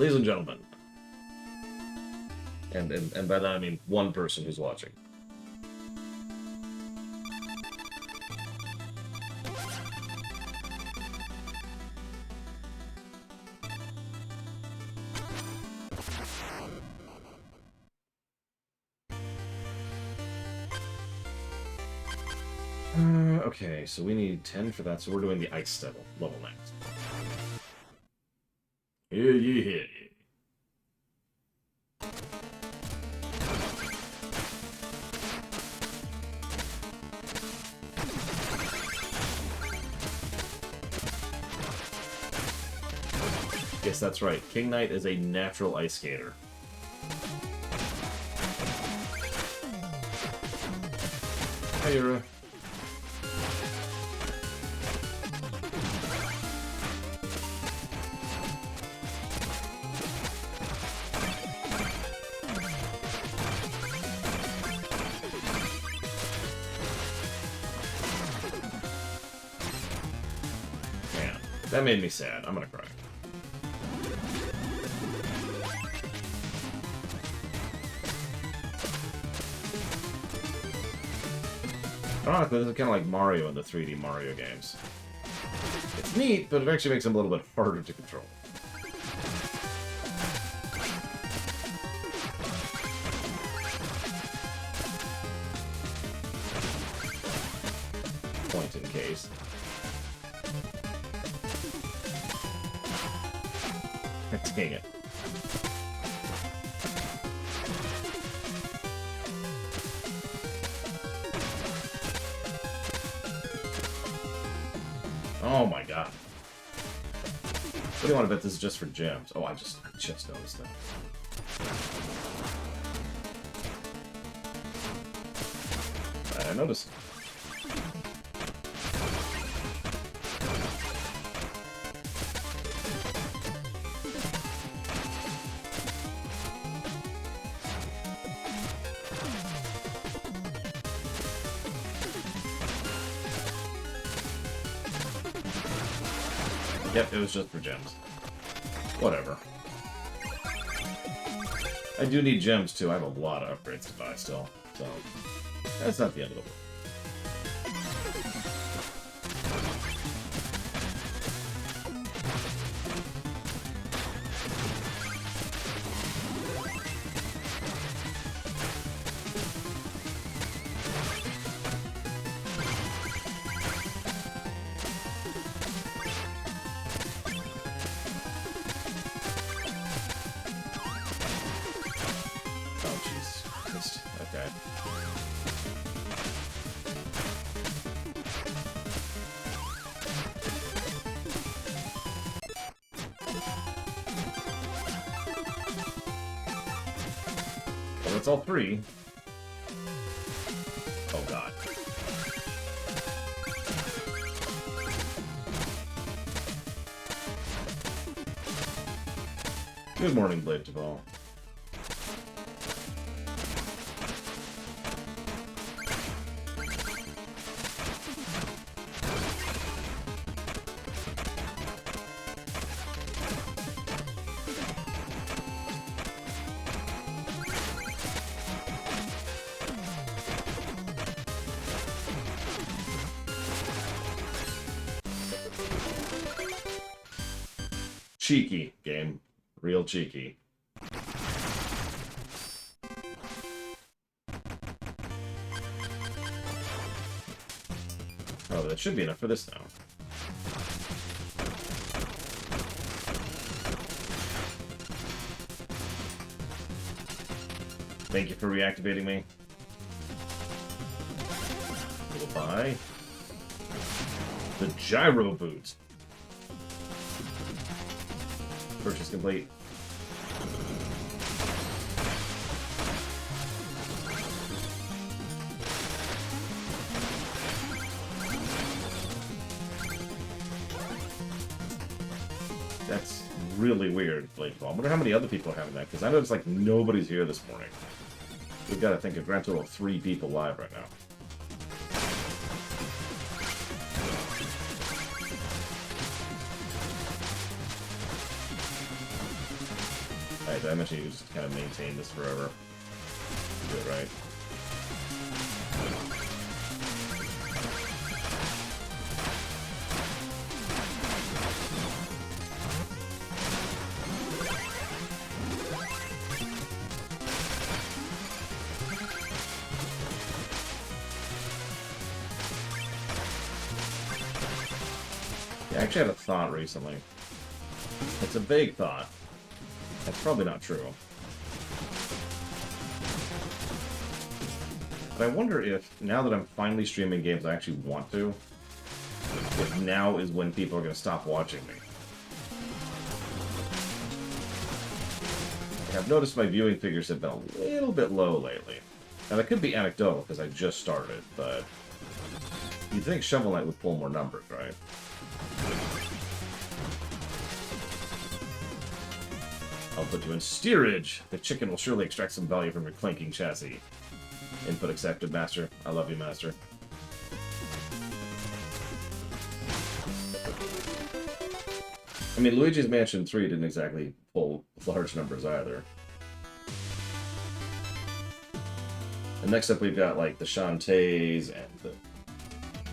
Ladies and gentlemen. And by that I mean one person who's watching. Okay, so we need 10 for that, so we're doing the ice level next. Yeah. Yes, that's right. King Knight is a natural ice skater. Hi, Yura. Man, that made me sad. I'm gonna cry. Ironically, this is kind of like Mario in the 3D Mario games. It's neat, but it actually makes them a little bit harder to control. Point in case. Dang it. Oh my god. What do you want to bet this is just for gems? Oh, I just noticed that. I noticed. Yep, it was just for gems. Whatever. I do need gems, too. I have a lot of upgrades to buy still, so that's not the end of the world. It's all three. Oh god. Good morning, Blade Tavall. Cheeky game. Real cheeky. Oh, that should be enough for this now. Thank you for reactivating me. We'll buy the gyro boot. Purchase complete. That's really weird, Blade Ball. I wonder how many other people are having that, because I noticed like nobody's here this morning. We've got, I think, a grand total of 3 people live right now. Alright, I mentioned you just kind of maintain this forever. Do it right. Yeah, I actually had a thought recently. It's a vague thought. That's probably not true. But I wonder if, now that I'm finally streaming games I actually want to, if now is when people are going to stop watching me. I've noticed my viewing figures have been a little bit low lately. Now, that could be anecdotal, because I just started, but you'd think Shovel Knight would pull more numbers, right? I'll put you in steerage. The chicken will surely extract some value from your clanking chassis. Input accepted, Master. I love you, Master. I mean, Luigi's Mansion 3 didn't exactly pull large numbers either. And next up we've got, like, the Shantaes and the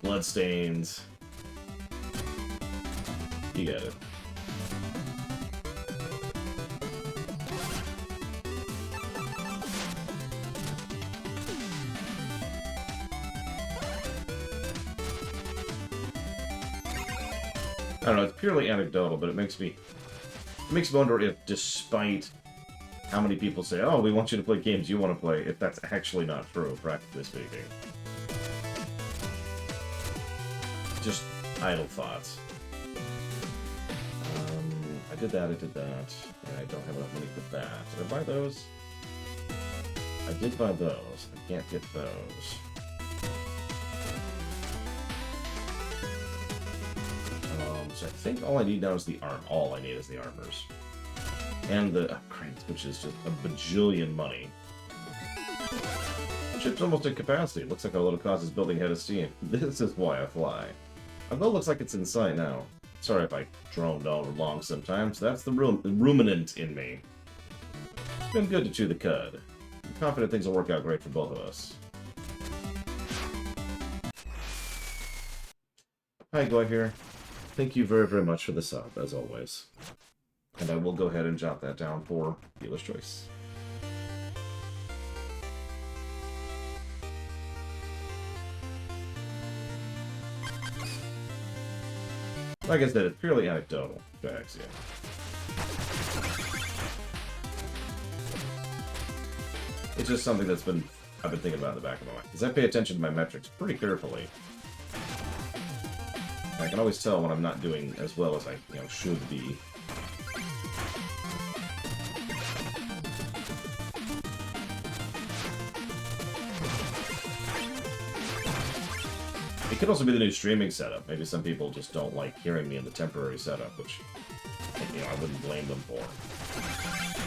Bloodstains. You get it. I don't know, it's purely anecdotal, but it makes me wonder if, despite how many people say, oh, we want you to play games you want to play, if that's actually not true, practically speaking. Just idle thoughts. I did that, and I don't have enough money for that. Did I buy those? I did buy those. I can't get those. So I think all I need now is the arm. All I need is the armors. And the upgrades, which is just a bajillion money. The ship's almost at capacity. Looks like our little cause is building ahead of steam. This is why I fly. Our goal looks like it's in sight now. Sorry if I droned all along sometimes. That's the ruminant in me. It's been good to chew the cud. I'm confident things will work out great for both of us. Hi, Goy here. Thank you very, very much for the sub, as always. And I will go ahead and jot that down for dealer's choice. Like I said, it's purely anecdotal, facts, yeah. It's just something that's I've been thinking about in the back of my mind. Because I pay attention to my metrics pretty carefully. I can always tell when I'm not doing as well as I, should be. It could also be the new streaming setup. Maybe some people just don't like hearing me in the temporary setup, which, I wouldn't blame them for.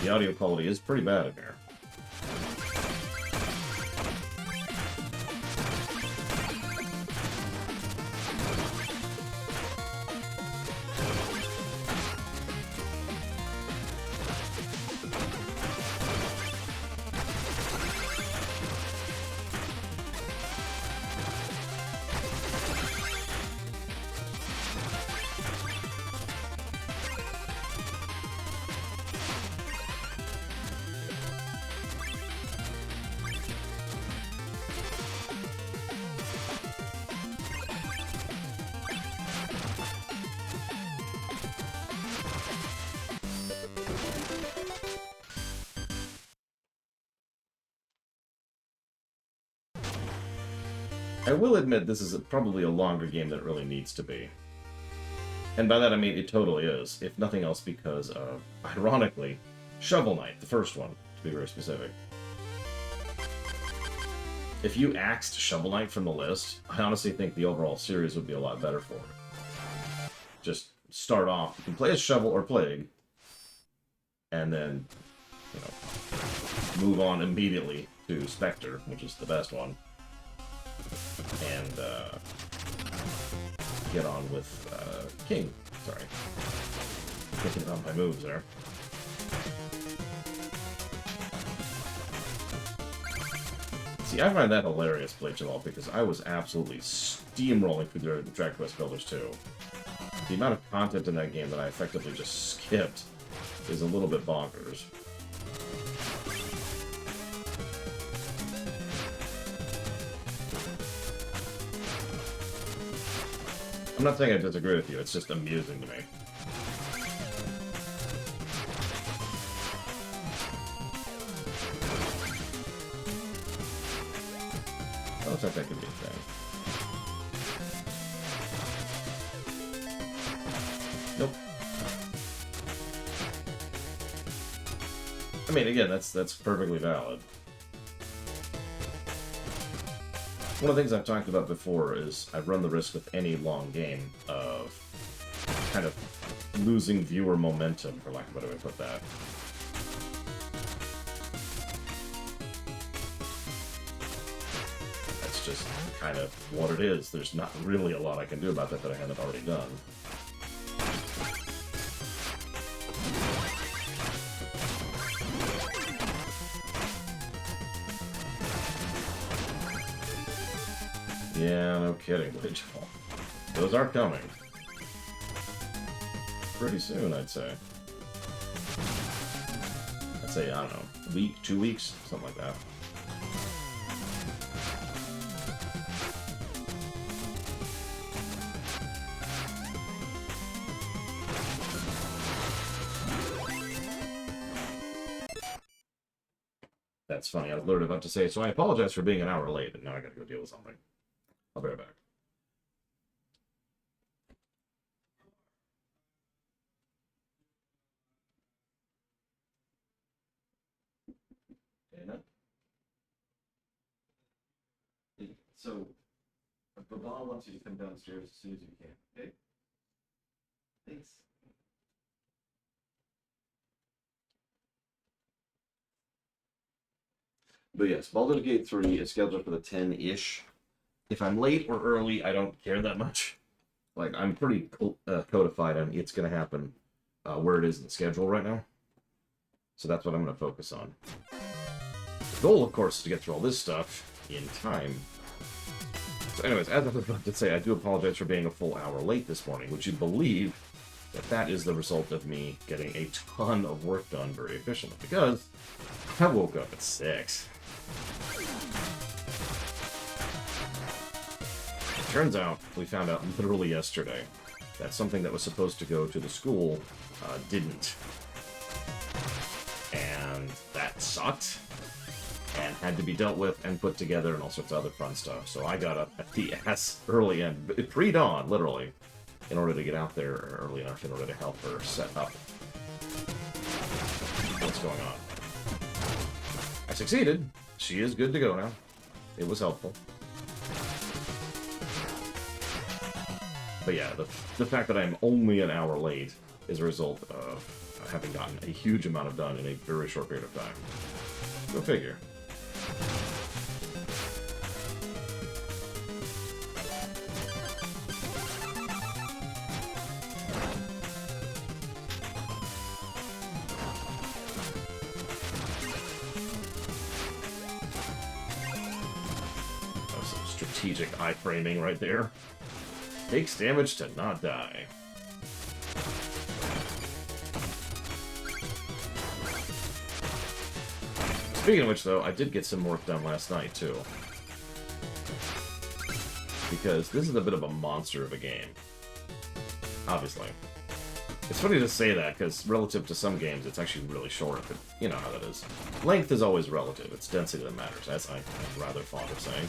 The audio quality is pretty bad in here. I will admit this is probably a longer game than it really needs to be. And by that I mean it totally is, if nothing else because of, ironically, Shovel Knight, the first one, to be very specific. If you axed Shovel Knight from the list, I honestly think the overall series would be a lot better for it. Just start off, you can play as Shovel or Plague, and then, move on immediately to Spectre, which is the best one. And get on with King. Sorry. Thinking about my moves there. See, I find that hilarious, Playchal, because I was absolutely steamrolling through the Dragon Quest Builders 2. The amount of content in that game that I effectively just skipped is a little bit bonkers. I'm not saying I disagree with you, it's just amusing to me. I looks like that could be a thing. Nope. I mean, again, that's perfectly valid. One of the things I've talked about before is I run the risk with any long game of kind of losing viewer momentum, for lack of a better way to put that. That's just kind of what it is. There's not really a lot I can do about that I haven't already done. Yeah, no kidding, Playchal. Those are coming. Pretty soon, I'd say. I'd say, I don't know, a week, 2 weeks, something like that. That's funny, I was literally about to say, so I apologize for being an hour late, and now I gotta go deal with something. I'll be right back. Dana? So, Babal wants you to come downstairs as soon as you can, okay? Thanks. But yes, Baldur's Gate 3 is scheduled for the 10-ish. If I'm late or early, I don't care that much. Like, I'm pretty codified on it's going to happen where it is in the schedule right now. So that's what I'm going to focus on. The goal, of course, is to get through all this stuff in time. So anyways, as I was about to say, I do apologize for being a full hour late this morning. Would you believe that that is the result of me getting a ton of work done very efficiently? Because I woke up at 6. Turns out, we found out literally yesterday that something that was supposed to go to the school didn't. And that sucked, and had to be dealt with and put together and all sorts of other fun stuff. So I got up at the ass early and pre-dawn, literally, in order to get out there early enough in order to help her set up what's going on. I succeeded. She is good to go now. It was helpful. But yeah, the fact that I'm only an hour late is a result of having gotten a huge amount done in a very short period of time. Go figure. That's some strategic iframing right there. Takes damage to not die. Speaking of which, though, I did get some work done last night, too. Because this is a bit of a monster of a game. Obviously. It's funny to say that, because relative to some games, it's actually really short, but you know how that is. Length is always relative. It's density that matters. That's I'm rather fond of saying.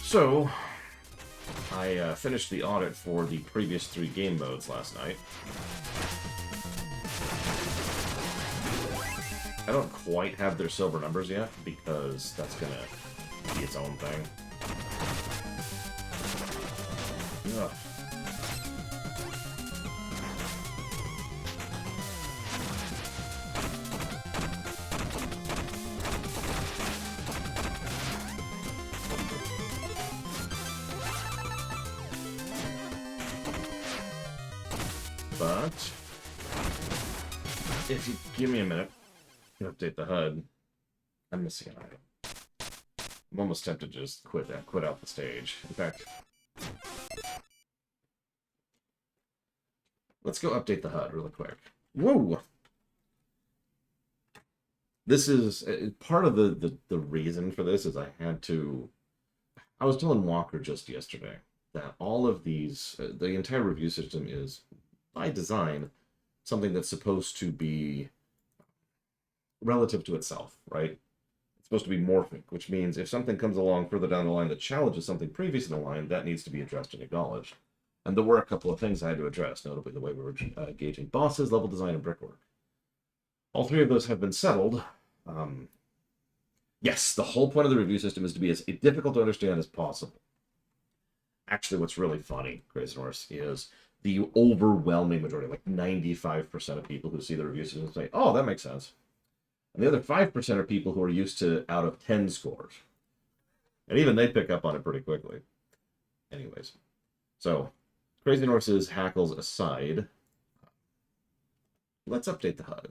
So, I finished the audit for the previous 3 game modes last night. I don't quite have their silver numbers yet, because that's gonna be its own thing. Ugh. But if you give me a minute, Update the HUD. I'm missing an item. I'm almost tempted to just quit out the stage. In fact, let's go update the HUD really quick. Whoa! This is part of the reason for this is I was telling Walker just yesterday that all of these, the entire review system is, by design, something that's supposed to be relative to itself, right? It's supposed to be morphic, which means if something comes along further down the line that challenges something previous in the line, that needs to be addressed and acknowledged. And there were a couple of things I had to address, notably the way we were gauging bosses, level design, and brickwork. All three of those have been settled. Yes, the whole point of the review system is to be as difficult to understand as possible. Actually, what's really funny, Grayson Horse, is the overwhelming majority, like 95% of people who see the review system say, oh, that makes sense. And the other 5% are people who are used to out of 10 scores. And even they pick up on it pretty quickly. Anyways, so Crazy Norse's hackles aside, let's update the HUD.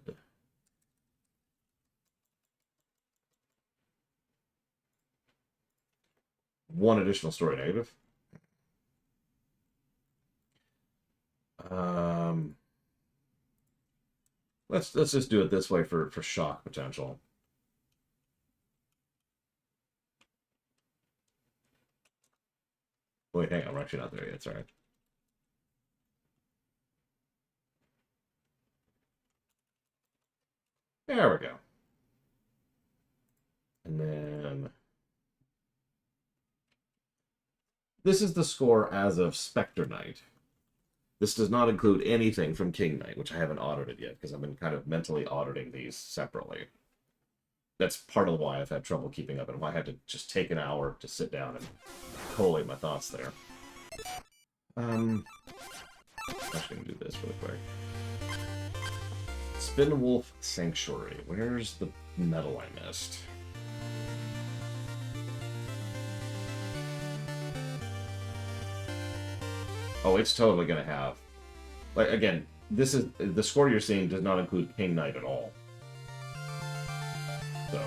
One additional story negative. Let's just do it this way for shock potential. Wait, hang on, we're actually not there yet, sorry. There we go. And then this is the score as of Spectre Knight. This does not include anything from King Knight, which I haven't audited yet, because I've been kind of mentally auditing these separately. That's part of why I've had trouble keeping up, and why I had to just take an hour to sit down and collate my thoughts there. I'm just going to do this really quick. Spinwolf Sanctuary. Where's the medal I missed? Oh, it's totally going to have... Like, again, this is... The score you're seeing does not include King Knight at all. So...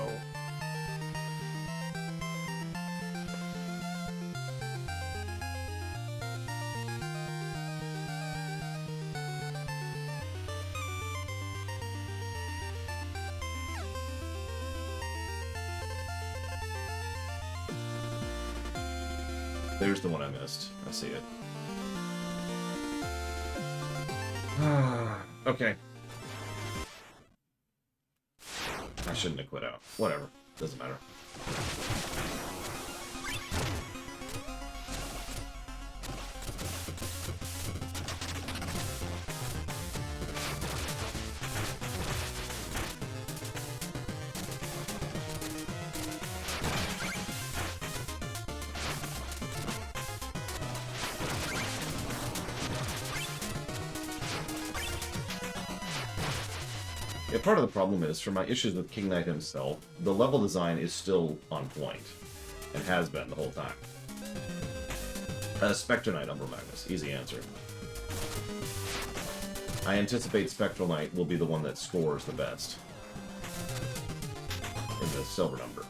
There's the one I missed. I see it. Okay. I shouldn't have quit out. Whatever. Doesn't matter. Yeah, part of the problem is, for my issues with King Knight himself, the level design is still on point, and has been the whole time. Spectre Knight, Umbra Magnus. Easy answer. I anticipate Spectral Knight will be the one that scores the best in the silver number.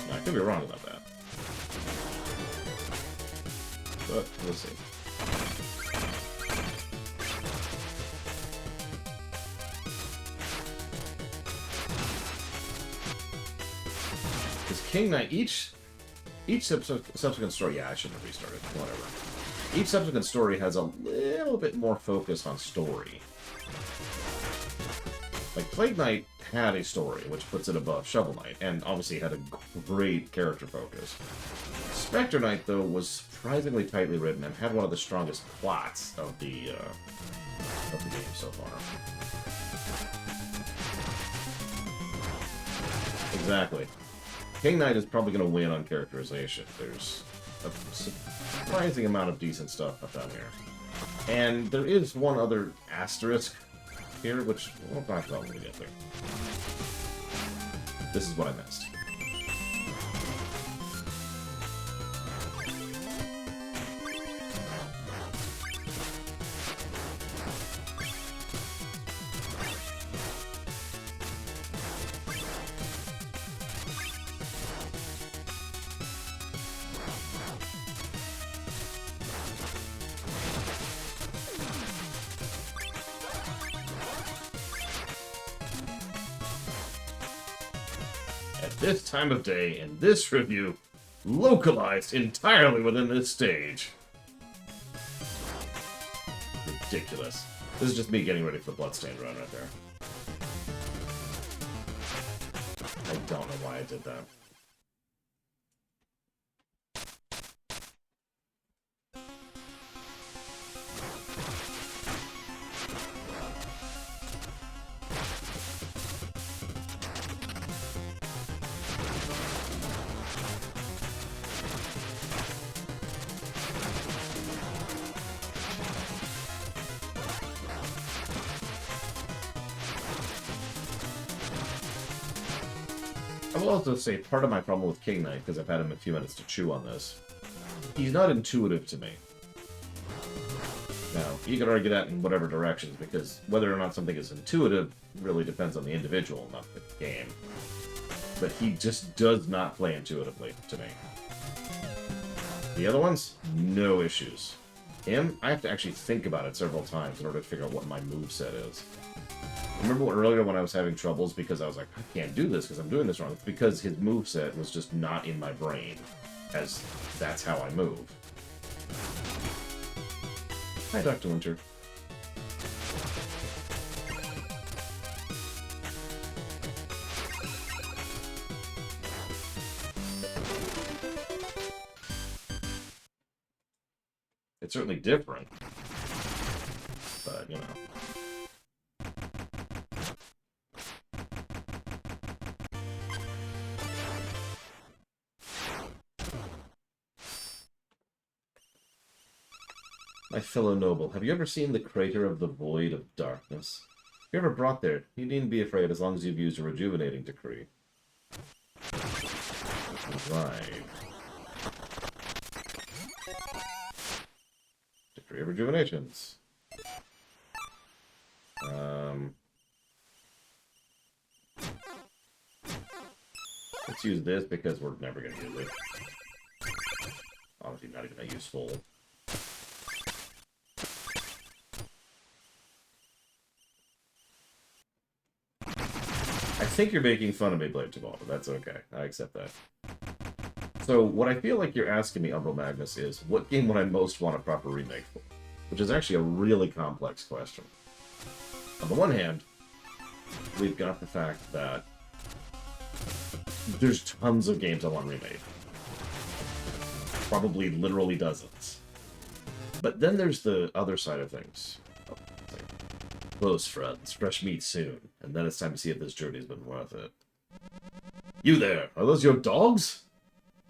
I could be wrong about that, but we'll see. Because King Knight, each subsequent story, yeah, I shouldn't have restarted, whatever. Each subsequent story has a little bit more focus on story. Like, Plague Knight had a story, which puts it above Shovel Knight, and obviously had a great character focus. Spectre Knight, though, was surprisingly tightly written and had one of the strongest plots of the game so far. Exactly. King Knight is probably going to win on characterization. There's a surprising amount of decent stuff up down here. And there is one other asterisk here, which we'll talk about when we get there. This is what I missed. at this time of day in this review, localized entirely within this stage. Ridiculous. This is just me getting ready for the Bloodstained run right there. I don't know why I did that. I will also say part of my problem with King Knight, because I've had him a few minutes to chew on this, he's not intuitive to me. Now, you could argue that in whatever directions, because whether or not something is intuitive really depends on the individual, not the game. But he just does not play intuitively to me. The other ones, no issues. Him, I have to actually think about it several times in order to figure out what my moveset is. Remember earlier when I was having troubles because I was like, I can't do this because I'm doing this wrong. It's because his moveset was just not in my brain, as that's how I move. Hi, Dr. Winter. It's certainly different, but, you know. My fellow noble, have you ever seen the crater of the Void of Darkness? If you're ever brought there, you needn't be afraid as long as you've used a rejuvenating decree. Right. Decree of Rejuvenations. Let's use this because we're never going to use it. Obviously not even that useful. I think you're making fun of me, Blade Tabal, but that's okay. I accept that. So, what I feel like you're asking me, Umbral Magnus, is what game would I most want a proper remake for? Which is actually a really complex question. On the one hand, we've got the fact that there's tons of games I want remade. Probably literally dozens. But then there's the other side of things. Close friends, fresh meat soon, and then it's time to see if this journey's been worth it. You there, are those your dogs?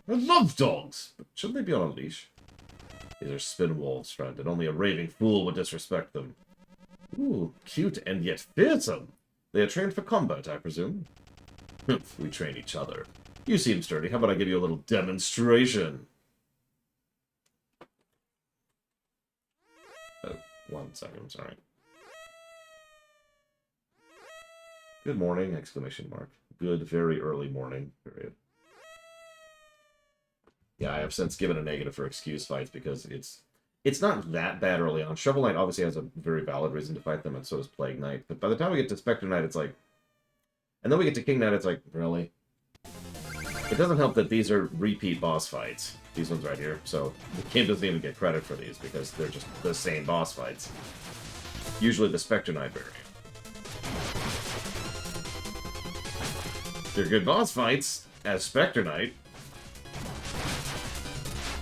I love dogs, but shouldn't they be on a leash? These are spin wolves, friend, and only a raving fool would disrespect them. Ooh, cute and yet fearsome. They are trained for combat, I presume? We train each other. You seem sturdy, how about I give you a little demonstration? Oh, 1 second, I'm sorry. Good morning, exclamation mark. Good, very early morning, period. Yeah, I have since given a negative for excuse fights because it's not that bad early on. Shovel Knight obviously has a very valid reason to fight them, and so does Plague Knight. But by the time we get to Spectre Knight, it's like... And then we get to King Knight, it's like, really? It doesn't help that these are repeat boss fights. These ones right here. So the game doesn't even get credit for these because they're just the same boss fights. Usually the Spectre Knight variant. They're good boss fights as Spectre Knight.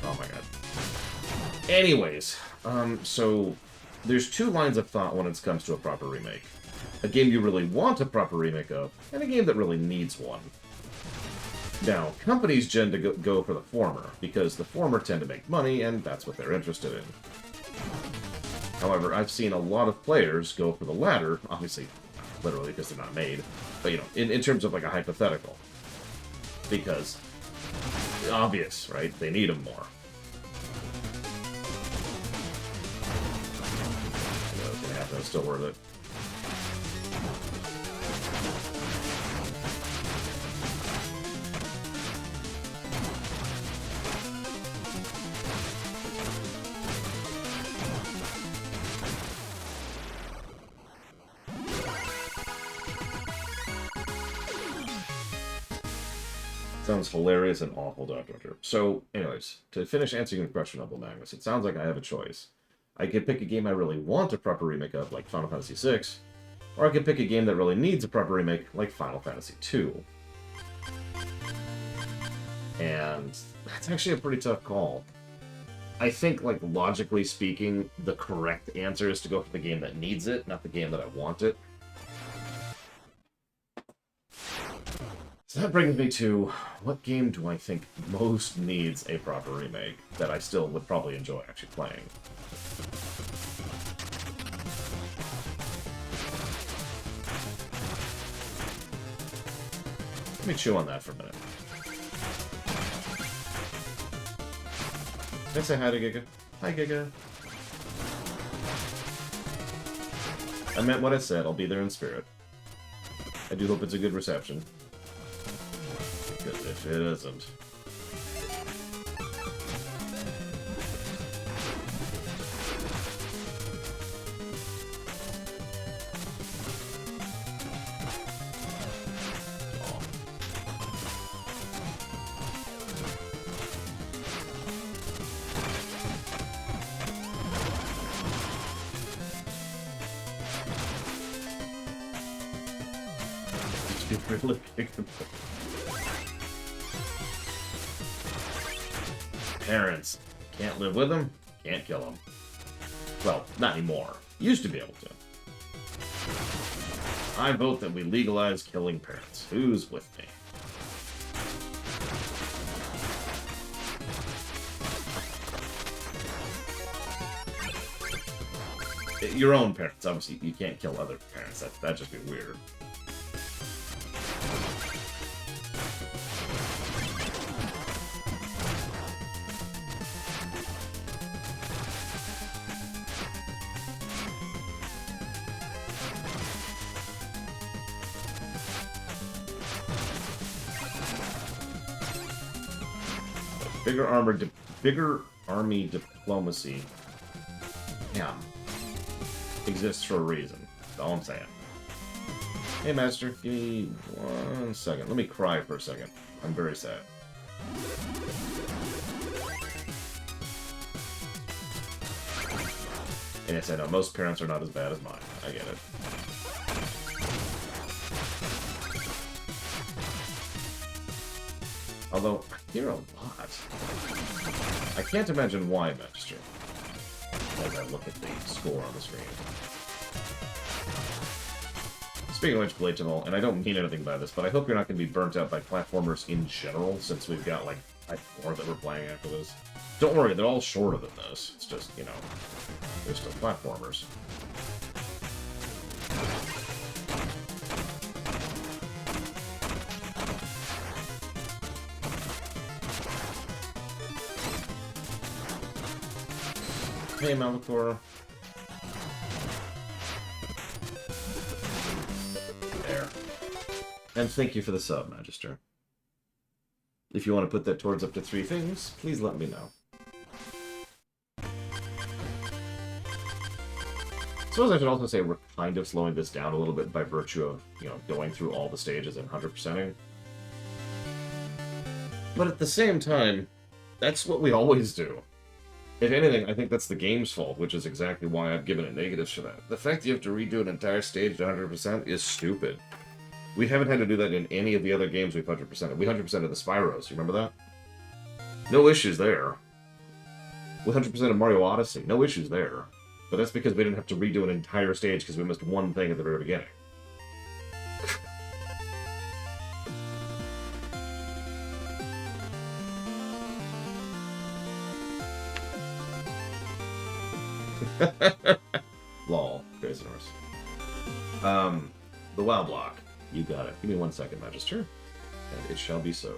Oh my god. Anyways, so there's two lines of thought when it comes to a proper remake. A game you really want a proper remake of, and a game that really needs one. Now, companies tend to go for the former, because the former tend to make money, and that's what they're interested in. However, I've seen a lot of players go for the latter, obviously, literally, because they're not made, but, you know, in terms of, like, a hypothetical. Because, obvious, right? They need them more. You know, it's gonna happen, it's still worth it. Sounds hilarious and awful, Dr. Winter. So, anyways, to finish answering your question, Uncle Magnus, it sounds like I have a choice. I could pick a game I really want a proper remake of, like Final Fantasy VI, or I could pick a game that really needs a proper remake, like Final Fantasy II. And that's actually a pretty tough call. I think, like, logically speaking, the correct answer is to go for the game that needs it, not the game that I want it. So that brings me to, what game do I think most needs a proper remake that I still would probably enjoy actually playing? Let me chew on that for a minute. Can I say hi to Giga? Hi, Giga. I meant what I said. I'll be there in spirit. I do hope it's a good reception. Because if it isn't... Really Parents. Can't live with them, can't kill them. Well, not anymore. Used to be able to. I vote that we legalize killing parents. Who's with me? Your own parents, obviously. You can't kill other parents. That'd just be weird. Bigger army diplomacy. Yeah. Exists for a reason. That's all I'm saying. Hey, Master, give me 1 second. Let me cry for a second. I'm very sad. And yes, I know, most parents are not as bad as mine. I get it. Although, I hear a lot. I can't imagine why, Master. As I look at the score on the screen. Speaking of which, Blatable, and I don't mean anything by this, but I hope you're not going to be burnt out by platformers in general, since we've got, like, 4 that we're playing after this. Don't worry, they're all shorter than this. It's just, you know, they're still platformers. Hey, Malvacor. There. And thank you for the sub, Magister. If you want to put that towards up to 3 things, please let me know. I suppose I should also say we're kind of slowing this down a little bit by virtue of, you know, going through all the stages and 100%ing. But at the same time, that's what we always do. If anything, I think that's the game's fault, which is exactly why I've given it negatives for that. The fact that you have to redo an entire stage to 100% is stupid. We haven't had to do that in any of the other games we've 100%ed. We 100%ed the Spyros, you remember that? No issues there. We 100% of Mario Odyssey, no issues there. But that's because we didn't have to redo an entire stage because we missed one thing at the very beginning. Lol, crazy horse. The WoW block. You got it. Give me 1 second, Magister. And it shall be so.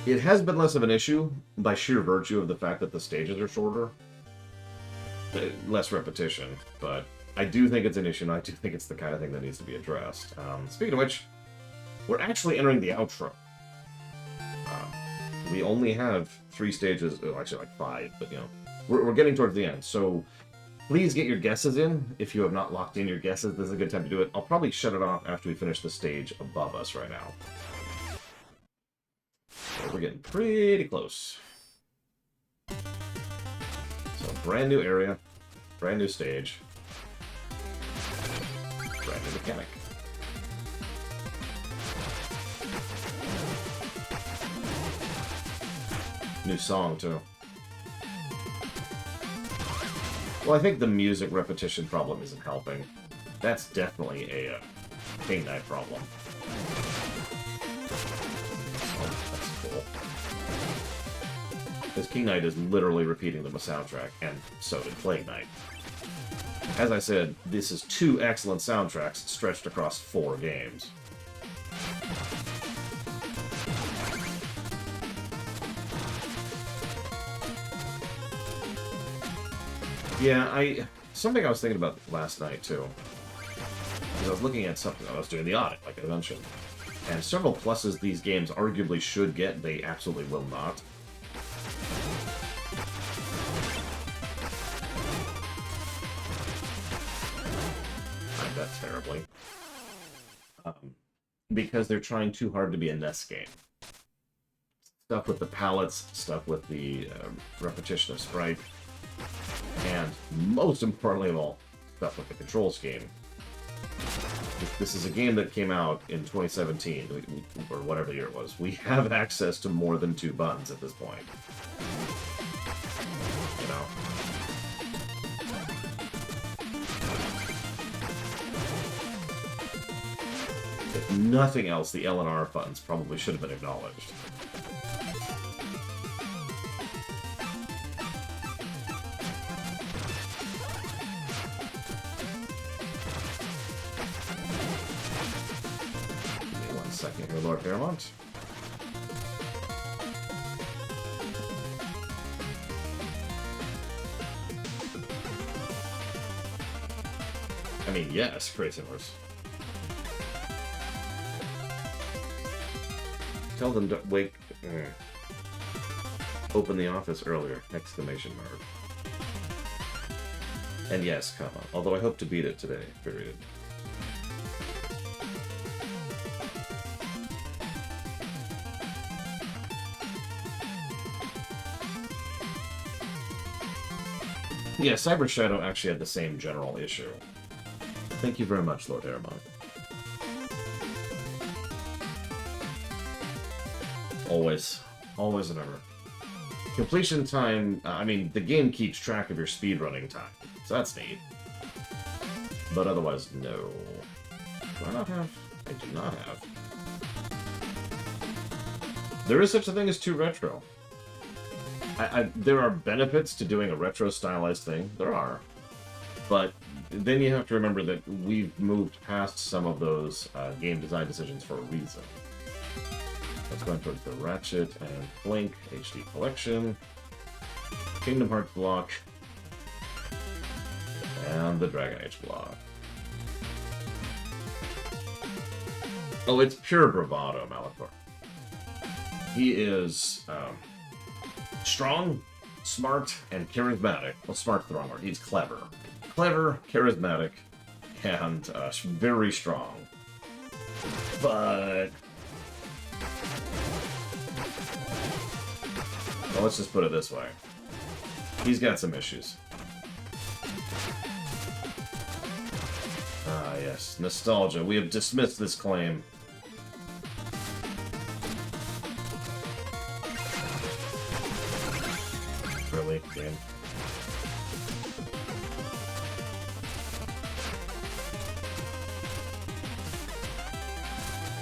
It has been less of an issue by sheer virtue of the fact that the stages are shorter. Less repetition, but I do think it's an issue, and I do think it's the kind of thing that needs to be addressed. Speaking of which, we're actually entering the outro. We only have 3 stages, actually like 5, but you know, we're getting towards the end. So Please get your guesses in. If you have not locked in your guesses, this is a good time to do it. I'll probably shut it off after we finish the stage above us right now. So we're getting pretty close. So brand new area, brand new stage, brand new mechanic. New song, too. Well, I think the music repetition problem isn't helping. That's definitely a King Knight problem. Oh, that's cool. Because King Knight is literally repeating the soundtrack, and so did Plague Knight. As I said, this is 2 excellent soundtracks stretched across 4 games. Yeah, something I was thinking about last night, too. Because I was looking at something, I was doing the audit, like I mentioned. And several pluses these games arguably should get, they absolutely will not. I bet terribly. Because they're trying too hard to be a NES game. Stuff with the palettes, stuff with the repetition of sprite. And most importantly of all, stuff with the control scheme. This is a game that came out in 2017, or whatever year it was. We have access to more than 2 buttons at this point. You know? If nothing else, the L and R buttons probably should have been acknowledged. Second here, Lord Fairmont. I mean, yes, Crazy Horse. Tell them to wake. Open the office earlier! Exclamation mark. And yes, comma. Although I hope to beat it today. Period. Yeah, Cyber Shadow actually had the same general issue. Thank you very much, Lord Aramon. Always. Always and ever. Completion time, I mean, the game keeps track of your speedrunning time, so that's neat. But otherwise, no. Do I not have? I do not have. There is such a thing as too retro. There are benefits to doing a retro-stylized thing. There are. But then you have to remember that we've moved past some of those game design decisions for a reason. Let's go towards the Ratchet and Clank HD Collection, Kingdom Hearts block, and the Dragon Age block. Oh, it's pure bravado, Malachor. He is strong, smart, and charismatic. Well, smart's the wrong word. He's clever. Clever, charismatic, and very strong. But... well, let's just put it this way. He's got some issues. Ah, yes. Nostalgia. We have dismissed this claim. Really, game?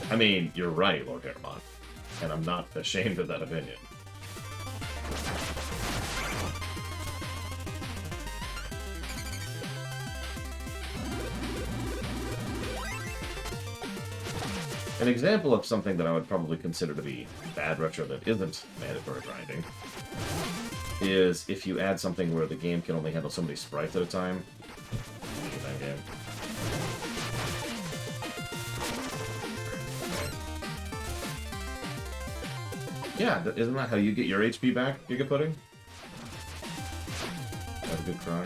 I mean, you're right, Lord Hermon. And I'm not ashamed of that opinion. An example of something that I would probably consider to be bad retro that isn't mandatory grinding is if you add something where the game can only handle so many sprites at a time. In that game. Yeah, isn't that how you get your HP back, Giga Pudding? Have a good cry.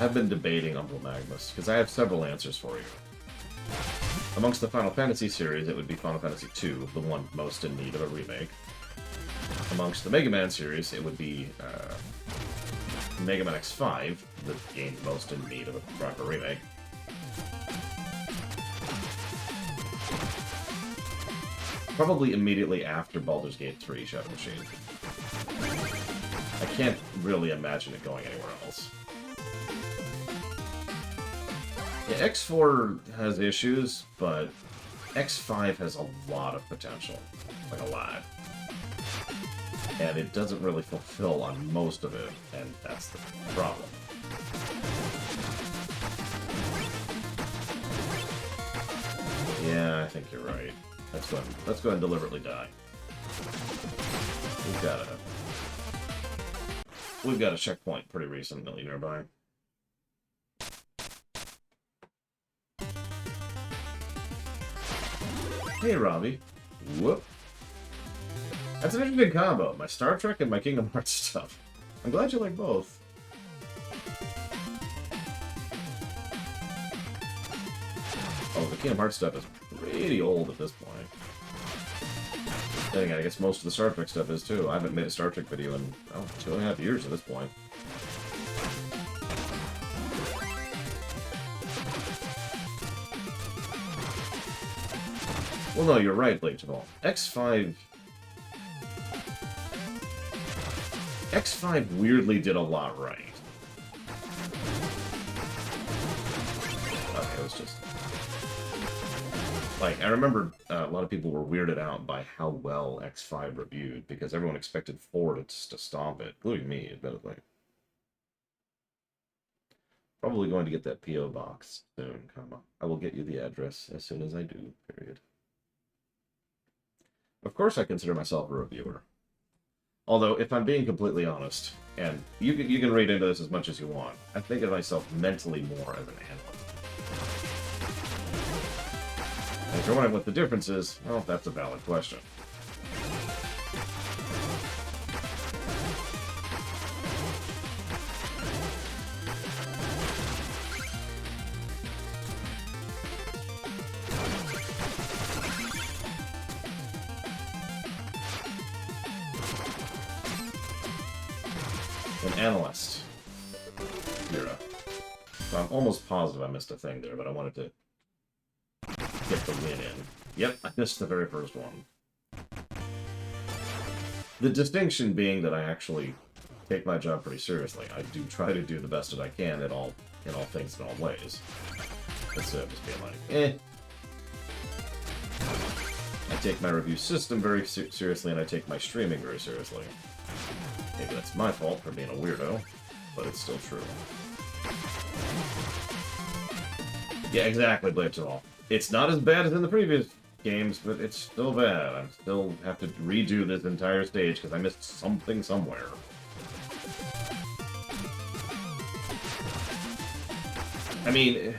I've been debating Umbral Magnus, because I have several answers for you. Amongst the Final Fantasy series, it would be Final Fantasy II, the one most in need of a remake. Amongst the Mega Man series, it would be Mega Man X5, the game most in need of a proper remake. Probably immediately after Baldur's Gate 3, Shadow Machine. I can't really imagine it going anywhere else. Yeah, X4 has issues, but X5 has a lot of potential. Like, a lot. And it doesn't really fulfill on most of it, and that's the problem. Yeah, I think you're right. Let's go ahead and deliberately die. We've got a checkpoint pretty recently nearby. Hey, Robbie. Whoop. That's an interesting combo. My Star Trek and my Kingdom Hearts stuff. I'm glad you like both. Oh, the Kingdom Hearts stuff is pretty old at this point. Then again, I guess most of the Star Trek stuff is too. I haven't made a Star Trek video in, 2.5 years at this point. Well, no, you're right, Blade Jamal. X5 weirdly did a lot right. Okay, it was just... Like, I remember a lot of people were weirded out by how well X5 reviewed, because everyone expected 4 to stomp it, including me, admittedly. Probably going to get that P.O. box soon, comma. I will get you the address as soon as I do, period. Of course I consider myself a reviewer. Although, if I'm being completely honest, and you can read into this as much as you want, I think of myself mentally more as an analyst. And if you're wondering what the difference is, well, that's a valid question. An analyst. Mira. So I'm almost positive I missed a thing there, but I wanted to get the win in. Yep, I missed the very first one. The distinction being that I actually take my job pretty seriously. I do try to do the best that I can in all things in all ways. Instead of just being like, eh. I take my review system very seriously, and I take my streaming very seriously. Maybe that's my fault for being a weirdo, but it's still true. Yeah, exactly, Blade Jamal. It's not as bad as in the previous games, but it's still bad. I still have to redo this entire stage because I missed something somewhere. I mean,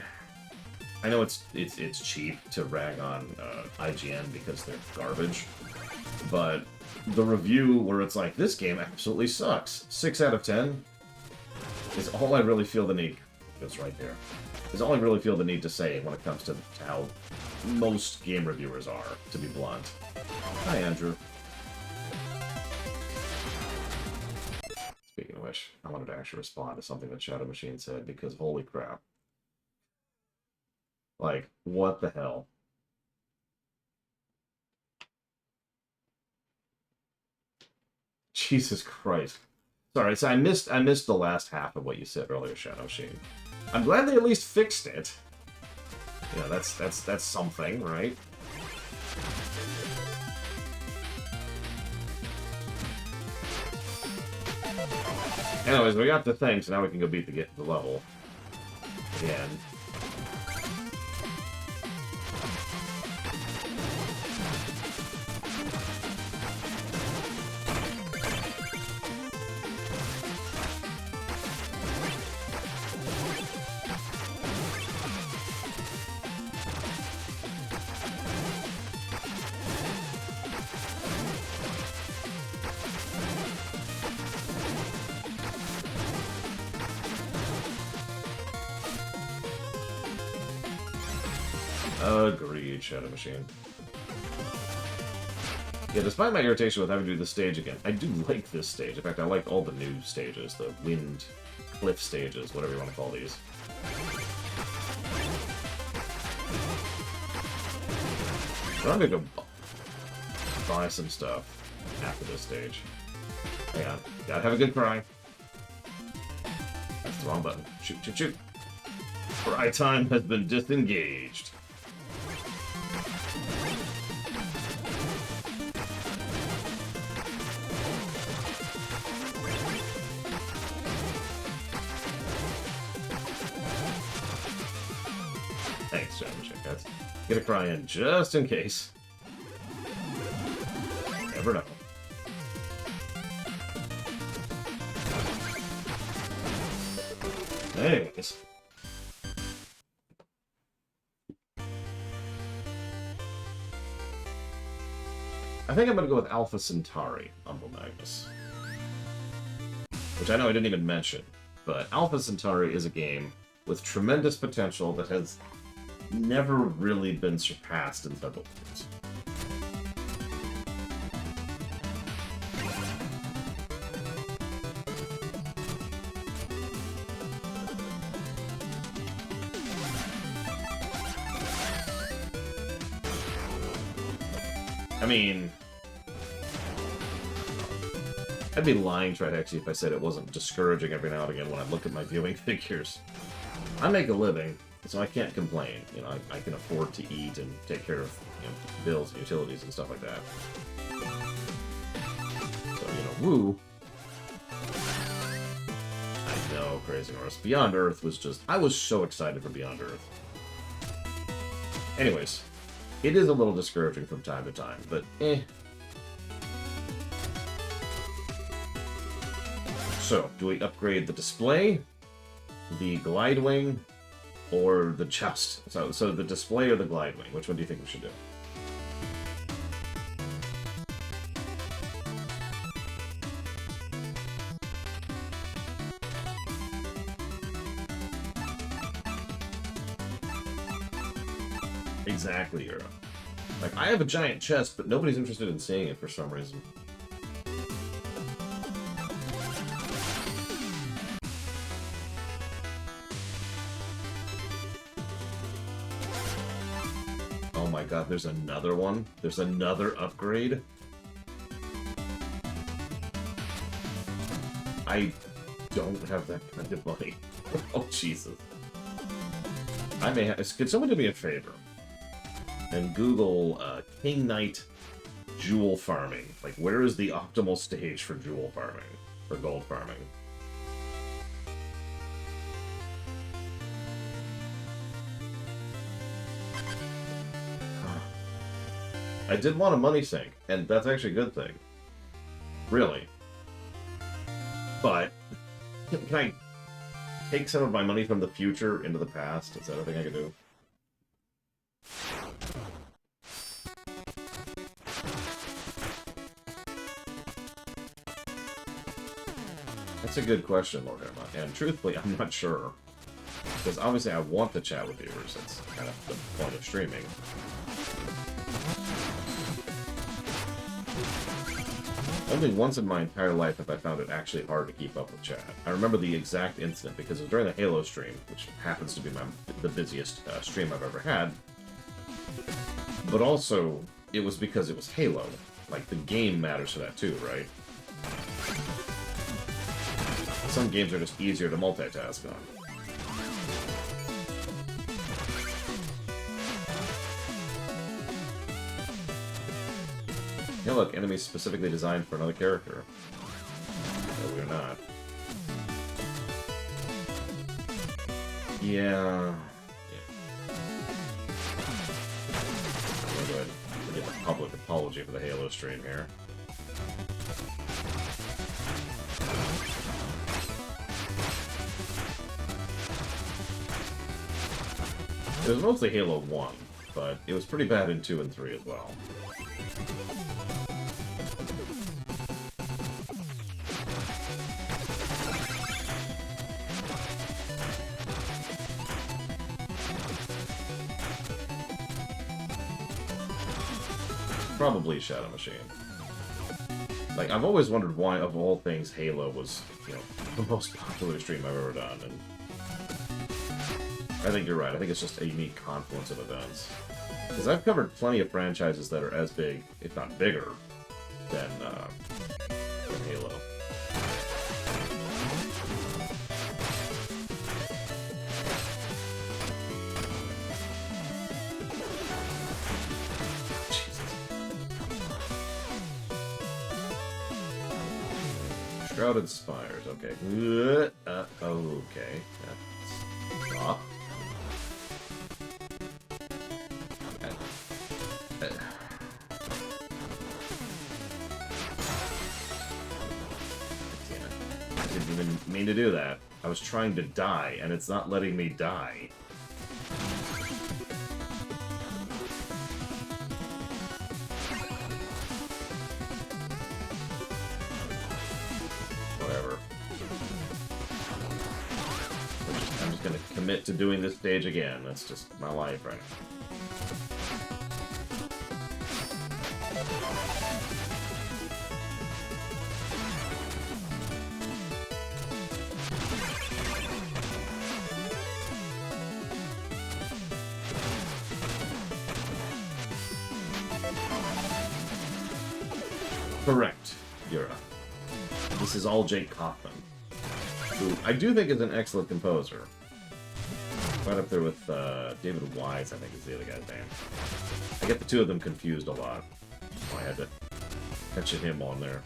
I know it's cheap to rag on IGN because they're garbage, but the review where it's like, this game absolutely sucks, 6 out of 10, is all I really feel the need. It's right there. Is all I really feel the need to say when it comes to how most game reviewers are, to be blunt. Hi, Andrew. Speaking of which, I wanted to actually respond to something that Shadow Machine said, because holy crap. Like, what the hell? Jesus Christ. Sorry, so I missed the last half of what you said earlier, Shadow Machine. I'm glad they at least fixed it. You know, that's something, right? Anyways, we got the thing, so now we can go beat the level again. Agreed, Shadow Machine. Yeah, despite my irritation with having to do this stage again, I do like this stage. In fact, I like all the new stages, the wind cliff stages, whatever you want to call these. But I'm gonna go buy some stuff after this stage. Hang on, gotta have a good cry. That's the wrong button. Shoot, shoot, shoot. Cry time has been disengaged. Thanks, Shadow Machine. Get a cry in just in case. Never know. Anyways. I think I'm gonna go with Alpha Centauri, Humble Magnus. Which I know I didn't even mention, but Alpha Centauri is a game with tremendous potential that has never really been surpassed in several ways. I mean, I'd be lying to actually if I said it wasn't discouraging every now and again when I look at my viewing figures. I make a living, so I can't complain. You know, I can afford to eat and take care of, you know, bills and utilities and stuff like that. So, you know, woo. I know, Crazy Norris. Beyond Earth was just... I was so excited for Beyond Earth. Anyways, it is a little discouraging from time to time, but eh. So, do we upgrade the display, the glide wing, or the chest? So the display or the glide wing? Which one do you think we should do? Exactly, Euro. Like, I have a giant chest, but nobody's interested in seeing it for some reason. Oh my god, there's another one? There's another upgrade? I don't have that kind of money. Oh, Jesus. I may have... Could someone do me a favor? And Google King Knight jewel farming. Like, where is the optimal stage for jewel farming? For gold farming? I did want a money sink, and that's actually a good thing. Really. But, can I take some of my money from the future into the past? Is that a thing I can do? That's a good question, Lord Emma, and truthfully, I'm not sure. Because obviously I want to chat with viewers, that's kind of the point of streaming. Only once in my entire life have I found it actually hard to keep up with chat. I remember the exact incident, because it was during the Halo stream, which happens to be the busiest stream I've ever had. But also, it was because it was Halo. Like, the game matters for that too, right? Some games are just easier to multitask on. Yeah, look, enemies specifically designed for another character. No, we're not. Yeah. I'm gonna go ahead and get a public apology for the Halo stream here. It was mostly Halo 1, but it was pretty bad in 2 and 3 as well. Probably Shadow Machine. Like, I've always wondered why, of all things, Halo was, you know, the most popular stream I've ever done, and I think you're right. I think it's just a unique confluence of events. Because I've covered plenty of franchises that are as big, if not bigger, than Halo. Shrouded Spires, okay. Okay. Stop. I didn't even mean to do that. I was trying to die, and it's not letting me die. Commit to doing this stage again. That's just my life right now. Correct, Yura. This is all Jake Kaufman, who I do think is an excellent composer. Right up there with David Wise, I think is the other guy's name. I get the two of them confused a lot. So I had to mention him on there.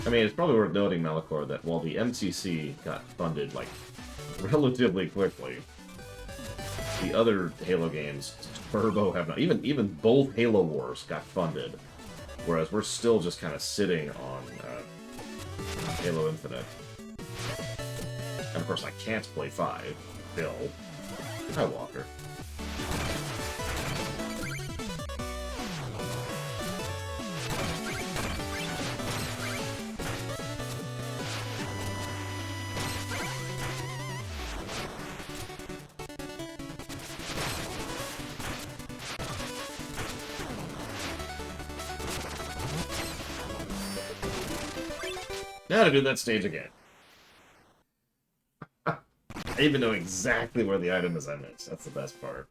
I mean, it's probably worth noting, Malachor, that while the MCC got funded, like, relatively quickly, the other Halo games, Turbo, have not. Even both Halo Wars got funded, whereas we're still just kind of sitting on Halo Infinite. And of course, I can't play 5. Bill. Hi, Walker. Now to do that stage again. I even know exactly where the item is I missed. That's the best part.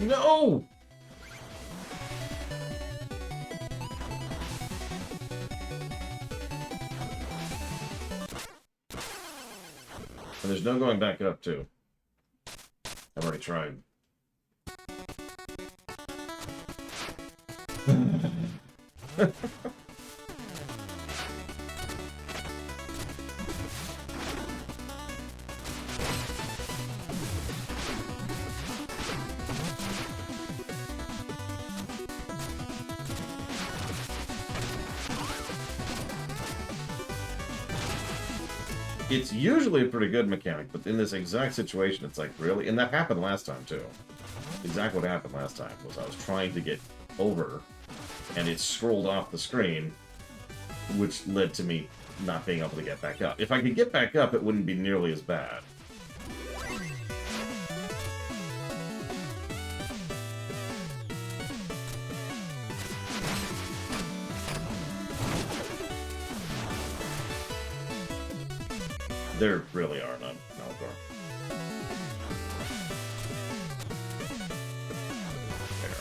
No! And there's no going back up, too. I've already tried. It's usually a pretty good mechanic, but in this exact situation, it's like, really? And that happened last time, too. Exactly what happened last time was I was trying to get over, and it scrolled off the screen, which led to me not being able to get back up. If I could get back up, it wouldn't be nearly as bad. There really are none, Melkor. There.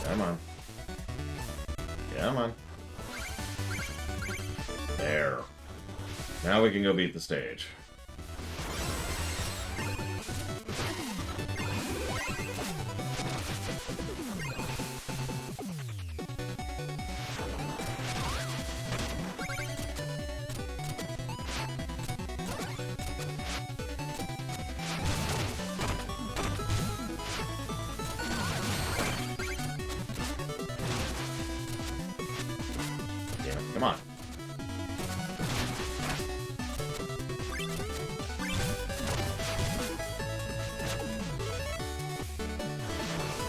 Come on. Come on. There. Now we can go beat the stage. Come on.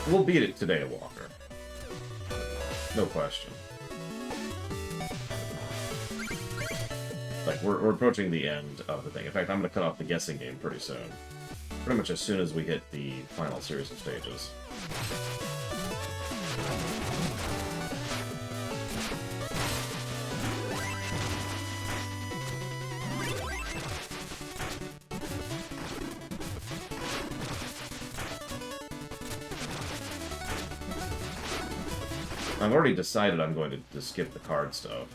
We'll beat it today, Walker. No question. Like, we're approaching the end of the thing. In fact, I'm going to cut off the guessing game pretty soon. Pretty much as soon as we hit the final series of stages. I've already decided I'm going to skip the card stuff.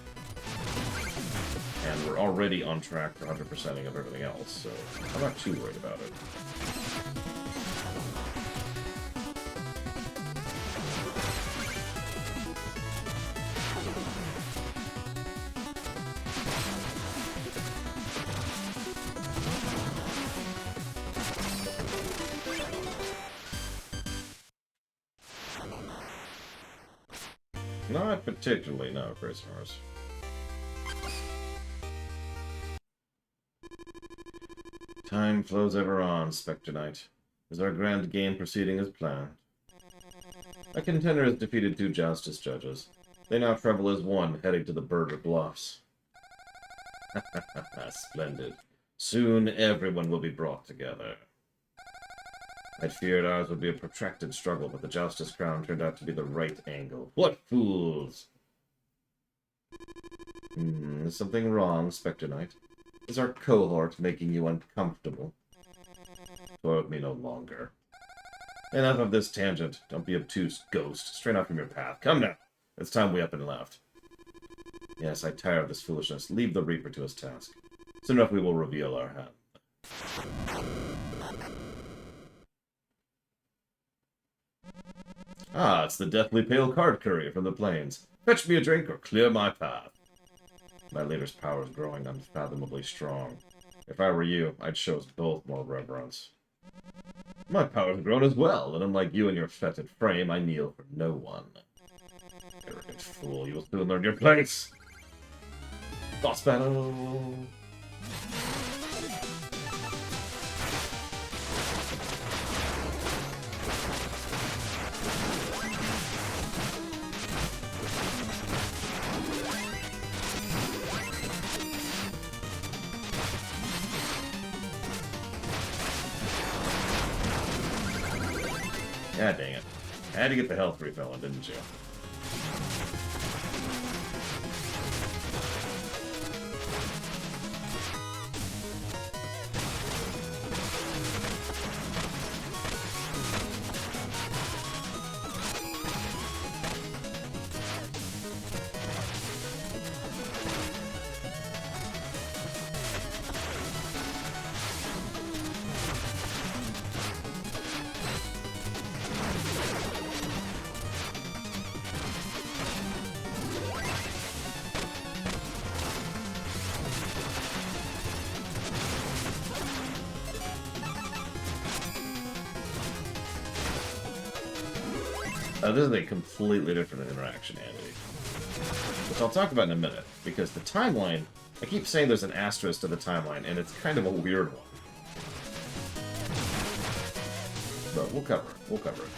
And we're already on track for 100%ing of everything else, so I'm not too worried about it. Not particularly, no, prisoners. Time flows ever on, Spectre Knight. Is our grand game proceeding as planned? A contender has defeated 2 Joustus judges. They now travel as one, heading to the Burger Bluffs. Splendid. Soon everyone will be brought together. I'd feared ours would be a protracted struggle, but the Joustus crown turned out to be the right angle. What fools! Is something wrong, Spectre Knight? Is our cohort making you uncomfortable? Toy with me no longer. Enough of this tangent. Don't be obtuse, ghost. Straight off from your path. Come now. It's time we up and left. Yes, I tire of this foolishness. Leave the Reaper to his task. Soon enough we will reveal our hand. Ah, it's the deathly pale card courier from the plains. Fetch me a drink or clear my path. My leader's power is growing unfathomably strong. If I were you, I'd show us both more reverence. My power's grown as well, and unlike you and your fetid frame, I kneel for no one. Arrogant fool, you will soon learn your place! Boss battle! God dang it. I had to get the health refilling, didn't you? This is a completely different interaction, Andy. Which I'll talk about in a minute, because the timeline I keep saying there's an asterisk to the timeline, and it's kind of a weird one. But we'll cover it. We'll cover it.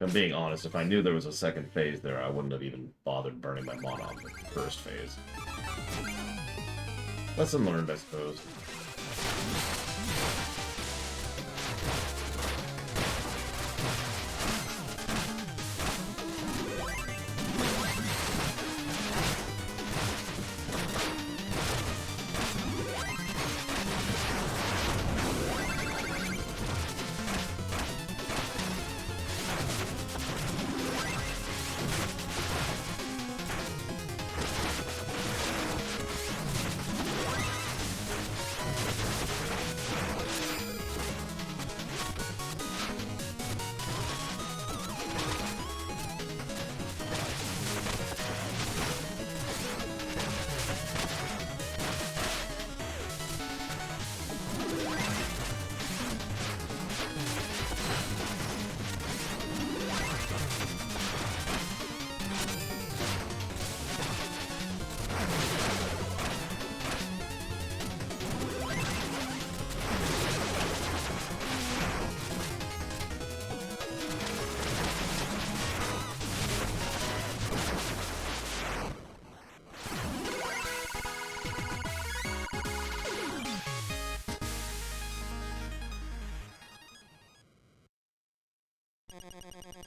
I'm being honest, if I knew there was a second phase there, I wouldn't have even bothered burning my mana on the first phase. Lesson learned, I suppose.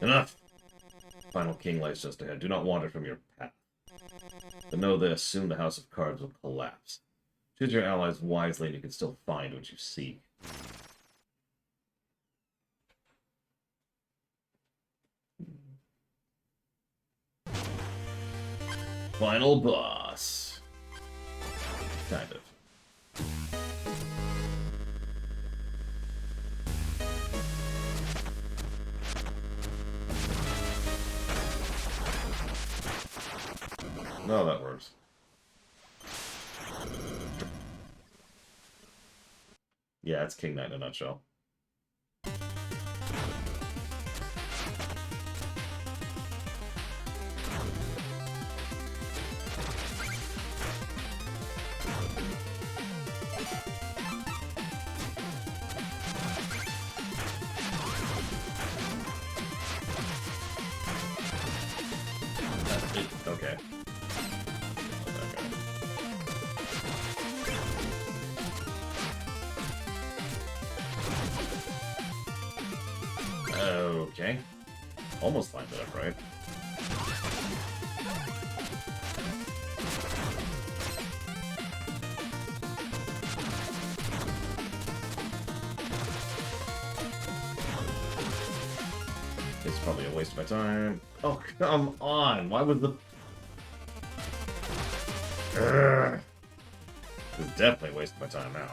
Enough! Final king lies just ahead. Do not wander from your path. But know this, soon the House of Cards will collapse. Choose your allies wisely and you can still find what you seek. Final boss. Kind of. No, that works. Yeah, it's King Knight in a nutshell. Okay. Okay. Almost lined it up, right? It's probably a waste of my time. Oh, come on! Why was the... This is definitely a waste of my time now.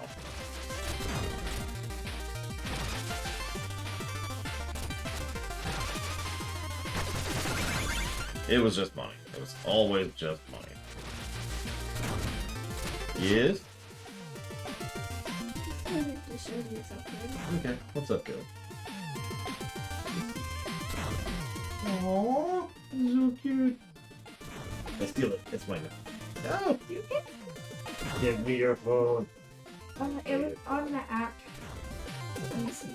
It was just money. It was always just money. Yes? Okay, what's up, Gil? Aww, so cute. I steal it. It's mine. Oh, give me your phone. It was on the app. Let me see.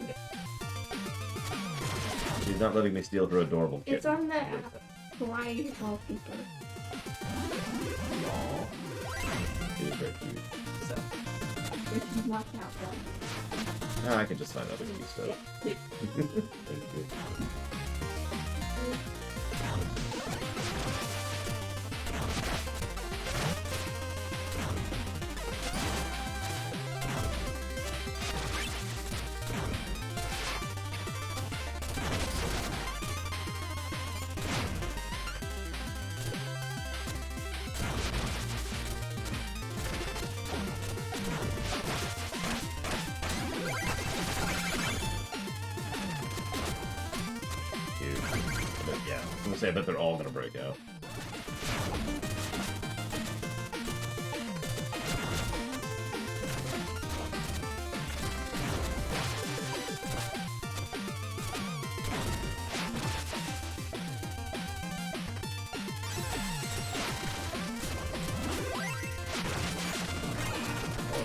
She's not letting me steal her adorable kitten. It's on the app. Hawaii wallpaper. Aww. It is very cute. So, if you watch out one. Ah, I can just find other cute stuff. Yeah. Thank you. But yeah, I was gonna say, I bet they're all gonna break out.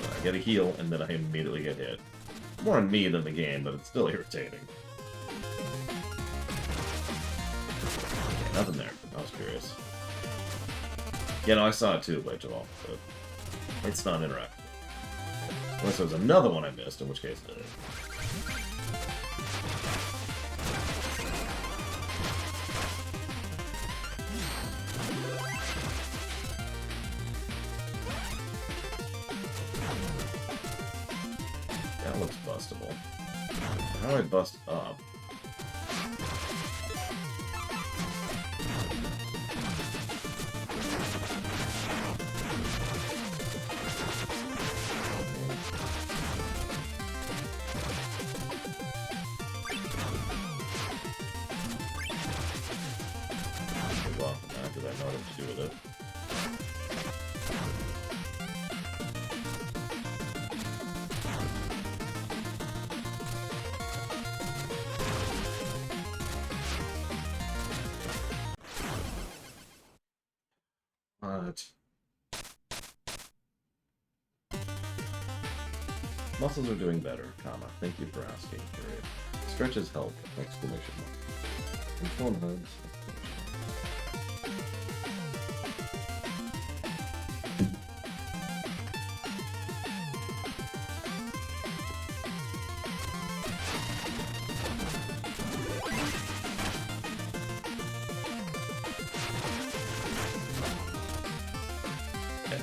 I get a heal, and then I immediately get hit. More on me than the game, but it's still irritating. Okay, nothing there. I was curious. Yeah, no, I saw it too, Blade of all, but it's not interactive. Unless there was another one I missed, in which case... That looks bustable. How do I bust up? Move on from that, because I know what to do with it. What? Muscles are doing better, comma. Thank you for asking, period. Stretches help, exclamation mark. Control nodes.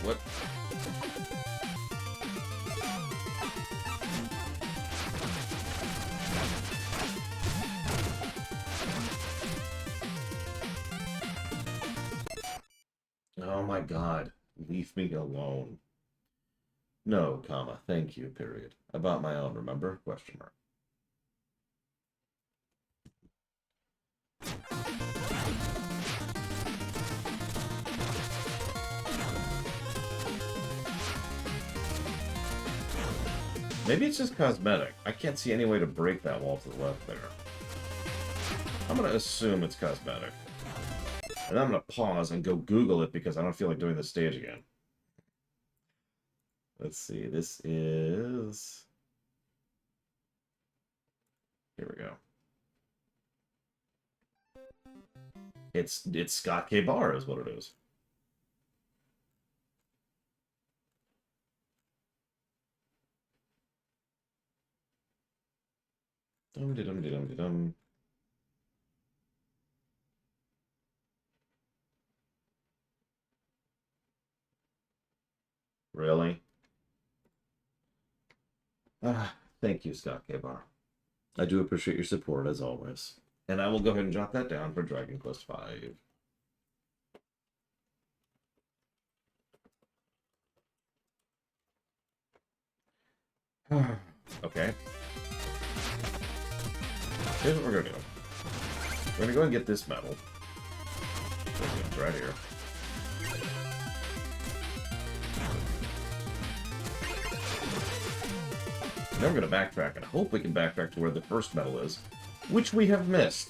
What? Oh my god. Leave me alone. No, comma. Thank you, period. I bought my own, remember? Question mark. Maybe it's just cosmetic. I can't see any way to break that wall to the left there. I'm gonna assume it's cosmetic. And I'm gonna pause and go Google it because I don't feel like doing this stage again. Let's see, this is... Here we go. It's Scott K. Barr is what it is. Dum-de-dum-de-dum-de-dum. Really? Thank you, Scott K. Barr. I do appreciate your support, as always. And I will go ahead and jot that down for Dragon Quest V. Okay. Here's what we're gonna do. We're gonna go and get this medal. It's right here. Then we're gonna backtrack and hope we can backtrack to where the first medal is, which we have missed.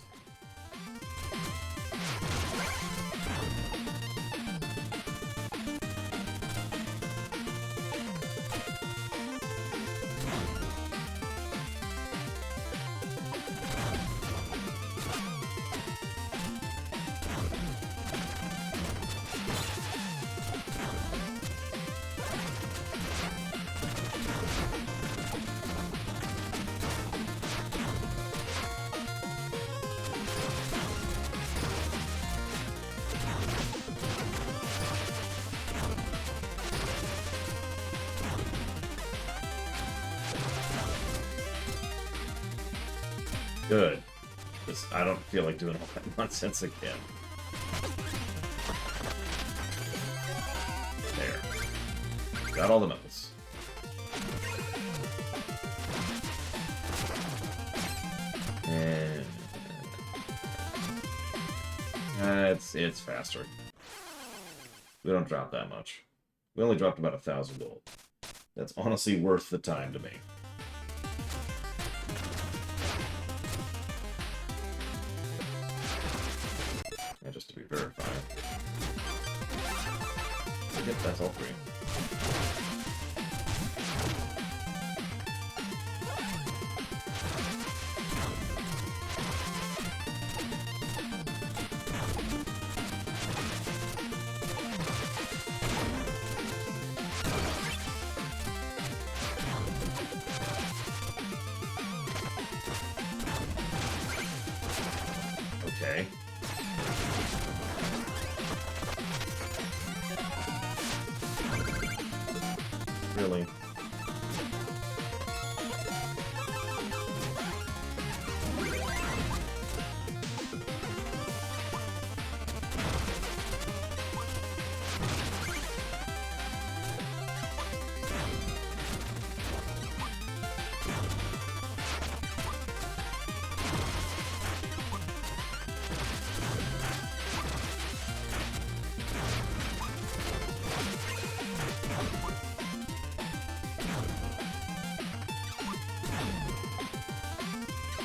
Good. I don't feel like doing all that nonsense again. There. Got all the medals. And It's faster. We don't drop that much. We only dropped about 1,000 gold. That's honestly worth the time to me. And just to be verified. Yep, that's all three. Okay. Really?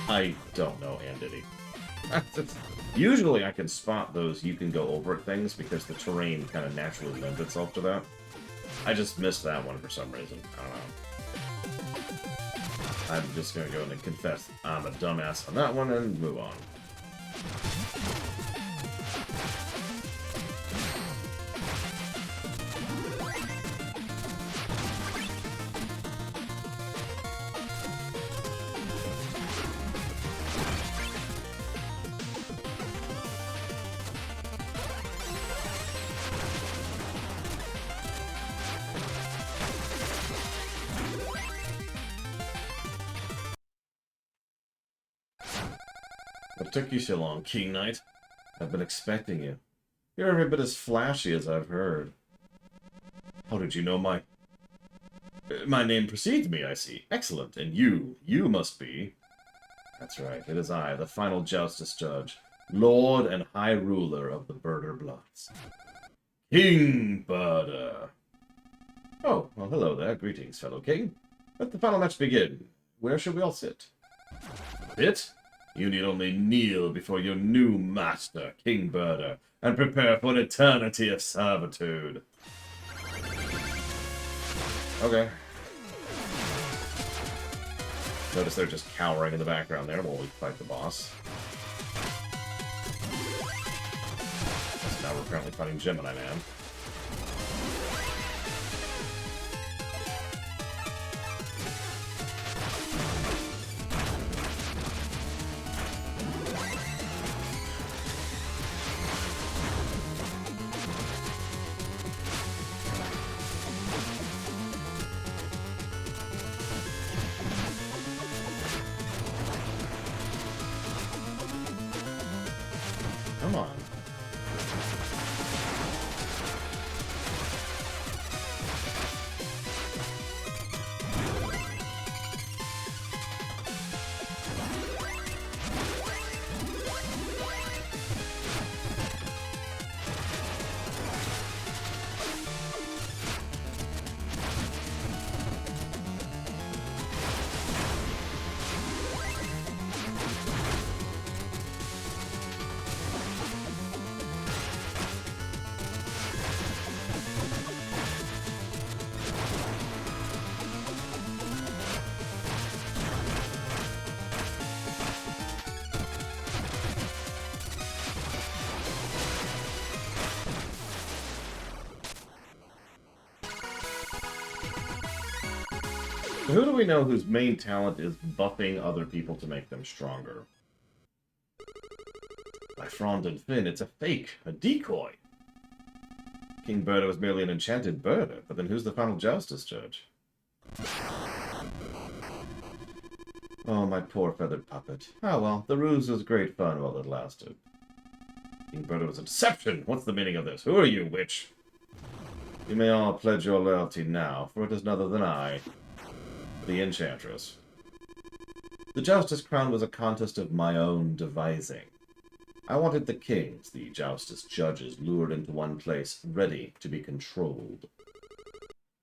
I don't know, Andity. Usually I can spot those you can go over it things because the terrain kind of naturally lends itself to that. I just missed that one for some reason. I don't know. I'm just going to go in and confess I'm a dumbass on that one and move on. What took you so long, King Knight? I've been expecting you. You're every bit as flashy as I've heard. How did you know my name precedes me, I see. Excellent. And you must be... That's right, it is I, the final Joustus Judge, Lord and High Ruler of the Birder Bloods. King Birder. Oh, well, hello there. Greetings, fellow king. Let the final match begin. Where shall we all sit? Sit? You need only kneel before your new master, King Birder, and prepare for an eternity of servitude. Okay. Notice they're just cowering in the background there while we fight the boss. So now we're currently fighting Gemini Man. Come on. Who do we know whose main talent is buffing other people to make them stronger? By Frond and Finn, it's a fake, a decoy. King Birder was merely an enchanted birder, but then who's the final Joustus Judge? Oh, my poor feathered puppet. Ah, well, the ruse was great fun while it lasted. King Birder was a deception! What's the meaning of this? Who are you, witch? You may all pledge your loyalty now, for it is none other than I, the Enchantress. The Joustus Crown was a contest of my own devising. I wanted the kings, the joust's judges, lured into one place, ready to be controlled.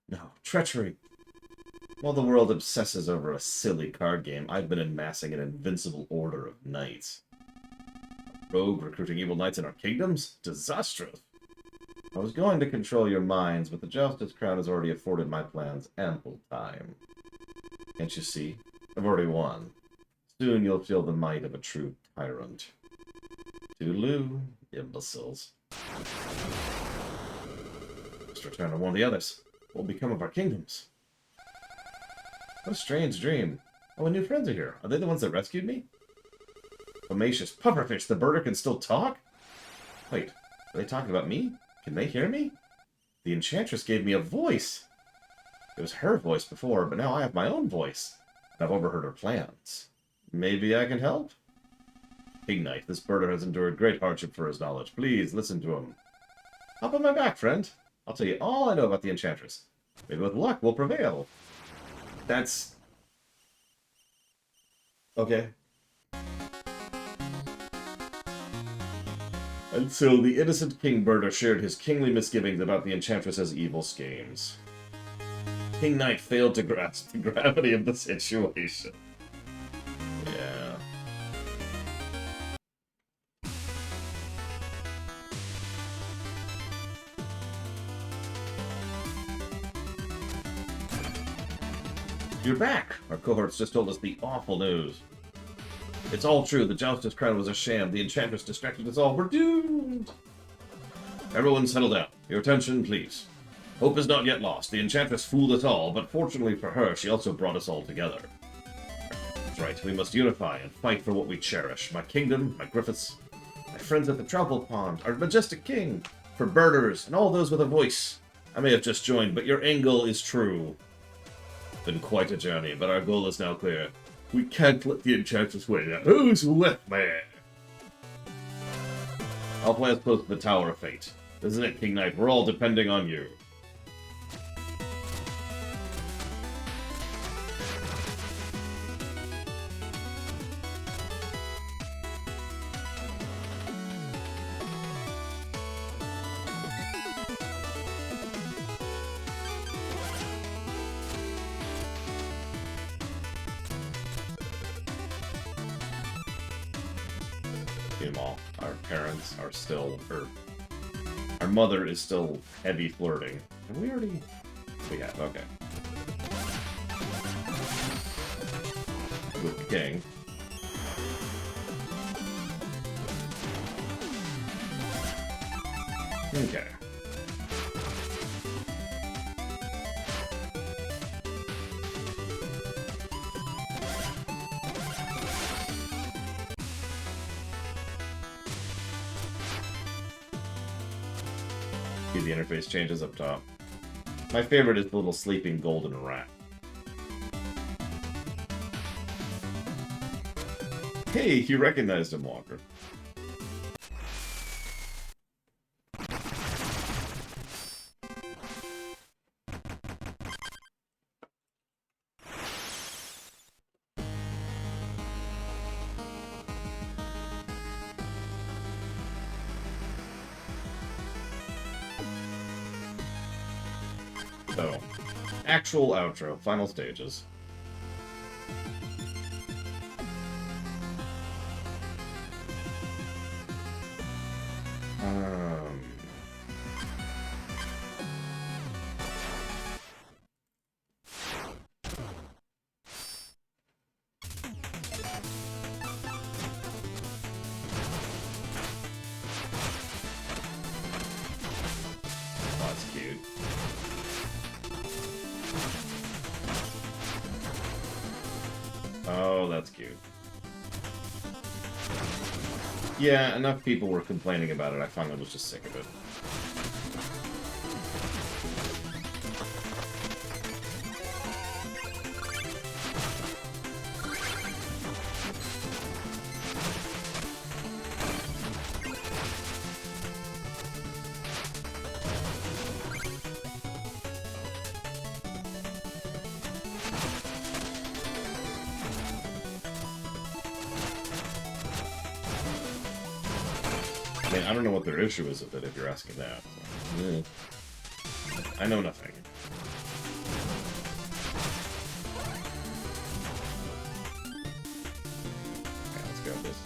No, treachery! While the world obsesses over a silly card game, I've been amassing an invincible order of knights. A rogue recruiting evil knights in our kingdoms? Disastrous! I was going to control your minds, but the Joustus crown has already afforded my plans ample time. Can't you see? I've already won. Soon you'll feel the might of a true tyrant. Toodaloo, imbeciles. Let's return to warn the others. What will become of our kingdoms? What a strange dream. Oh, and new friends are here. Are they the ones that rescued me? Pomacious pufferfish, the birder can still talk? Wait, are they talking about me? Can they hear me? The Enchantress gave me a voice. It was her voice before, but now I have my own voice. And I've overheard her plans. Maybe I can help? King Knight, this birder has endured great hardship for his knowledge. Please, listen to him. Hop on my back, friend. I'll tell you all I know about the Enchantress. Maybe with luck we'll prevail. That's... okay. And so the innocent King Birder shared his kingly misgivings about the Enchantress's evil schemes. King Knight failed to grasp the gravity of the situation. Yeah. You're back! Our cohorts just told us the awful news. It's all true. The Joustus crown was a sham. The Enchantress distracted us all. We're doomed! Everyone settle down. Your attention, please. Hope is not yet lost. The Enchantress fooled us all, but fortunately for her, she also brought us all together. That's right. We must unify and fight for what we cherish. My kingdom, my Griffiths, my friends at the Travel Pond, our majestic king, for birders, and all those with a voice. I may have just joined, but your angle is true. Been quite a journey, but our goal is now clear. We can't let the Enchantress win. Who's with me? I'll play us close to the Tower of Fate. Isn't it, King Knight? We're all depending on you. Our parents are still, our mother is still heavy flirting. Have we already? We have, okay. With the king. Okay. The interface changes up top. My favorite is the little sleeping golden rat. Hey, you recognized him, Walker. So, actual outro, final stages. That's cute. Oh, that's cute. Yeah, enough people were complaining about it, I finally was just sick of it. I mean, I don't know what their issue is with it if you're asking that. So, I know nothing. Okay, let's go with this.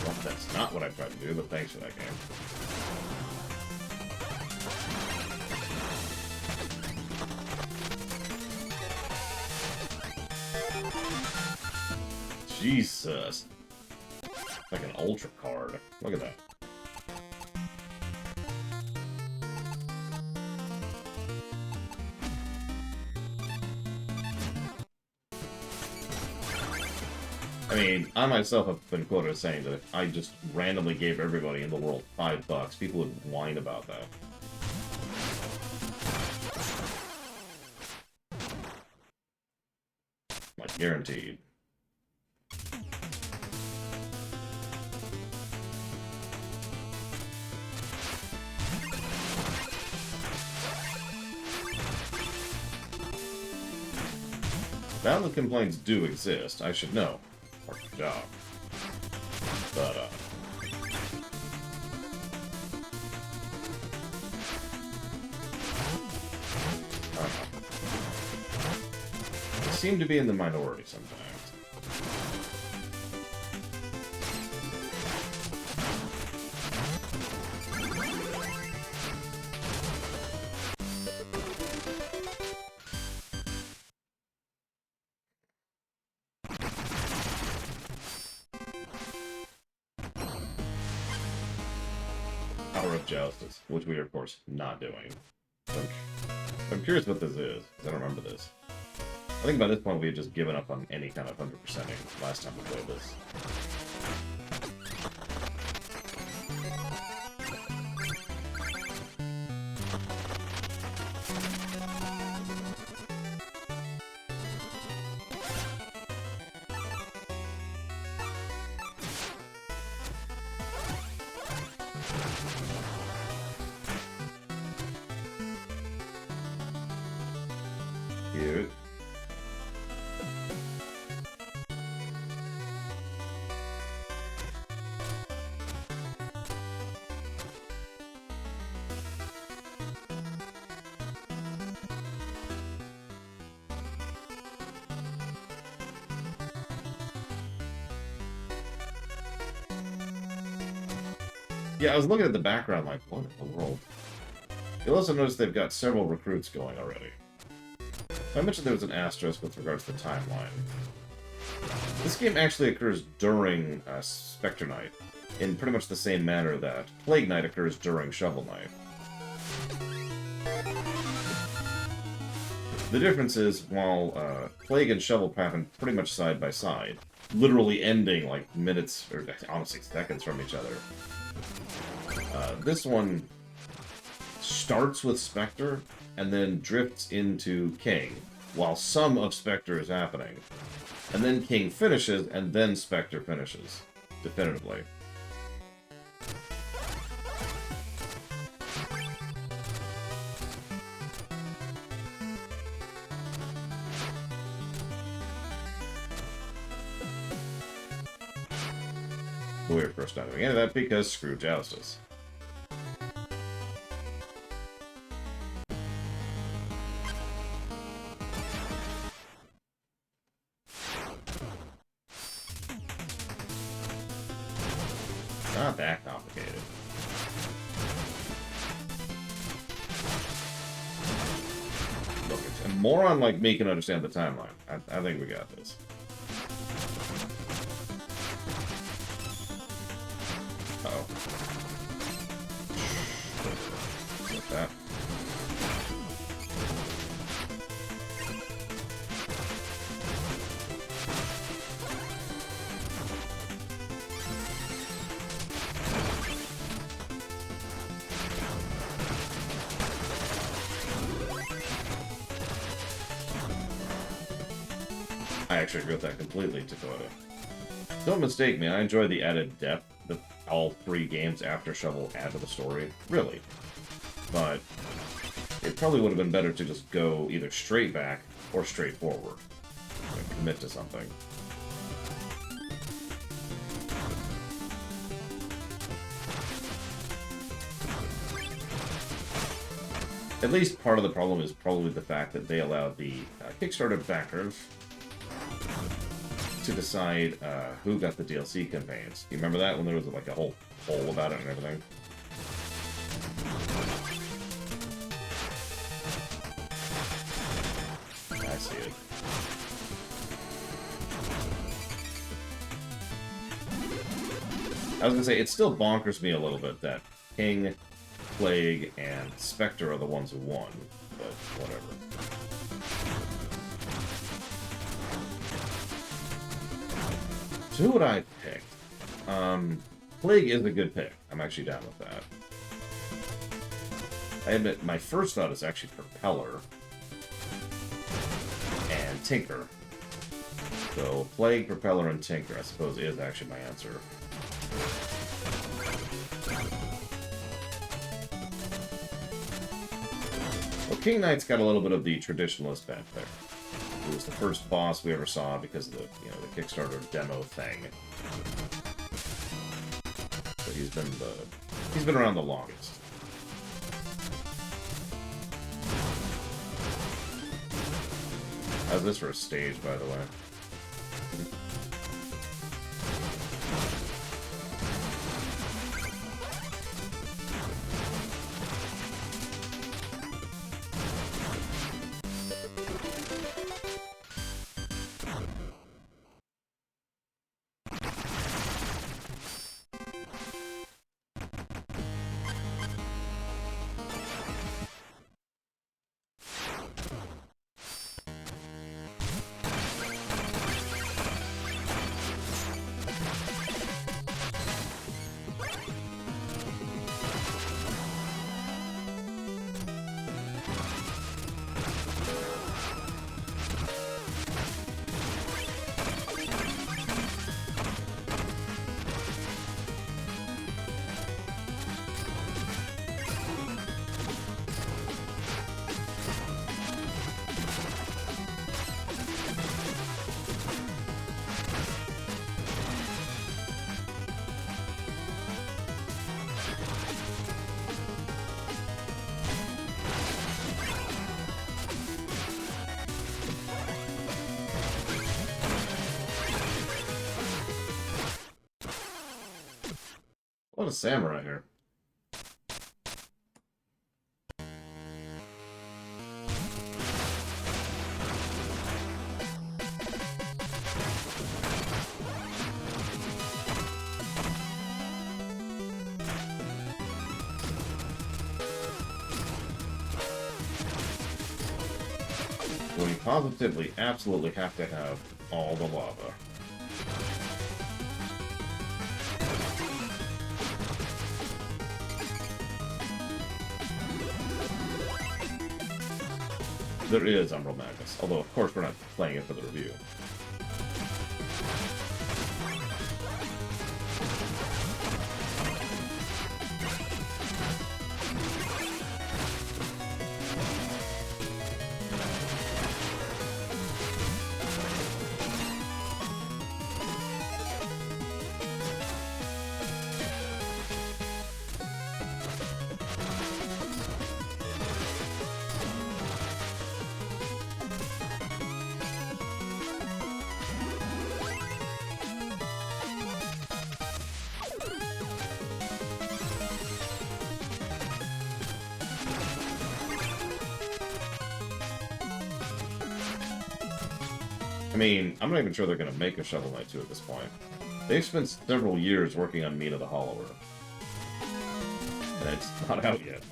Well, that's not what I tried to do, but thanks for that game. Jesus. Like an ultra card. Look at that. I mean, I myself have been quoted as saying that if I just randomly gave everybody in the world $5, people would whine about that. Like, guaranteed. Valid complaints do exist, I should know. Work the job. But, they seem to be in the minority sometimes. Power of Justice, which we are, of course, not doing. So I'm curious what this is, because I don't remember this. I think by this point we had just given up on any kind of 100%ing last time we played this. Cute. Yeah, I was looking at the background like, what in the world? You'll also notice they've got several recruits going already. I mentioned there was an asterisk with regards to the timeline. This game actually occurs during Spectre Knight, in pretty much the same manner that Plague Knight occurs during Shovel Knight. The difference is, while Plague and Shovel happen pretty much side by side, literally ending like minutes, or honestly seconds from each other, this one starts with Spectre and then drifts into King, while some of Spectre is happening. And then King finishes, and then Spectre finishes. Definitively. We're of course not doing any of that because screw Joustus. Not that complicated. Look, a moron like me can understand the timeline. I think we got this. Uh-oh. Like that. I actually agree with that completely, Dakota. Don't mistake me, I enjoy the added depth that all 3 games after Shovel add to the story. Really. But probably would have been better to just go either straight back or straight forward. Like, commit to something. At least part of the problem is probably the fact that they allowed the Kickstarter backers to decide who got the DLC campaigns. You remember that when there was like a whole poll about it and everything? I see it. I was gonna say, it still bonkers me a little bit that King, Plague, and Spectre are the ones who won, but whatever. So who would I pick? Plague is a good pick. I'm actually down with that. I admit, my first thought is actually Propeller and Tinker. So, Plague, Propeller, and Tinker, I suppose, is actually my answer. Well, King Knight's got a little bit of the traditionalist bent there. It was the first boss we ever saw because of the, you know, the Kickstarter demo thing. So he's been around the longest. How's this for a stage, by the way? What a samurai here. We positively, absolutely have to have all the lava. There is Umbral Madness, although of course we're not playing it for the review. I mean, I'm not even sure they're going to make a Shovel Knight 2 at this point. They've spent several years working on Mina the Hollower. And it's not out yet.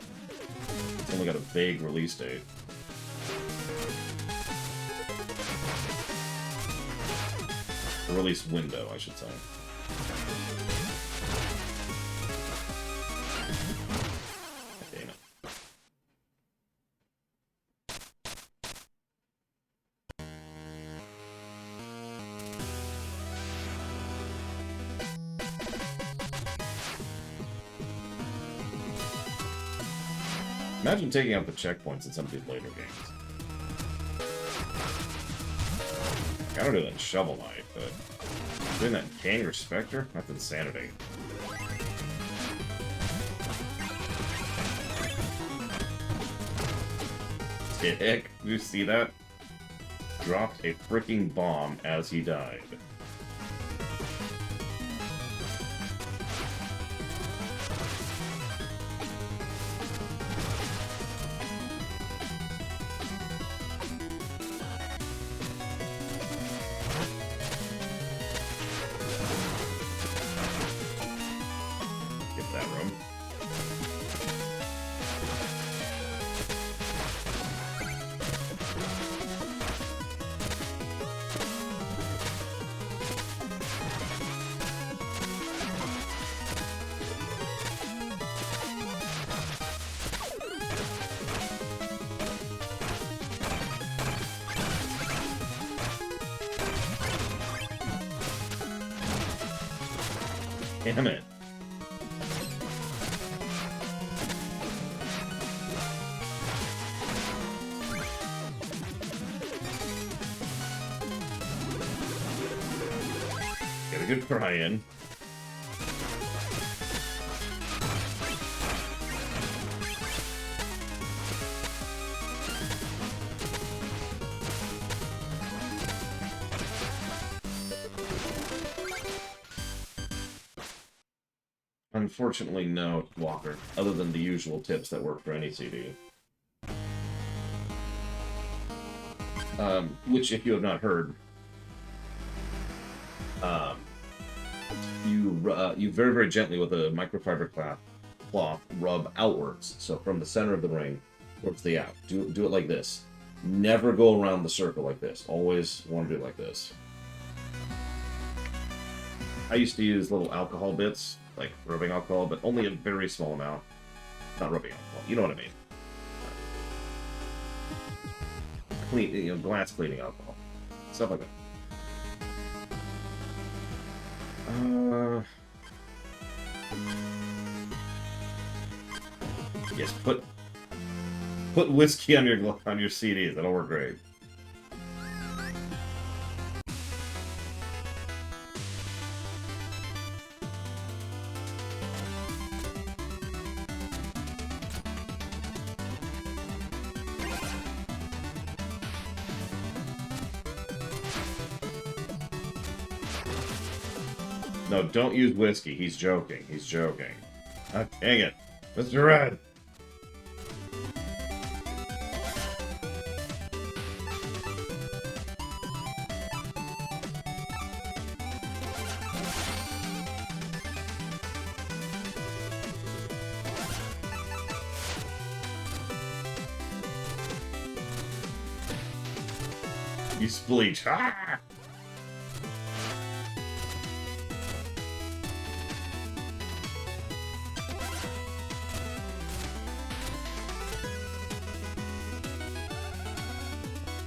It's only got a vague release date. A release window, I should say. Damn it. Imagine taking out the checkpoints in some of these later games. I gotta do that in Shovel Knight, but doing that in Canyon Spectre? That's insanity. Dick, did you see that? Dropped a freaking bomb as he died. Get that room. Damn it. Get a good cry in. Unfortunately, no, Walker, other than the usual tips that work for any CD. Which, if you have not heard, you very, very gently with a microfiber cloth rub outwards, so from the center of the ring towards the out. Do it like this. Never go around the circle like this. Always want to do it like this. I used to use little alcohol bits, like rubbing alcohol, but only a very small amount. Not rubbing alcohol, you know what I mean. Clean, glass cleaning alcohol. Stuff like that. Yes, put whiskey on your CDs. That'll work great. No, don't use whiskey. He's joking. He's joking. Ah, dang it. Mr. Red! Use bleach. Ah!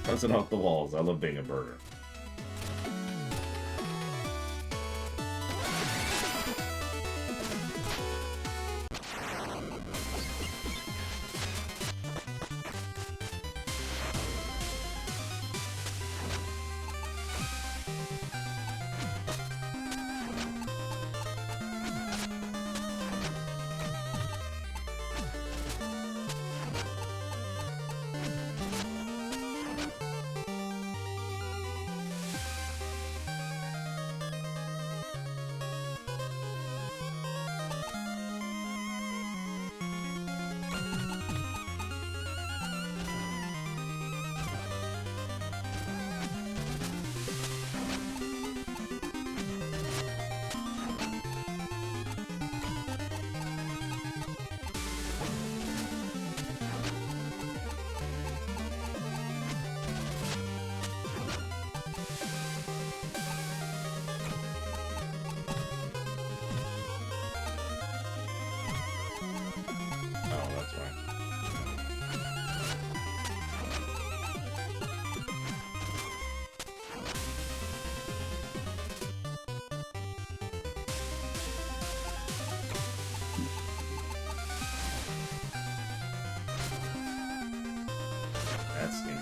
Bouncing off the walls. I love being a burger.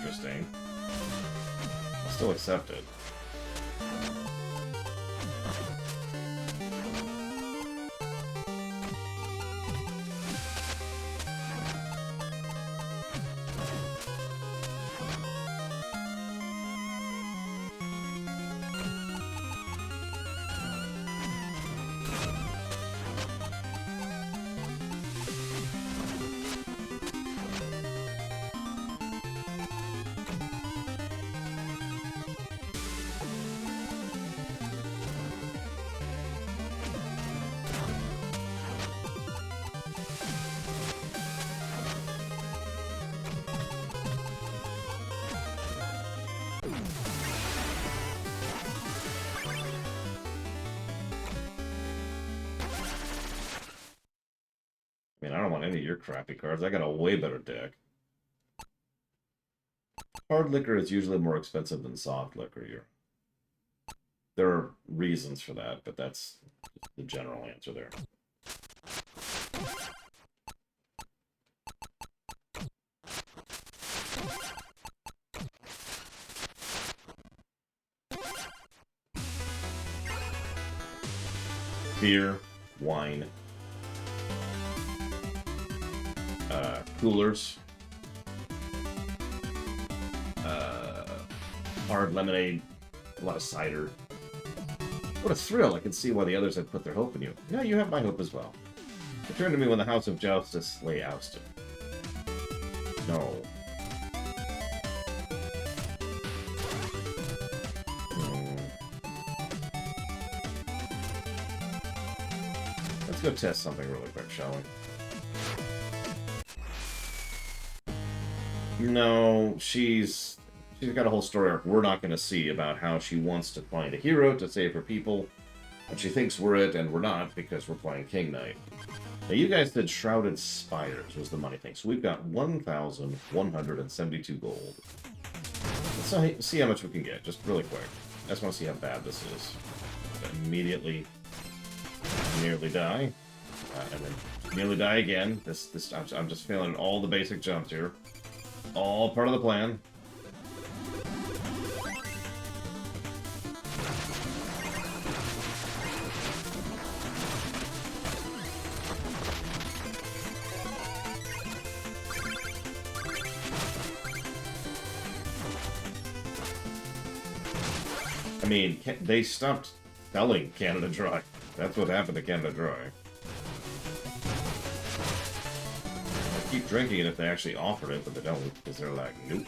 interesting. I'll still accept it. I mean, I don't want any of your crappy cards. I got a way better deck. Hard liquor is usually more expensive than soft liquor. There are reasons for that, but that's the general answer there. Beer, wine, coolers, hard lemonade, a lot of cider. What a thrill! I can see why the others had put their hope in you. Yeah, you have my hope as well. Return to me when the House of Justice lay ousted. No. Let's go test something really quick, shall we? No, she's got a whole story arc we're not going to see about how she wants to find a hero to save her people, and she thinks we're it, and we're not because we're playing King Knight. Now, you guys did Shrouded Spires was the money thing, so we've got 1,172 gold. Let's see how much we can get, just really quick. I just want to see how bad this is. Immediately nearly die, and then nearly die again. I'm just failing all the basic jumps here. All part of the plan. I mean, they stopped selling Canada Dry. That's what happened to Canada Dry. I keep drinking it if they actually offered it, but they don't, because they're like, nope.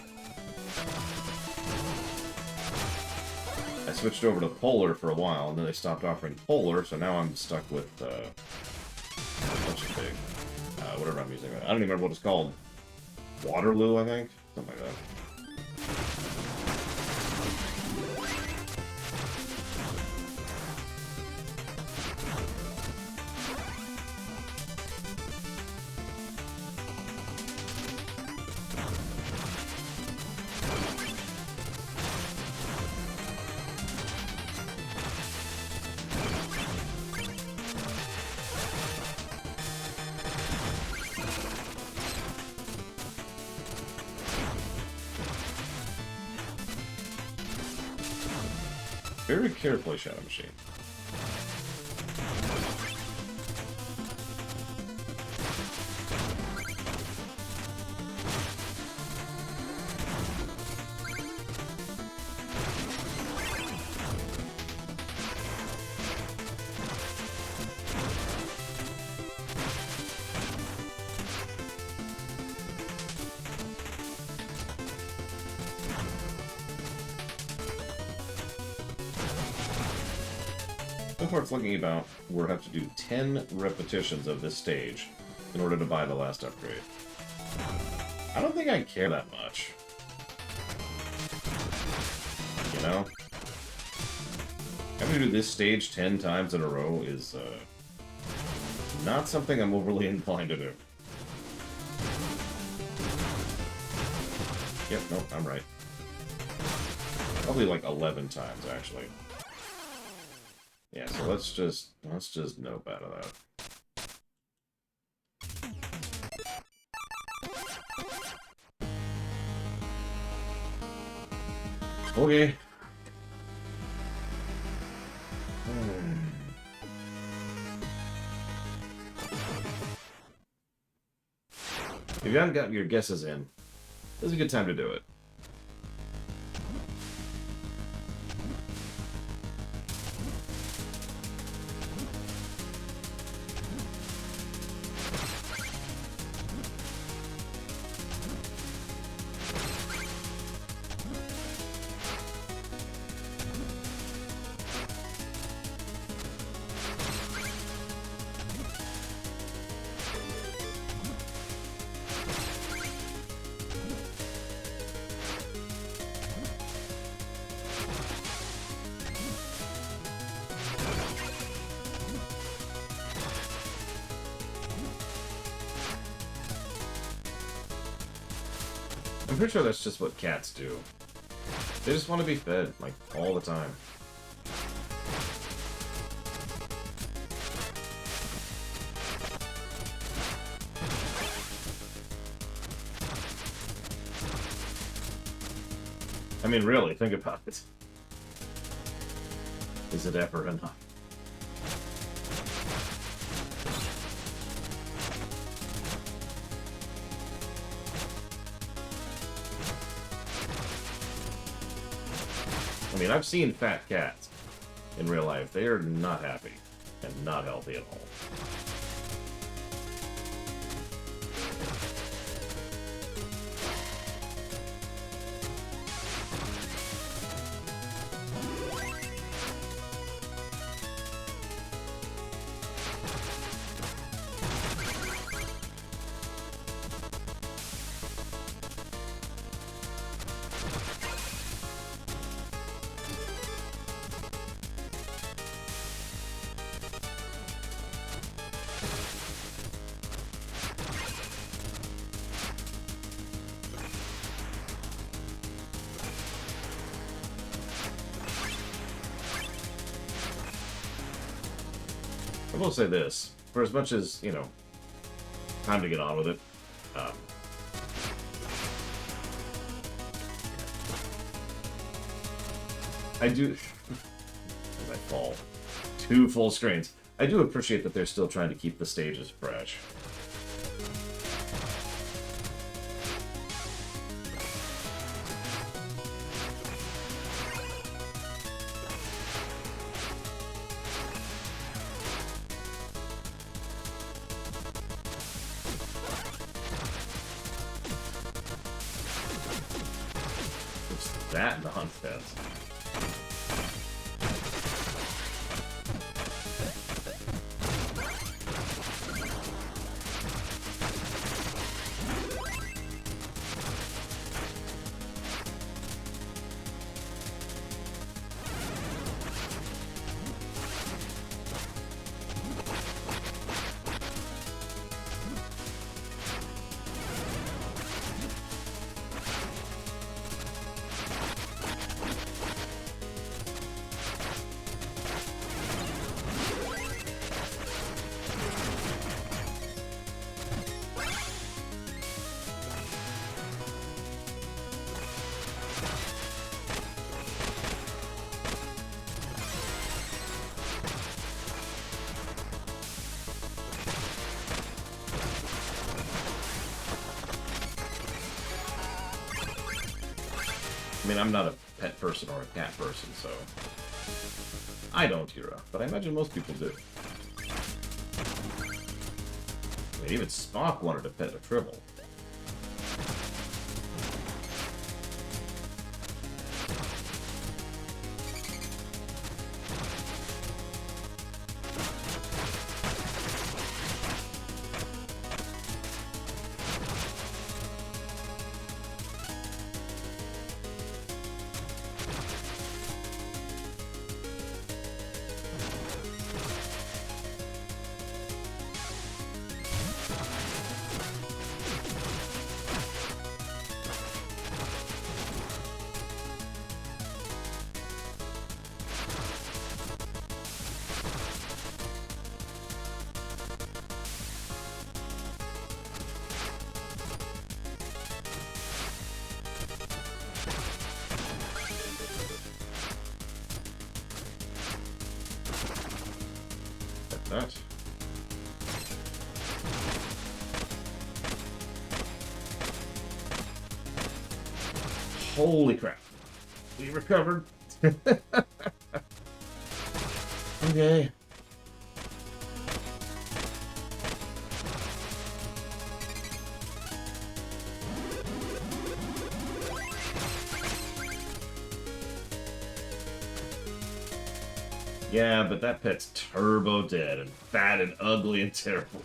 I switched over to Polar for a while, and then they stopped offering Polar, so now I'm stuck with, what's your thing? Whatever I'm using. I don't even remember what it's called. Waterloo, I think? Something like that. Very carefully, Shadow Machine. So far it's looking about we'll have to do 10 repetitions of this stage in order to buy the last upgrade. I don't think I care that much. You know? Having to do this stage 10 times in a row is not something I'm overly inclined to do. Yep, nope, I'm right. Probably like 11 times, actually. Yeah, so let's just nope out of that. Okay. If you haven't gotten your guesses in, this is a good time to do it. I'm pretty sure that's just what cats do. They just want to be fed, like, all the time. I mean, really, think about it. Is it ever enough? I mean, I've seen fat cats in real life. They are not happy and not healthy at all. I will say this, for as much as, you know, time to get on with it, I do, as I fall, 2 full screens, I do appreciate that they're still trying to keep the stages fresh. That nonsense. I mean, I'm not a pet person or a cat person, so... I don't, Hira, but I imagine most people do. I mean, even Spock wanted to pet a Tribble. Holy crap. We recovered. Okay. Yeah, but that pet's turbo dead and fat and ugly and terrible.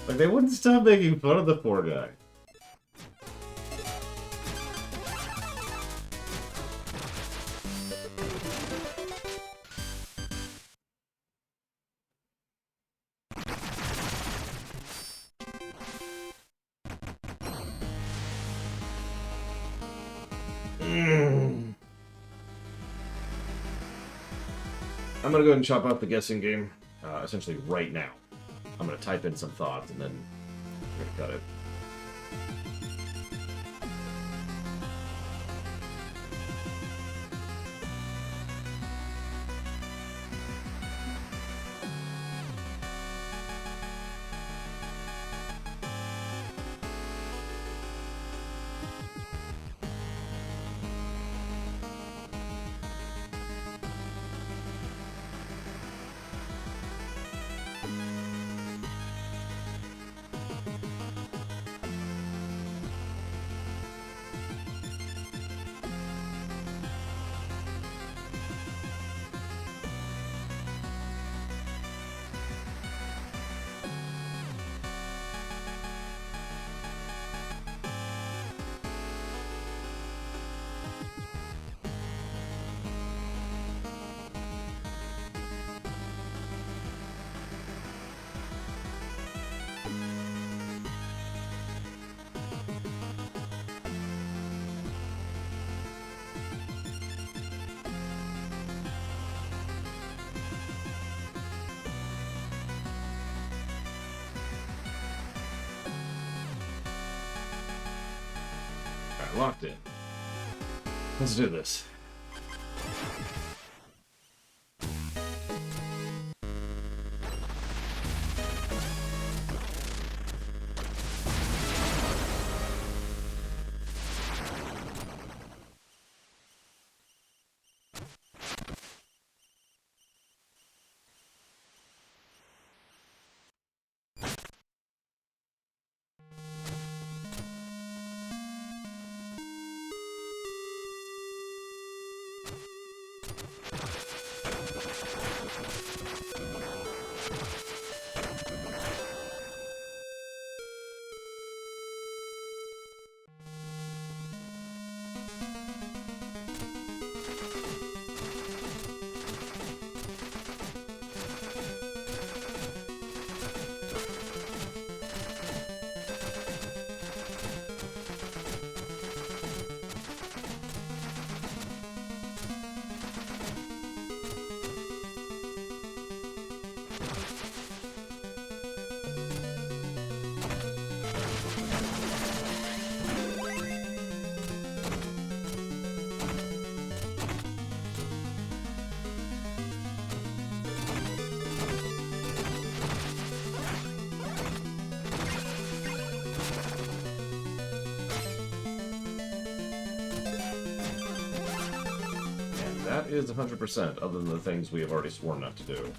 Like, they wouldn't stop making fun of the poor guy. I'm gonna go ahead and chop out the guessing game, essentially right now. I'm gonna type in some thoughts and then we're gonna cut it. Alright, locked in. Let's do this. That is 100%, other than the things we have already sworn not to do.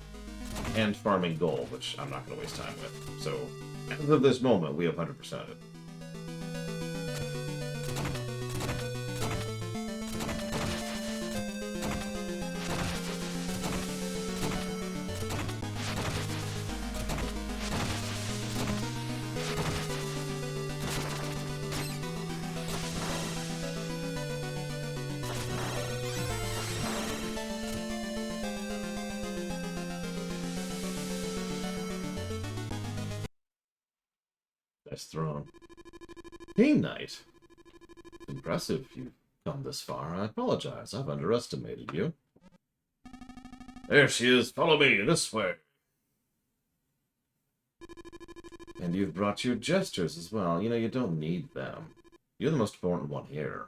And farming gold, which I'm not going to waste time with. So, as of this moment, we have 100% it. Nice throne. Hey, Knight. Impressive you've come this far. I apologize. I've underestimated you. There she is. Follow me. This way. And you've brought your gestures as well. You know, you don't need them. You're the most important one here.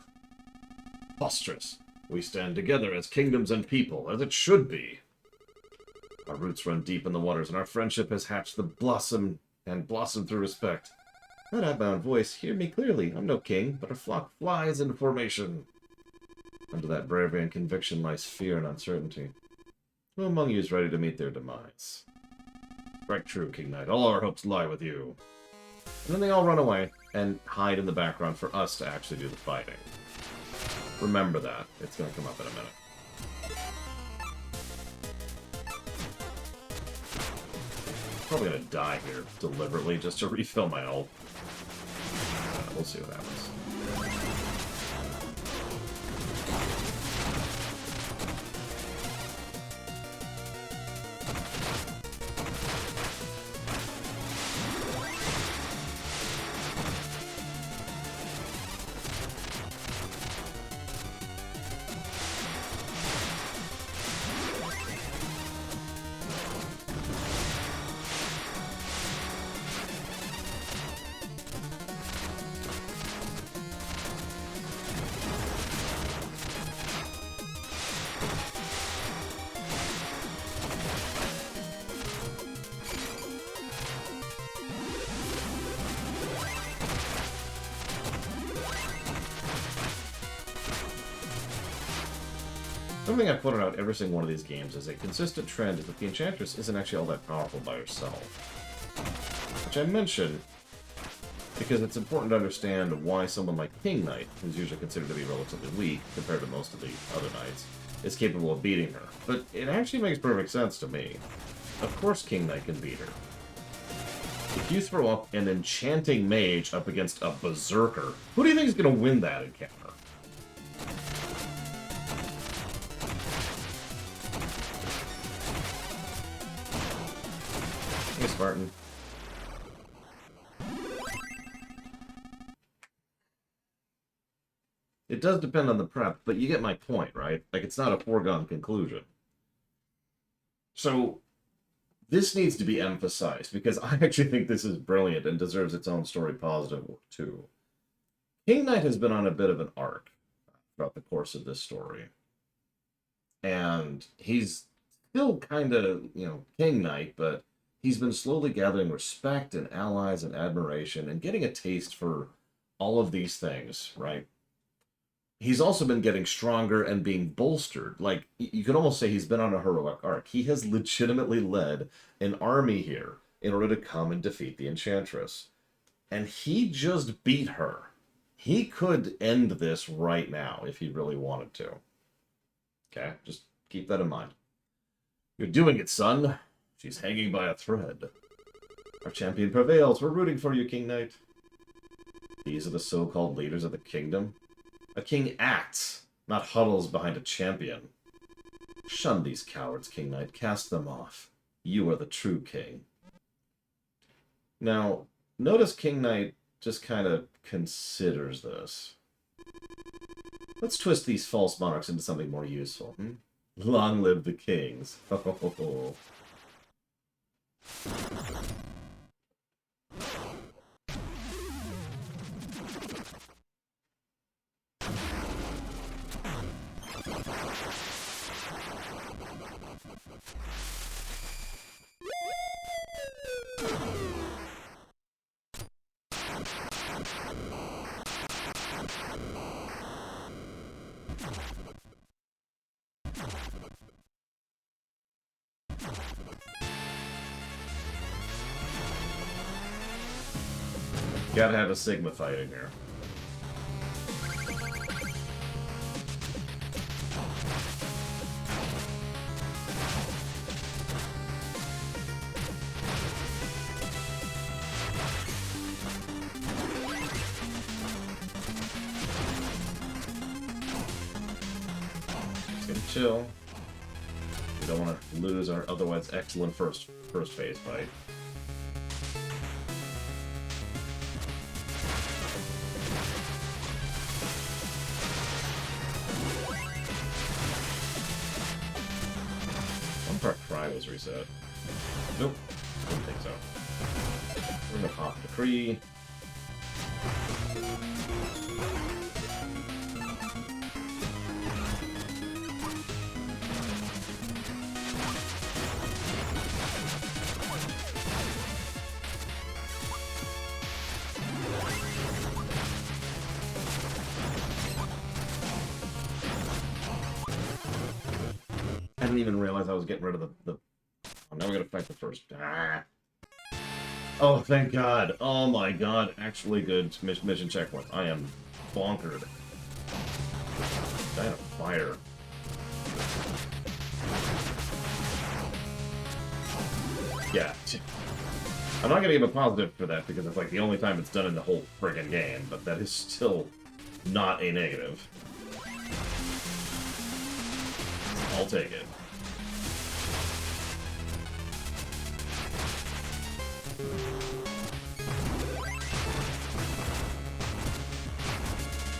Preposterous. We stand together as kingdoms and people, as it should be. Our roots run deep in the waters, and our friendship has hatched the blossom and blossomed through respect. That outbound voice, hear me clearly. I'm no king, but a flock flies into formation. Under that bravery and conviction lies fear and uncertainty. Who among you is ready to meet their demise? Right true, King Knight. All our hopes lie with you. And then they all run away and hide in the background for us to actually do the fighting. Remember that. It's going to come up in a minute. Probably going to die here deliberately just to refill my ult. We'll see what happens. Something I've pointed out every single one of these games is a consistent trend is that the Enchantress isn't actually all that powerful by herself. Which I mention because it's important to understand why someone like King Knight, who's usually considered to be relatively weak compared to most of the other knights, is capable of beating her. But it actually makes perfect sense to me. Of course King Knight can beat her. If you throw up an enchanting mage up against a berserker, who do you think is going to win that encounter? Hey, Spartan. It does depend on the prep, but you get my point, right? Like, it's not a foregone conclusion. So, this needs to be emphasized, because I actually think this is brilliant and deserves its own story positive, too. King Knight has been on a bit of an arc throughout the course of this story. And he's still kind of, King Knight, but he's been slowly gathering respect and allies and admiration and getting a taste for all of these things, right? He's also been getting stronger and being bolstered. Like, you could almost say he's been on a heroic arc. He has legitimately led an army here in order to come and defeat the Enchantress. And he just beat her. He could end this right now if he really wanted to. Okay? Just keep that in mind. You're doing it, son. She's hanging by a thread. Our champion prevails. We're rooting for you, King Knight. These are the so-called leaders of the kingdom. A king acts, not huddles behind a champion. Shun these cowards, King Knight. Cast them off. You are the true king. Now, notice King Knight just kind of considers this. Let's twist these false monarchs into something more useful. Long live the kings. Gotta have a Sigma fight in here. Just gonna chill. We don't want to lose our otherwise excellent first phase fight. Our cry was reset. Nope. Didn't think so. We're gonna pop the Kree. didn't even realize I was getting rid of the... Oh, now we gotta fight the first... Ah. Oh, thank God. Oh my God. Actually good mission checkpoint. I am bonkered. Dying of fire. Yeah. I'm not gonna give a positive for that because it's like the only time it's done in the whole friggin' game, but that is still not a negative. I'll take it.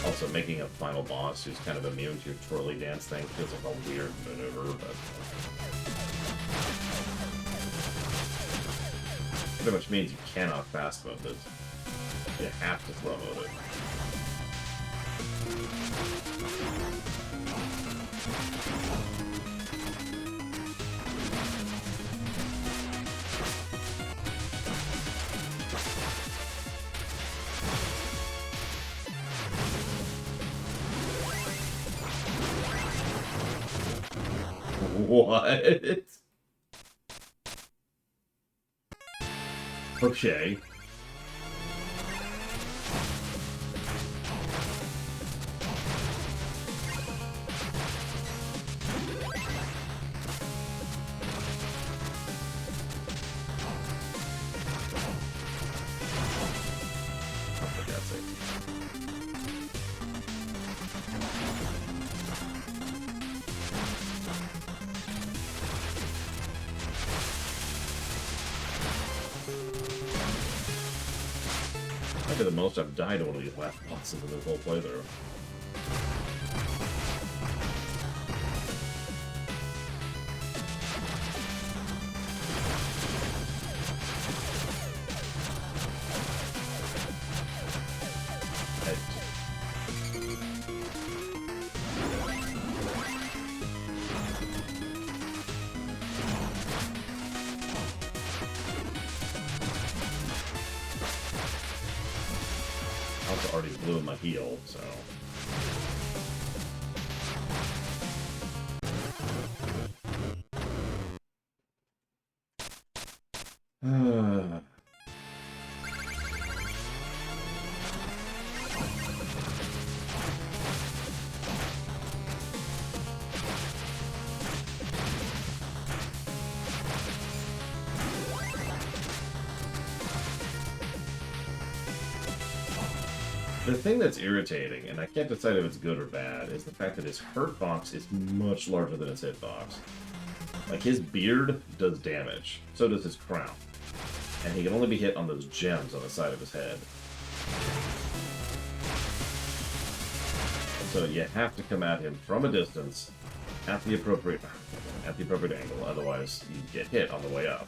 Also, making a final boss who's kind of immune to your twirly dance thing feels like a weird maneuver, but... pretty much means you cannot fast mode this. You have to slow mode it. What? Okay. For God's sake. Probably the most I've died to one of these last bosses in this whole playthrough. Also already blew in my heel, so... The thing that's irritating, and I can't decide if it's good or bad, is the fact that his hurt box is much larger than his hitbox. Like, his beard does damage, so does his crown. And he can only be hit on those gems on the side of his head. So you have to come at him from a distance, at the appropriate angle, otherwise you get hit on the way up.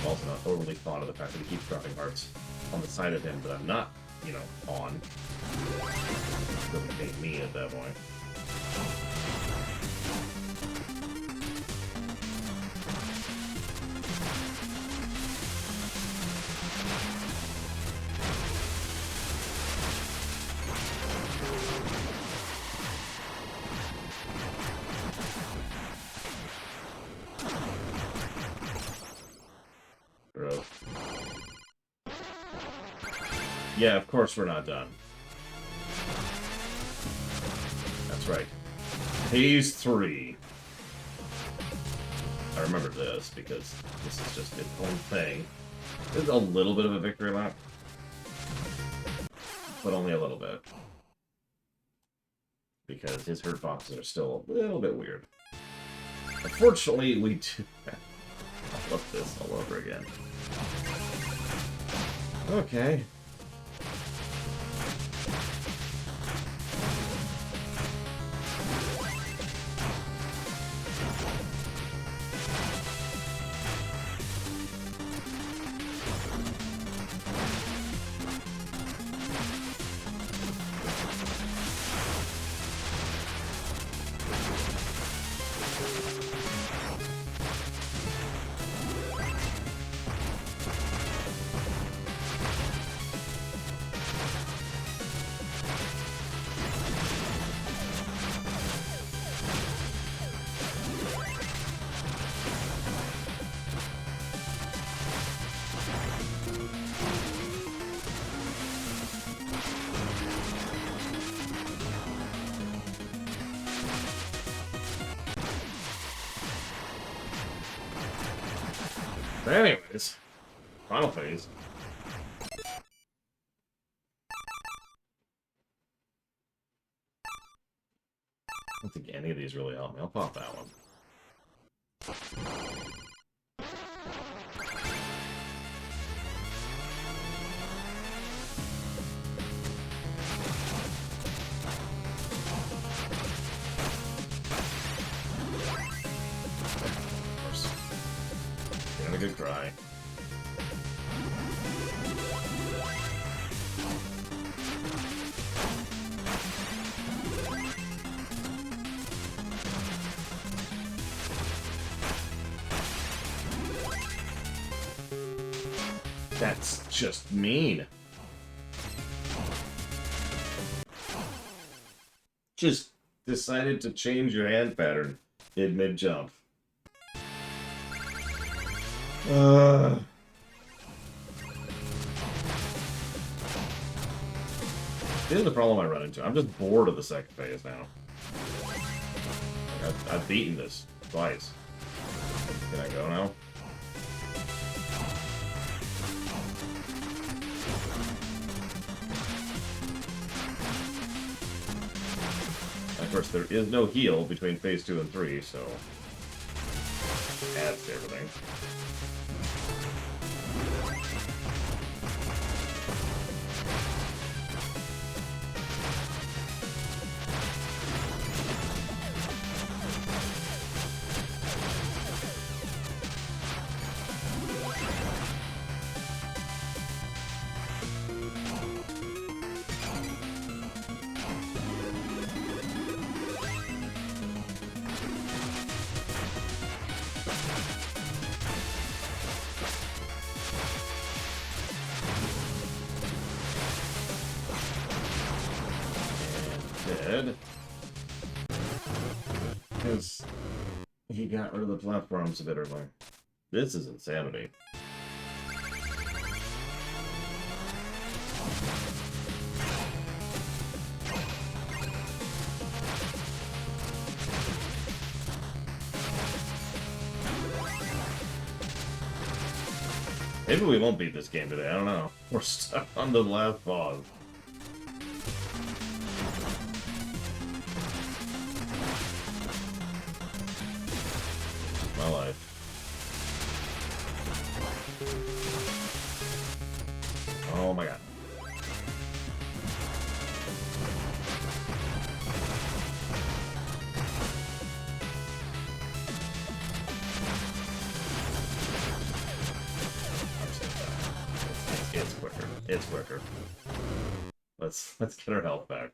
Also not overly fond of the fact that he keeps dropping hearts on the side of him that I'm not, you know, on. Doesn't take me at that point. Yeah, of course we're not done. That's right. Phase 3. I remember this because this is just its own thing. There's a little bit of a victory lap, but only a little bit. Because his hurt boxes are still a little bit weird. Unfortunately, we do... I love this all over again. Okay. Anyways, final phase. I don't think any of these really help me. I'll pop that one. Of course. Getting a good cry. That's just mean. Just decided to change your hand pattern in mid-jump. This is the problem I run into. I'm just bored of the second phase now. Like, I've beaten this twice. Can I go now? Of course, there is no heal between phase 2 and 3, so adds to everything. Dead. Because he got rid of the platforms a bit early. This is insanity. Maybe we won't beat this game today, I don't know. We're stuck on the last boss. My life. Oh my god. It's quicker. It's quicker. Let's get our health back.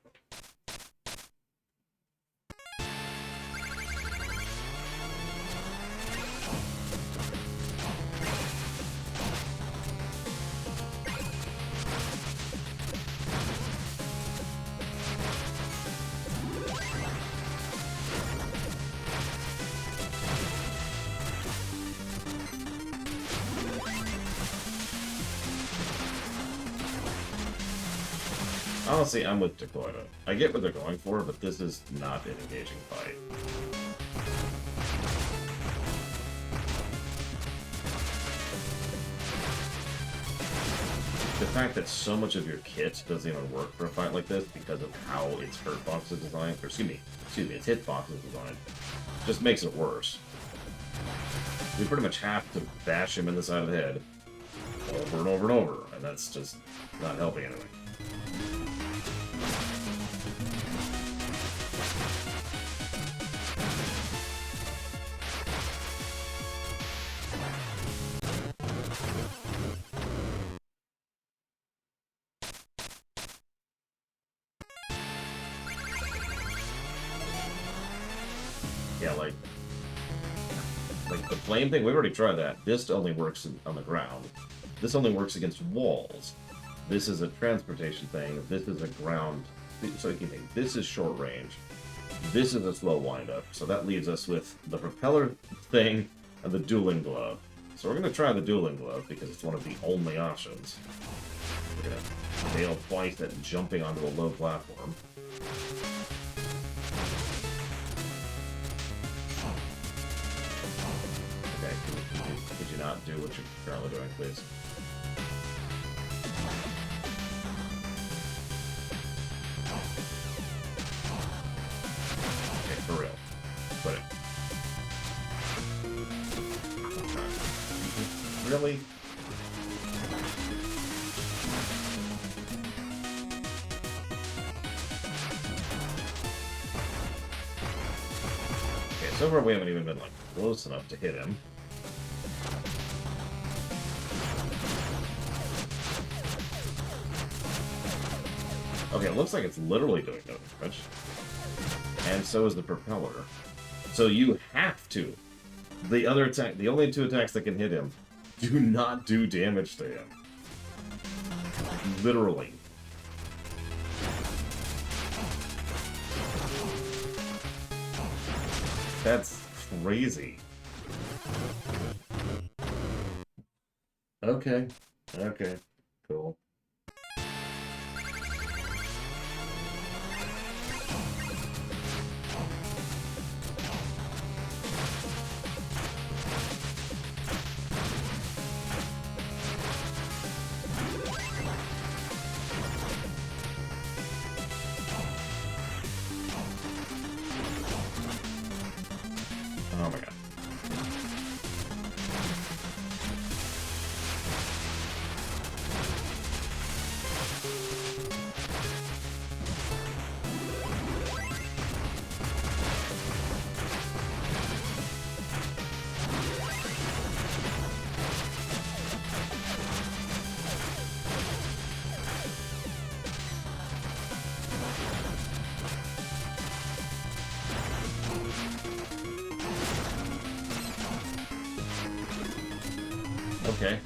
Honestly, I'm with Dakota. I get what they're going for, but this is not an engaging fight. The fact that so much of your kit doesn't even work for a fight like this because of how its hurtbox is designed, or excuse me, its hitbox is designed, just makes it worse. We pretty much have to bash him in the side of the head over and over and over, and that's just not helping anything. Yeah, like the flame thing, we've already tried that. This only works on the ground. This only works against walls. This is a transportation thing. This is a ground. So you think this is short range. This is a slow wind-up. So that leaves us with the propeller thing and the dueling glove. So we're going to try the dueling glove because it's one of the only options. We're going to fail twice at jumping onto a low platform. not do what you're currently doing, please? Okay, for real. Quit it. Really? Okay, so far we haven't even been, like, close enough to hit him. Okay, it looks like it's literally doing no damage. And so is the propeller. So you have to. The other attack, the only two attacks that can hit him, do not do damage to him. Literally. That's crazy. Okay. Okay. Cool. Oh my god. Okay.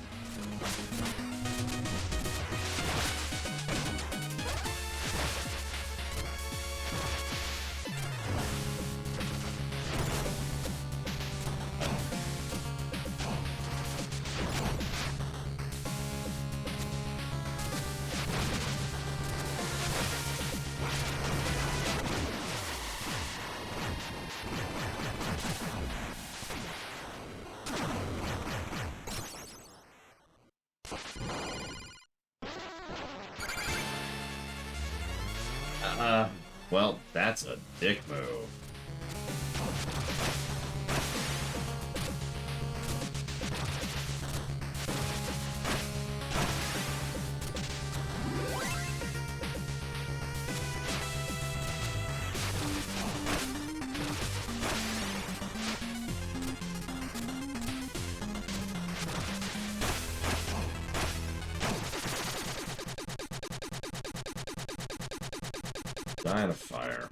Well, that's a dick move. Die in a fire.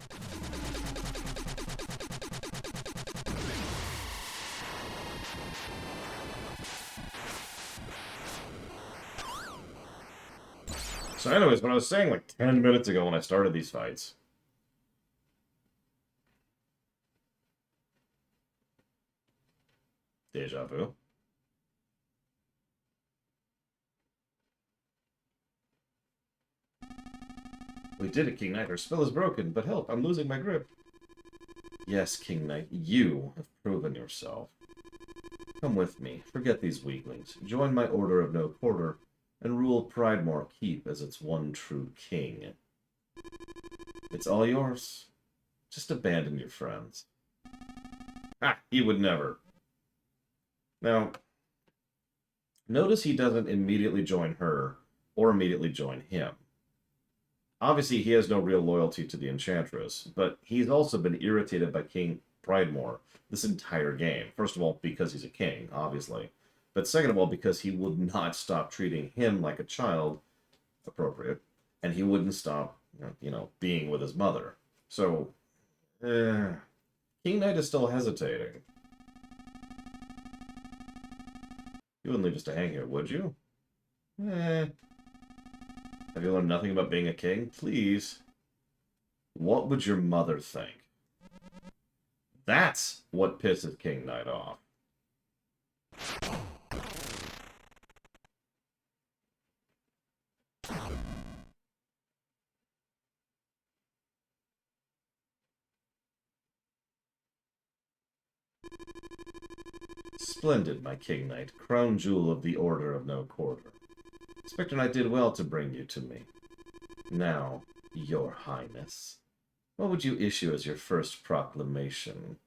So anyways, what I was saying like 10 minutes ago when I started these fights. Deja vu. We did it, King Knight. Our spell is broken, but help, I'm losing my grip. Yes, King Knight, you have proven yourself. Come with me, forget these weaklings, join my Order of No Quarter, and rule Pridemore Keep as its one true king. It's all yours. Just abandon your friends. Ah, he would never. Now, notice he doesn't immediately join her, or immediately join him. Obviously, he has no real loyalty to the Enchantress, but he's also been irritated by King Pridemore this entire game. First of all, because he's a king, obviously. But second of all, because he would not stop treating him like a child, appropriate, and he wouldn't stop, being with his mother. So, King Knight is still hesitating. You wouldn't leave us to hang here, would you? Have you learned nothing about being a king? Please. What would your mother think? That's what pisses King Knight off. Splendid, my King Knight, crown jewel of the Order of No Quarter. Spectre Knight did well to bring you to me. Now, Your Highness, what would you issue as your first proclamation?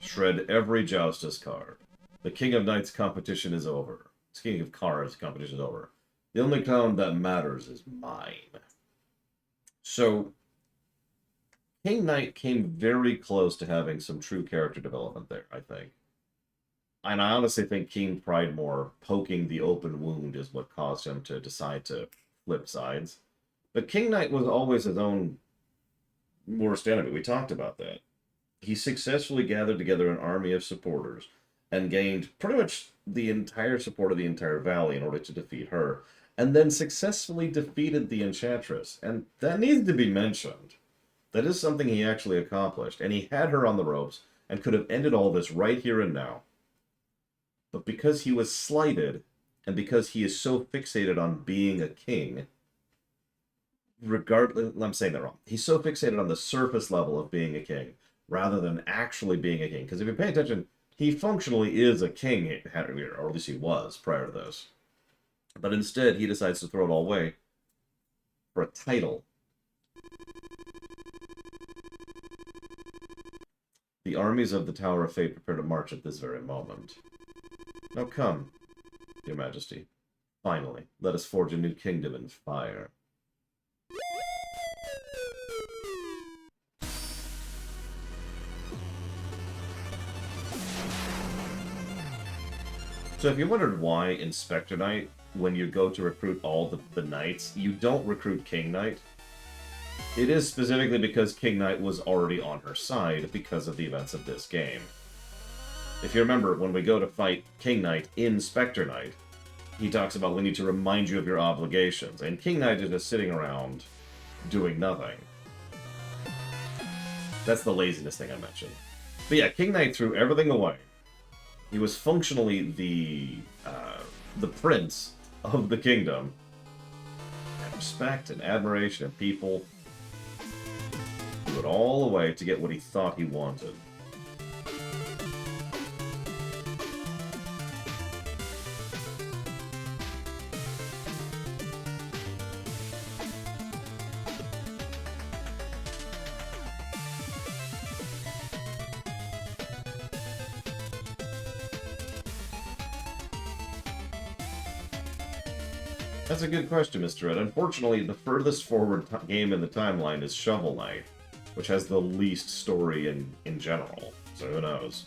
Shred every Joustus card. The King of Knights competition is over. King of Cards competition is over. The only crown that matters is mine. So, King Knight came very close to having some true character development there, I think. And I honestly think King Pridemore poking the open wound is what caused him to decide to flip sides. But King Knight was always his own worst enemy. We talked about that. He successfully gathered together an army of supporters and gained pretty much the entire support of the entire valley in order to defeat her, and then successfully defeated the Enchantress. And that needs to be mentioned. That is something he actually accomplished, and he had her on the ropes and could have ended all this right here and now. But because he was slighted, and because he is so fixated on being a king, regardless, I'm saying that wrong. He's so fixated on the surface level of being a king, rather than actually being a king. Because if you pay attention, he functionally is a king, or at least he was prior to this. But instead, he decides to throw it all away for a title. The armies of the Tower of Fate prepare to march at this very moment. Now come, Your Majesty. Finally, let us forge a new kingdom in fire. So if you wondered why in Spectre Knight, when you go to recruit all the knights, you don't recruit King Knight, it is specifically because King Knight was already on her side because of the events of this game. If you remember, when we go to fight King Knight in Spectre Knight, he talks about we need to remind you of your obligations, and King Knight is just sitting around doing nothing. That's the laziness thing I mentioned. But yeah, King Knight threw everything away. He was functionally the prince of the kingdom. And respect and admiration and people. Threw it all away to get what he thought he wanted. That's a good question, Mr. Ed. Unfortunately, the furthest forward game in the timeline is Shovel Knight, which has the least story in general, so who knows.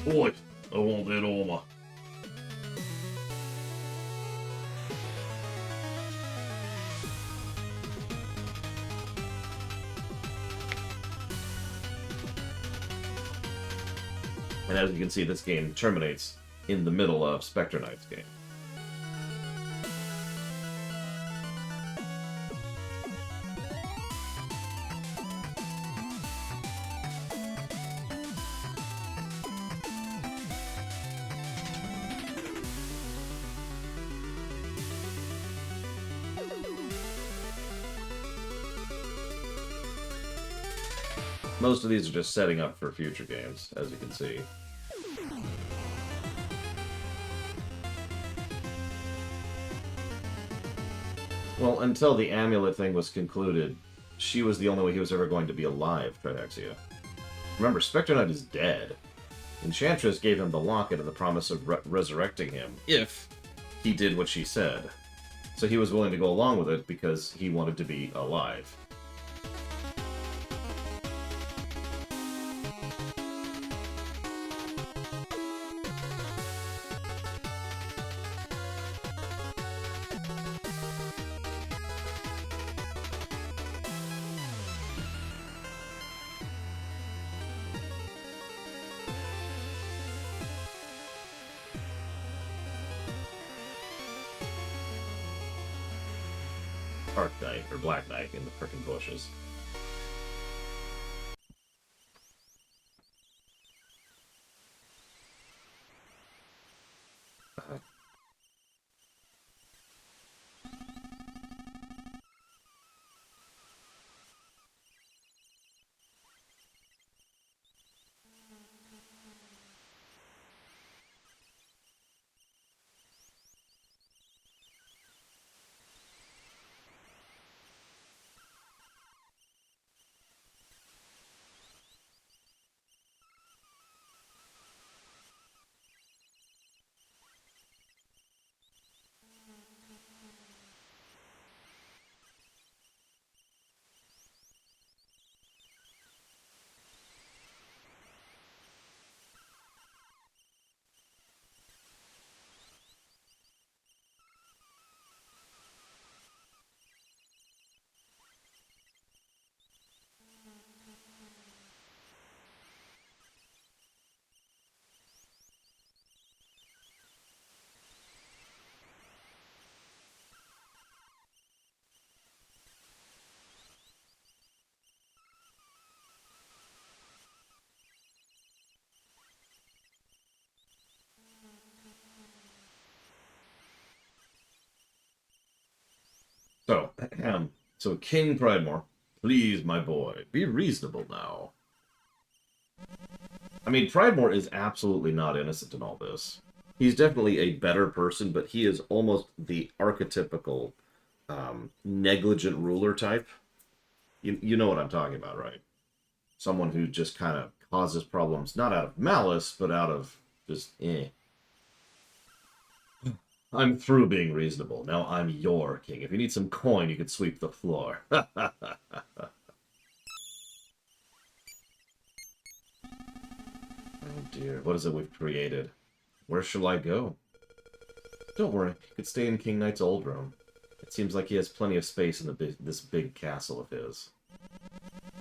Oi, I want that armor. And as you can see, this game terminates in the middle of Spectre Knight's game. Most of these are just setting up for future games, as you can see. Well, until the amulet thing was concluded, she was the only way he was ever going to be alive, Tridexia. Remember, Spectre Knight is dead. Enchantress gave him the locket and the promise of resurrecting him, if he did what she said. So he was willing to go along with it because he wanted to be alive. Dark Knight, or Black Knight, in the frickin' bushes. So, so King Pridemore, please, my boy, be reasonable now. I mean, Pridemore is absolutely not innocent in all this. He's definitely a better person, but he is almost the archetypical negligent ruler type. You know what I'm talking about, right? Someone who just kind of causes problems, not out of malice, but out of just, I'm through being reasonable. Now I'm your king. If you need some coin, you could sweep the floor. Oh dear, what is it we've created? Where shall I go? Don't worry, you could stay in King Knight's old room. It seems like he has plenty of space in this big castle of his.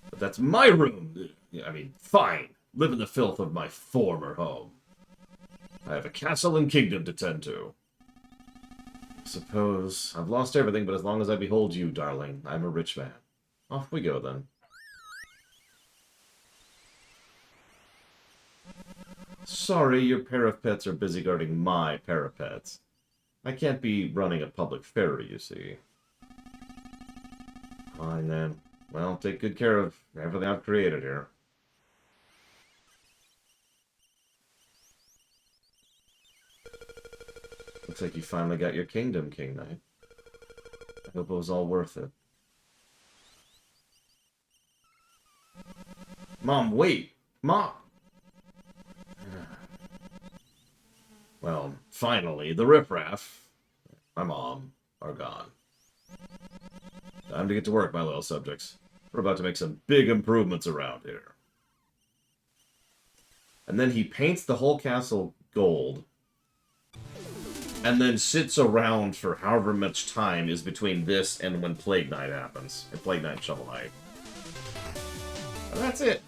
But that's my room! I mean, fine. Live in the filth of my former home. I have a castle and kingdom to tend to. Suppose I've lost everything, but as long as I behold you, darling, I'm a rich man. Off we go, then. Sorry, your pair of pets are busy guarding my pair of pets. I can't be running a public ferry, you see. Fine, then. Well, take good care of everything I've created here. Looks like you finally got your kingdom, King Knight. I hope it was all worth it. Mom, wait! Mom! Well, finally, the riffraff, my mom, are gone. Time to get to work, my loyal subjects. We're about to make some big improvements around here. And then he paints the whole castle gold, and then sits around for however much time is between this and when Plague Knight happens. And Plague Knight and Shovel Knight. And that's it.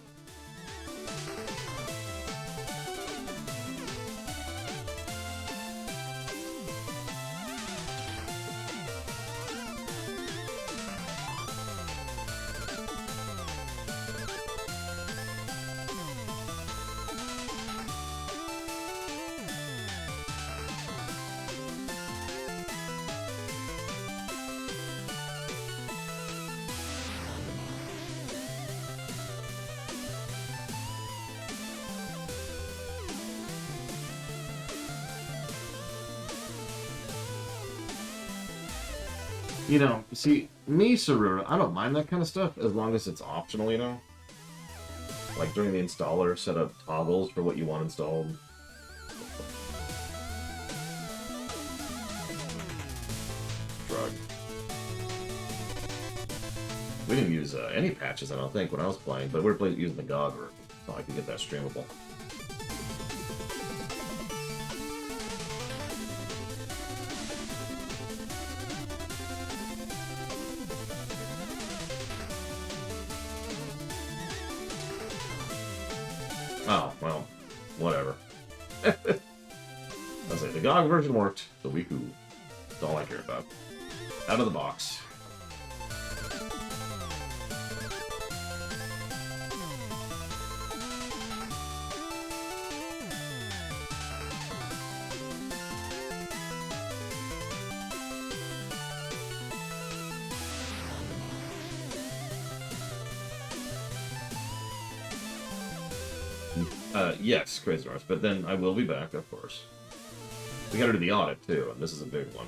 You know, see, me, Sarura, I don't mind that kind of stuff as long as it's optional, you know? Like during the installer, set up toggles for what you want installed. Shrug. We didn't use any patches, I don't think, when I was playing, but we were using the GOG version, so I could get that streamable. Oh, well, whatever. I'll say the GOG version worked, the Wiku. That's all I care about. Out of the box. Yes, Crazy Horse, but then I will be back, of course. We gotta do the audit, too, and this is a big one.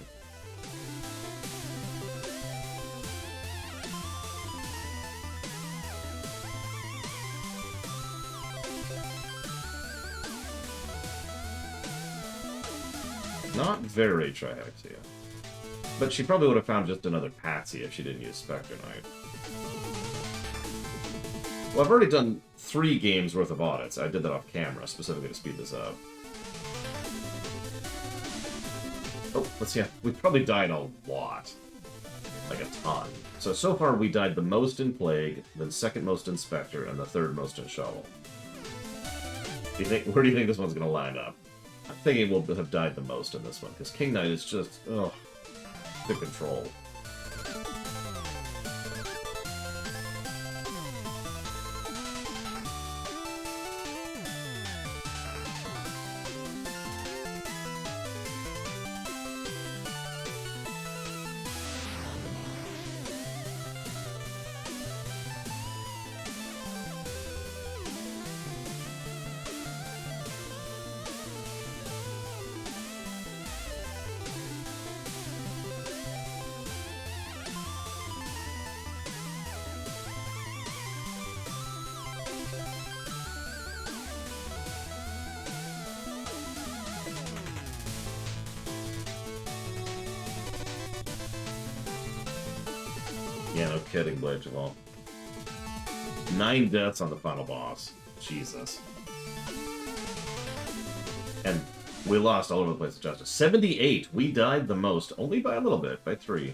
Not very Triaxia. But she probably would have found just another Patsy if she didn't use Spectre Knight. Well, I've already done 3 games worth of audits. I did that off camera, specifically to speed this up. Oh, let's see. We probably died a lot. Like a ton. So far we died the most in Plague, then second most in Spectre, and the third most in Shovel. Where do you think this one's going to line up? I'm thinking we'll have died the most in this one, because King Knight is just, ugh, to control. Yeah, no kidding, Blade Javal. 9 deaths on the final boss. Jesus. And we lost all over the place at Justice. 78! We died the most, only by a little bit, by 3.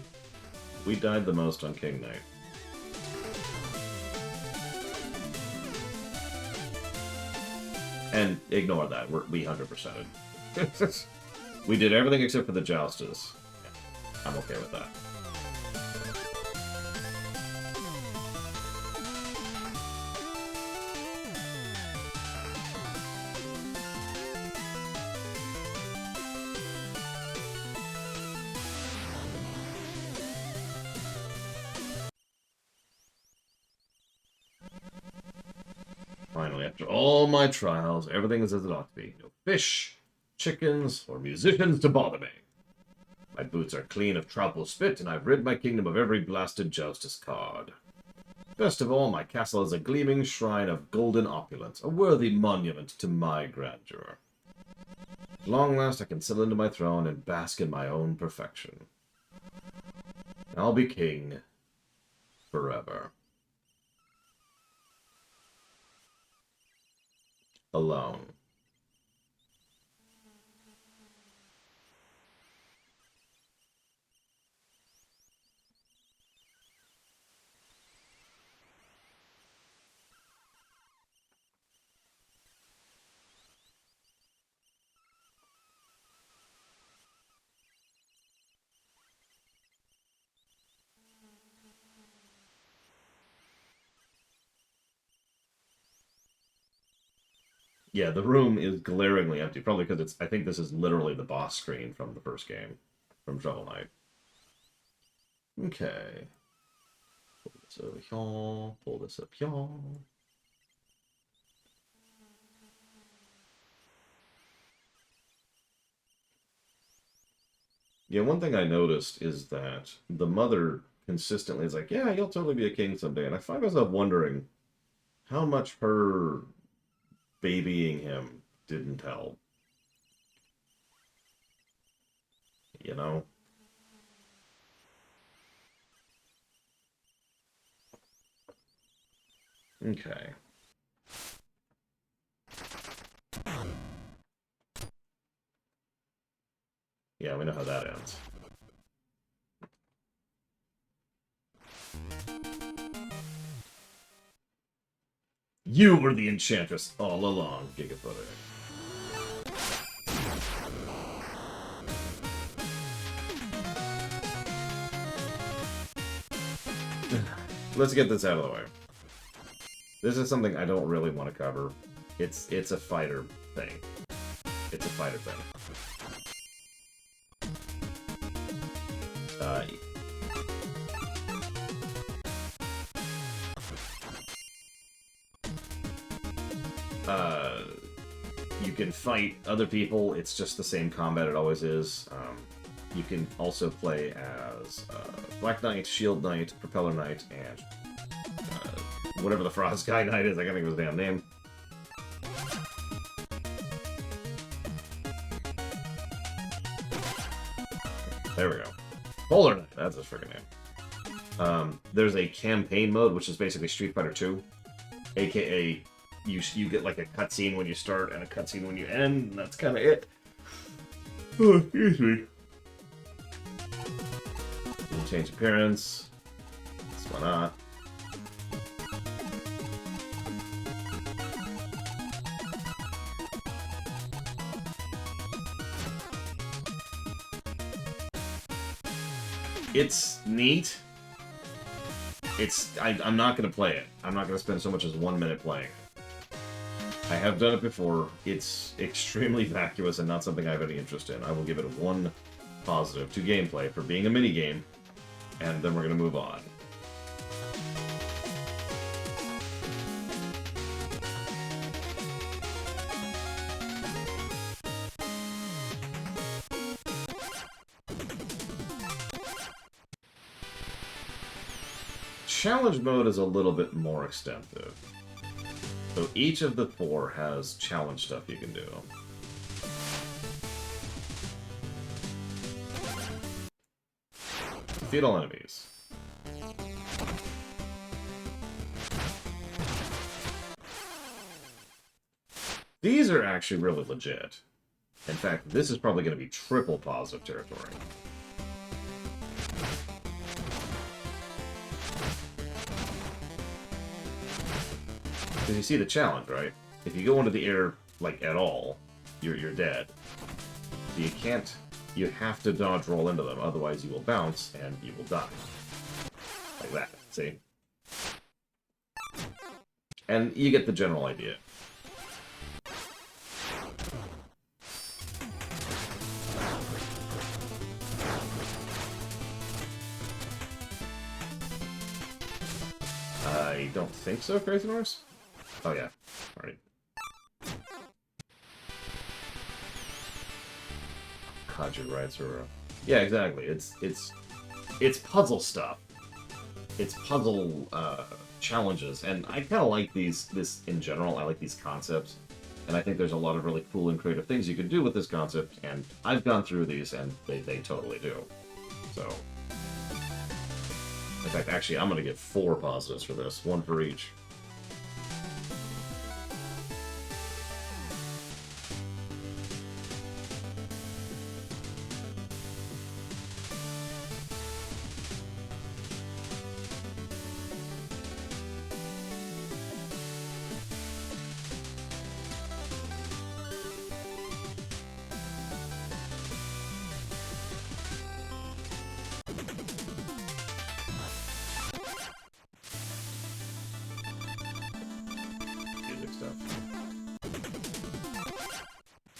We died the most on King Knight. And ignore that, we 100%ed. We did everything except for the Joustas. Yeah, I'm okay with that. Finally, after all my trials, everything is as it ought to be. No fish, chickens, or musicians to bother me. My boots are clean of trample spit, and I've rid my kingdom of every blasted Joustus card. Best of all, my castle is a gleaming shrine of golden opulence, a worthy monument to my grandeur. At long last I can settle into my throne and bask in my own perfection. I'll be king forever. Alone. Yeah, the room is glaringly empty, probably because I think this is literally the boss screen from the first game, from Shovel Knight. Okay. Pull this over here, pull this up here. Yeah, one thing I noticed is that the mother consistently is like, yeah, you'll totally be a king someday. And I find myself wondering how much her babying him didn't help. You know? Okay. Yeah, we know how that ends. You were the Enchantress all along, Gigafutter. Let's get this out of the way. This is something I don't really want to cover. It's a fighter thing. It's a fighter thing. You can fight other people. It's just the same combat it always is. You can also play as Black Knight, Shield Knight, Propeller Knight, and whatever the Frost Guy Knight is. I can't think of his damn name. There we go. Polar Knight, that's his freaking name. There's a campaign mode, which is basically Street Fighter 2, aka you get like a cutscene when you start and a cutscene when you end, and that's kind of it. Oh, excuse me. You can change appearance. Why not? It's neat. I'm not going to play it. I'm not going to spend so much as 1 minute playing it. I have done it before. It's extremely vacuous and not something I have any interest in. I will give it 1 positive to gameplay for being a minigame, and then we're going to move on. Challenge mode is a little bit more extensive. So each of the 4 has challenge stuff you can do. Defeat all enemies. These are actually really legit. In fact, this is probably going to be triple positive territory. Because you see the challenge, right? If you go into the air, like, at all, you're dead. So you can't... You have to dodge roll into them, otherwise you will bounce and you will die. Like that, see? And you get the general idea. I don't think so, Crazy Norse? Oh yeah, alright. God, you're right, Zoro. Yeah, exactly. It's puzzle stuff. It's puzzle challenges, and I kind of like this in general. I like these concepts, and I think there's a lot of really cool and creative things you can do with this concept. And I've gone through these, and they totally do. So, in fact, actually, I'm gonna get 4 positives for this, 1 for each.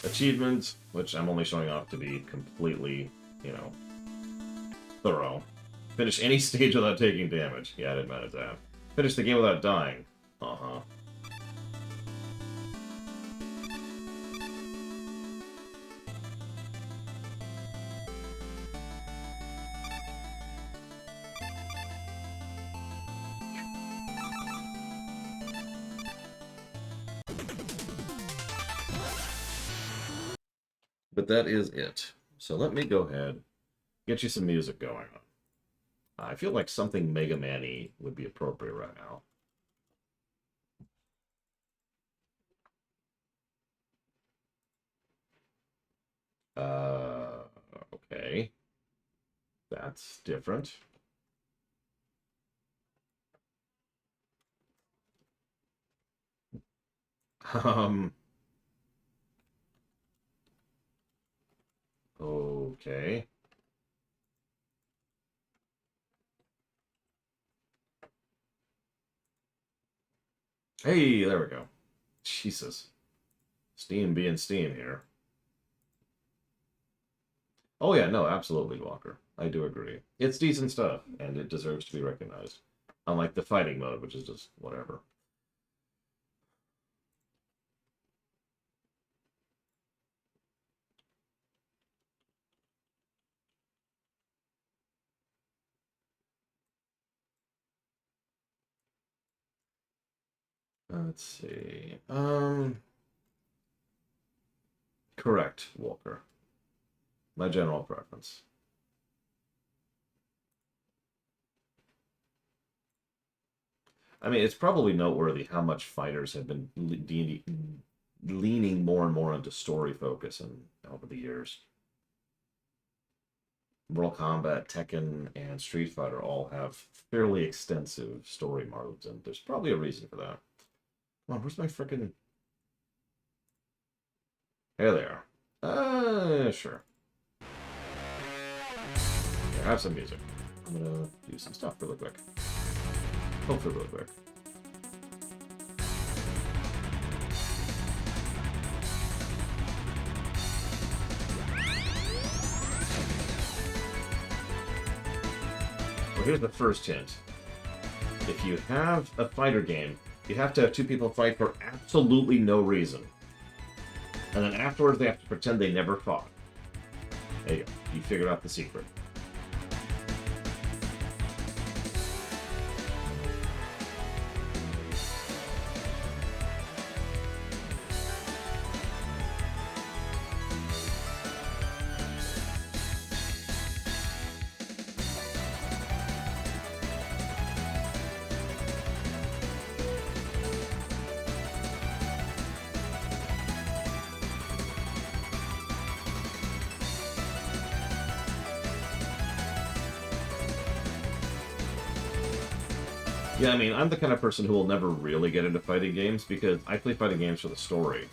Achievements, which I'm only showing off to be completely, you know, thorough. Finish any stage without taking damage. Yeah, I didn't manage that. Finish the game without dying. Uh-huh. But that is it. So let me go ahead, get you some music going on. I feel like something Mega Man-y would be appropriate right now. Okay. That's different. Okay. Hey, there we go. Jesus. Steam being Steam here. Oh yeah, no, absolutely, Walker. I do agree. It's decent stuff, and it deserves to be recognized. Unlike the fighting mode, which is just whatever. Let's see. Correct, Walker. My general preference. I mean, it's probably noteworthy how much fighters have been leaning more and more into story focus over the years. Mortal Kombat, Tekken, and Street Fighter all have fairly extensive story modes, and there's probably a reason for that. Come on, where's my frickin'... There they are. Sure. Here, have some music. I'm gonna do some stuff really quick. Hopefully really quick. Well, here's the first hint. If you have a fighter game, you have to have 2 people fight for absolutely no reason. And then afterwards they have to pretend they never fought. There you go. You figured out the secret. Yeah, I mean, I'm the kind of person who will never really get into fighting games because I play fighting games for the story.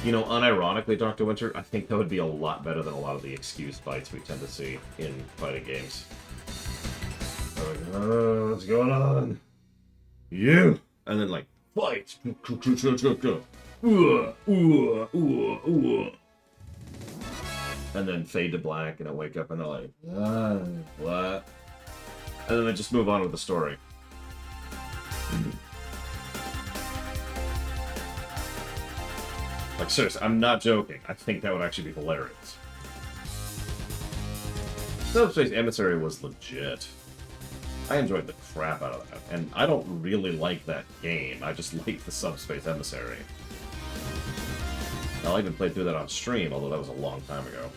You know, unironically, Dr. Winter, I think that would be a lot better than a lot of the excuse fights we tend to see in fighting games. What's going on? You! And then, like, fight! And then fade to black, and I wake up and they're like, what? And then they just move on with the story. Like, seriously, I'm not joking. I think that would actually be hilarious. Subspace Emissary was legit. I enjoyed the crap out of that. And I don't really like that game. I just like the Subspace Emissary. I even played through that on stream, although that was a long time ago.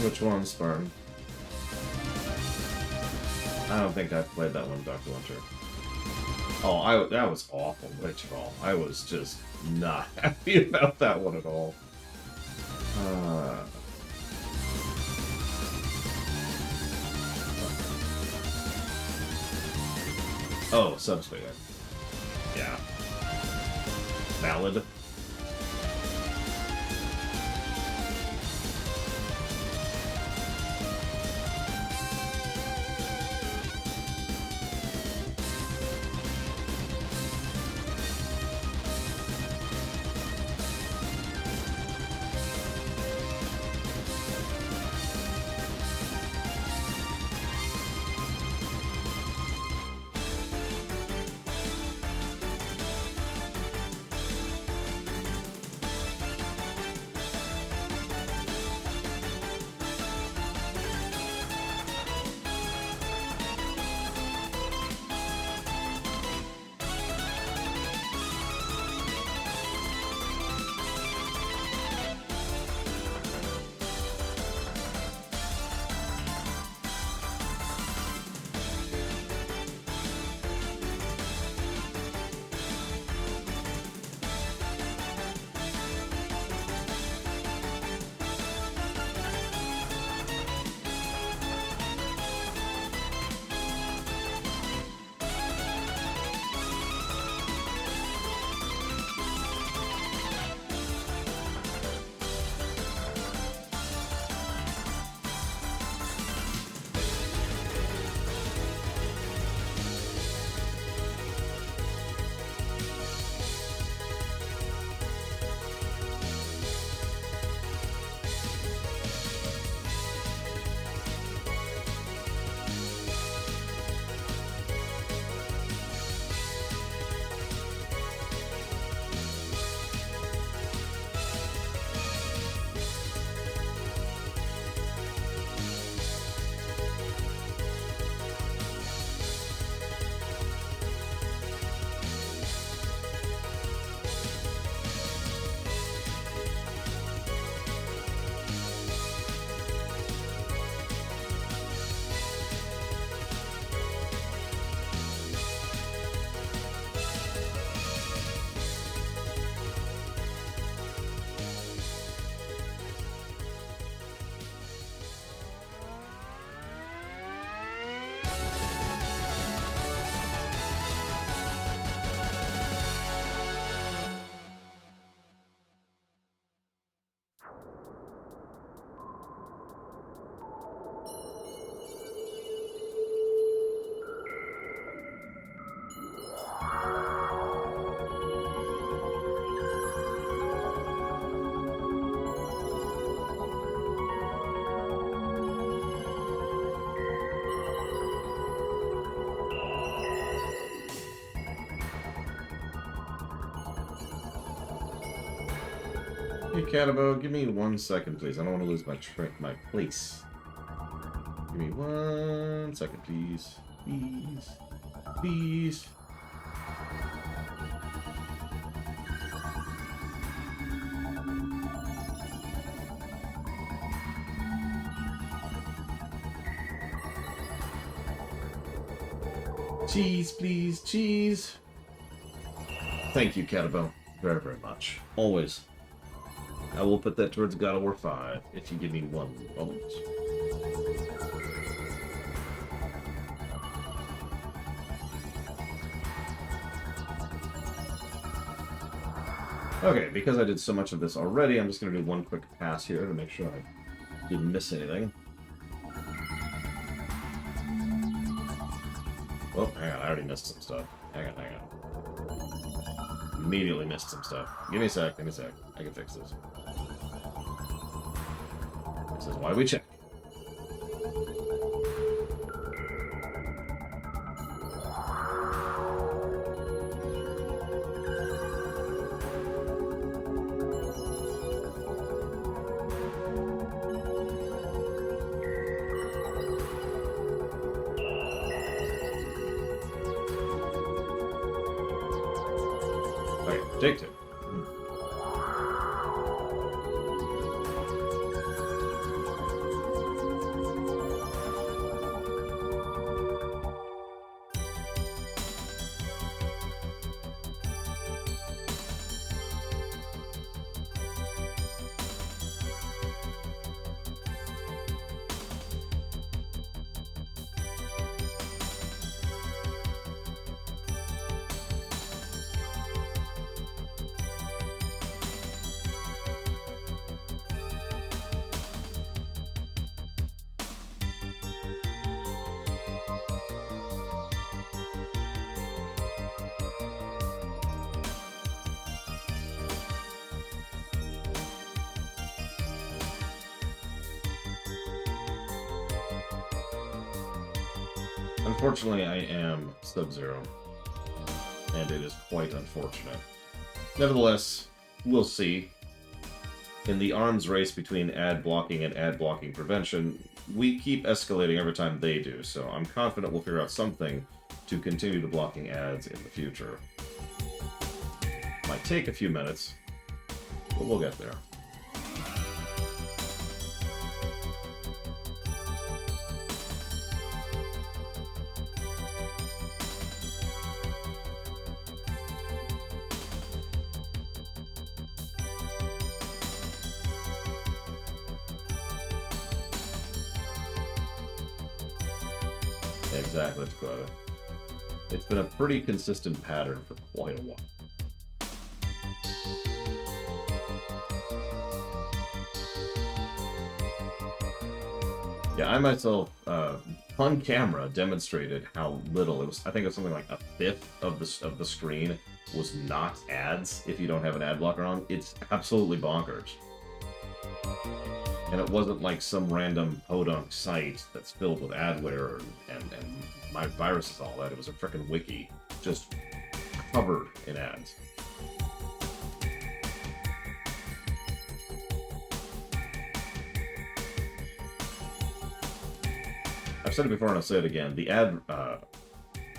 Which one, Spartan? I don't think I've played that one, Dr. Winter. Oh, that was awful, Witchfall. I was just not happy about that one at all. Oh, Subspace. Yeah. Valid. Hey, Catabo, give me 1 second, please. I don't want to lose my place. Give me 1 second, please. Please. Please. Cheese, please, cheese. Thank you, Catabone, very, very much. Always. I will put that towards God of War 5 if you give me one moment. Okay, because I did so much of this already, I'm just going to do one quick pass here to make sure I didn't miss anything. Oh, hang on, I already missed some stuff. Hang on. Immediately missed some stuff. Give me a sec. I can fix this. This is why we check. Okay, take two. Unfortunately, I am Sub-Zero, and it is quite unfortunate. Nevertheless, we'll see. In the arms race between ad blocking and ad blocking prevention, we keep escalating every time they do, so I'm confident we'll figure out something to continue to blocking ads in the future. Might take a few minutes, but we'll get there. Exactly, Dakota. It's been a pretty consistent pattern for quite a while. Yeah, I myself, on camera, demonstrated how little it was. I think it was something like a fifth of the screen was not ads. If you don't have an ad blocker on, it's absolutely bonkers. And it wasn't like some random podunk site that's filled with adware and my viruses, all that. It was a frickin' wiki, just covered in ads. I've said it before and I'll say it again. The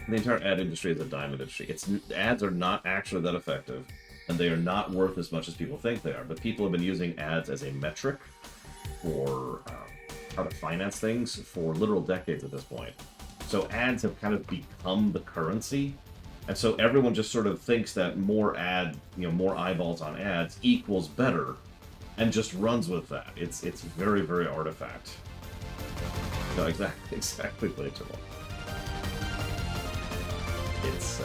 entire ad industry is a diamond industry. Ads are not actually that effective, and they are not worth as much as people think they are. But people have been using ads as a metric for how to finance things for literal decades at this point. So ads have kind of become the currency, and so everyone just sort of thinks that more eyeballs on ads equals better, and just runs with that. It's very, very artifact. No, exactly, legible. It's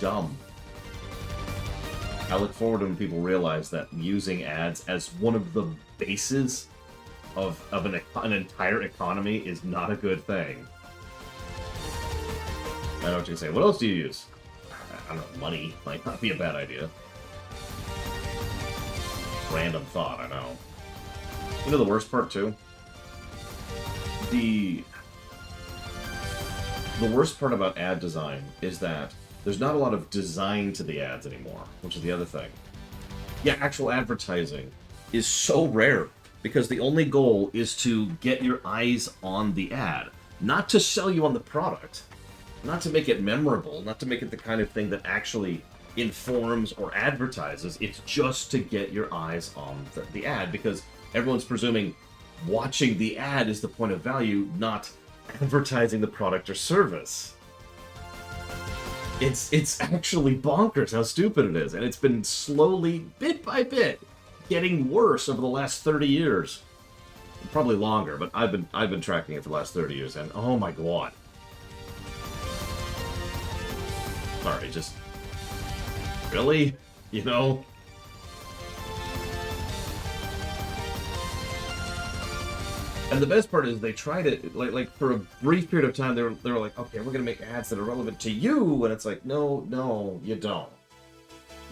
dumb. I look forward to when people realize that using ads as one of the bases of an entire economy is not a good thing. I know what you can say. What else do you use? I don't know, money might not be a bad idea. Random thought, I know. You know the worst part, too? The worst part about ad design is that there's not a lot of design to the ads anymore, which is the other thing. Yeah, actual advertising is so rare because the only goal is to get your eyes on the ad, not to sell you on the product. not to make it memorable, not to make it the kind of thing that actually informs or advertises. It's just to get your eyes on the ad, because everyone's presuming watching the ad is the point of value, not advertising the product or service. It's actually bonkers how stupid it is, and it's been slowly, bit by bit, getting worse over the last 30 years. Probably longer, but I've been tracking it for the last 30 years, and oh my god. Sorry, just really, you know. And the best part is they tried it like for a brief period of time. They were like, okay, we're gonna make ads that are relevant to you, and it's like, no, you don't.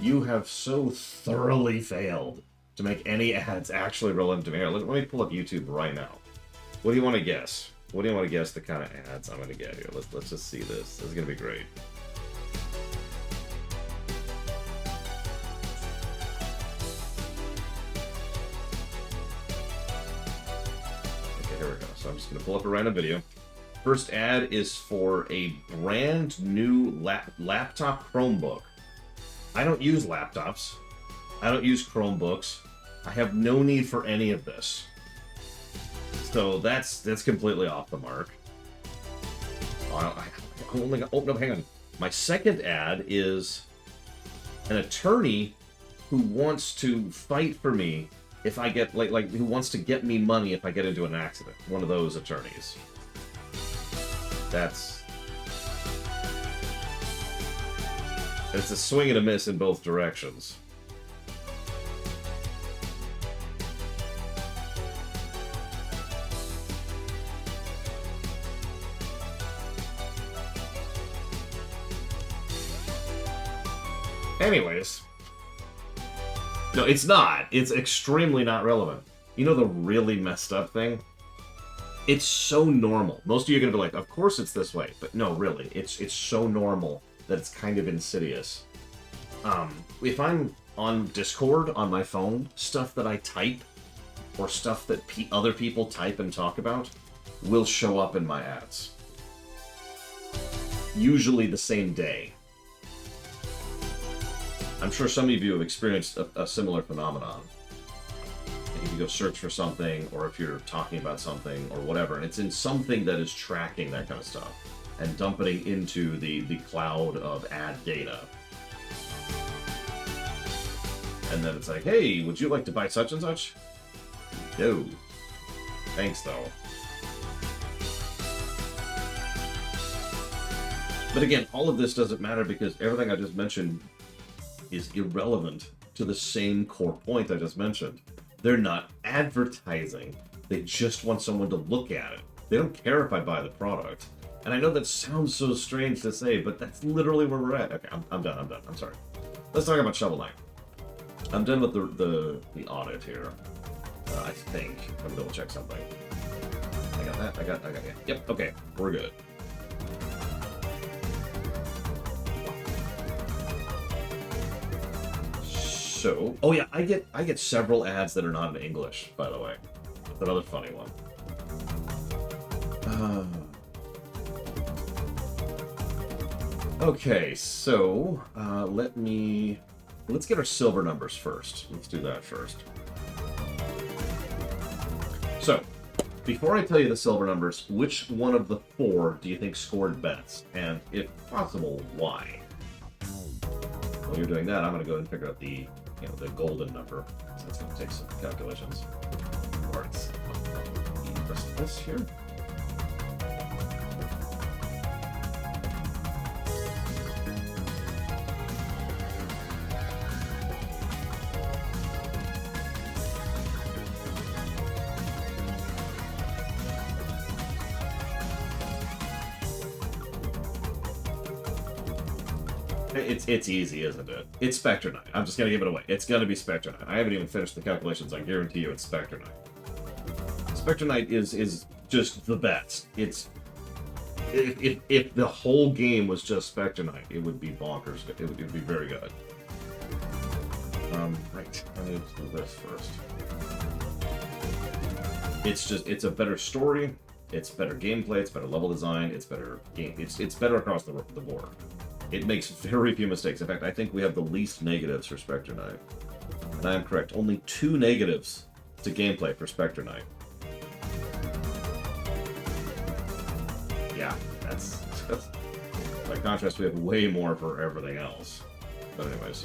You have so thoroughly failed to make any ads actually relevant to me. Here, let me pull up YouTube right now. What do you want to guess? What do you want to guess the kind of ads I'm gonna get here? Let's just see this. This is gonna be great. Here we go. So I'm just going to pull up a random video. First ad is for a brand new laptop Chromebook. I don't use laptops. I don't use Chromebooks. I have no need for any of this. So that's completely off the mark. I only got, oh no, hang on. My second ad is an attorney who wants to fight for me if I get, like, who wants to get me money if I get into an accident. One of those attorneys. It's a swing and a miss in both directions. Anyways. No, it's not. It's extremely not relevant. You know the really messed up thing? It's so normal. Most of you are going to be like, of course it's this way. But no, really. It's so normal that it's kind of insidious. If I'm on Discord on my phone, stuff that I type or stuff that other people type and talk about will show up in my ads. Usually the same day. I'm sure some of you have experienced a similar phenomenon. If you go search for something, or if you're talking about something, or whatever, and it's in something that is tracking that kind of stuff, and dumping into the cloud of ad data. And then it's like, hey, would you like to buy such and such? No. Thanks, though. But again, all of this doesn't matter because everything I just mentioned is irrelevant to the same core point I just mentioned. They're not advertising. They just want someone to look at it. They don't care if I buy the product. And I know that sounds so strange to say, but that's literally where we're at. Okay, I'm done. I'm sorry. Let's talk about Shovel Knight. I'm done with the audit here. I think. Let me double check something. I got that. I got yeah. Yep, okay. We're good. So, oh yeah, I get several ads that are not in English, by the way. That's another funny one. Okay, so let's get our silver numbers first. Let's do that first. So, before I tell you the silver numbers, which one of the 4 do you think scored best? And if possible, why? While you're doing that, I'm going to go ahead and figure out the golden number. So that's going to take some calculations. Or it's the rest of this here. It's easy, isn't it? It's Spectre Knight. I'm just gonna give it away. It's gonna be Spectre Knight. I haven't even finished the calculations. I guarantee you it's Spectre Knight. Spectre Knight is just the best. It's if the whole game was just Spectre Knight, it would be bonkers. It would be very good. Right. I need to do this first. It's a better story. It's better gameplay, it's better level design, it's better game. It's better across the board. It makes very few mistakes. In fact, I think we have the least negatives for Spectre Knight. And I am correct. Only 2 negatives to gameplay for Spectre Knight. Yeah, that's by contrast, we have way more for everything else. But anyways.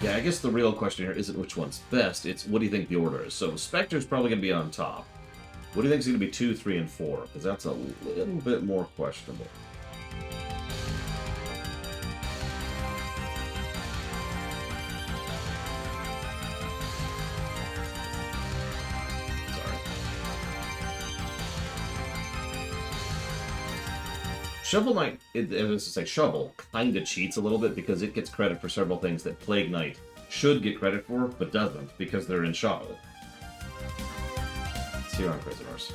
Yeah, I guess the real question here isn't which one's best, it's what do you think the order is. So Spectre's probably going to be on top. What do you think is going to be 2, 3, and 4? Because that's a little bit more questionable. Sorry. Shovel Knight, I was going to say Shovel, kind of cheats a little bit because it gets credit for several things that Plague Knight should get credit for, but doesn't because they're in Shovel. It's here on Prisoners.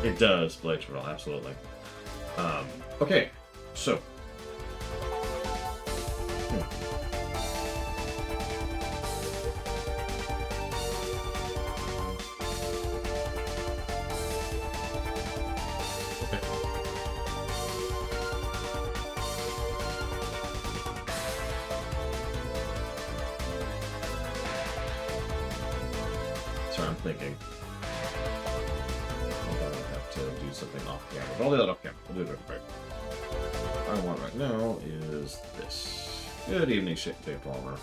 It does, Blade Trail, absolutely. Okay, so. Okay. Sorry, I'm thinking. To do something off camera. But I'll do that off camera. I'll do it real quick. What I want right now is this. Good evening, Dave Palmer.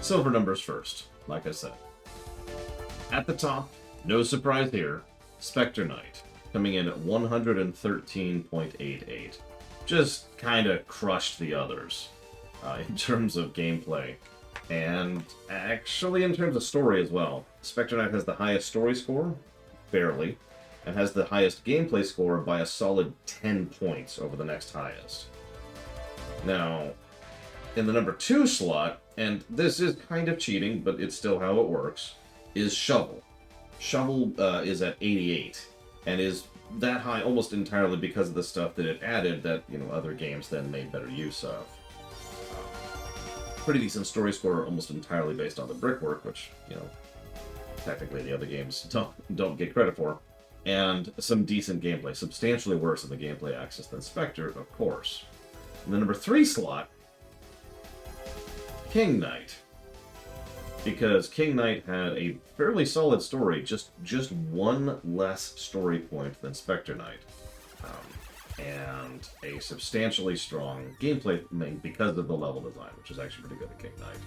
Silver numbers first, like I said. At the top, no surprise here, Spectre Knight, coming in at 113.88. Just kind of crushed the others in terms of gameplay. And actually in terms of story as well. Spectre Knight has the highest story score, barely, and has the highest gameplay score by a solid 10 points over the next highest. Now, in the number 2 slot, and this is kind of cheating, but it's still how it works, is Shovel. Shovel is at 88, and is that high almost entirely because of the stuff that it added that, you know, other games then made better use of. Pretty decent story score, almost entirely based on the brickwork, which, you know, technically the other games don't get credit for, and some decent gameplay, substantially worse in the gameplay axis than Spectre, of course. In the number 3 slot, King Knight. Because King Knight had a fairly solid story, just one less story point than Spectre Knight. And a substantially strong gameplay because of the level design, which is actually pretty good at King Knight.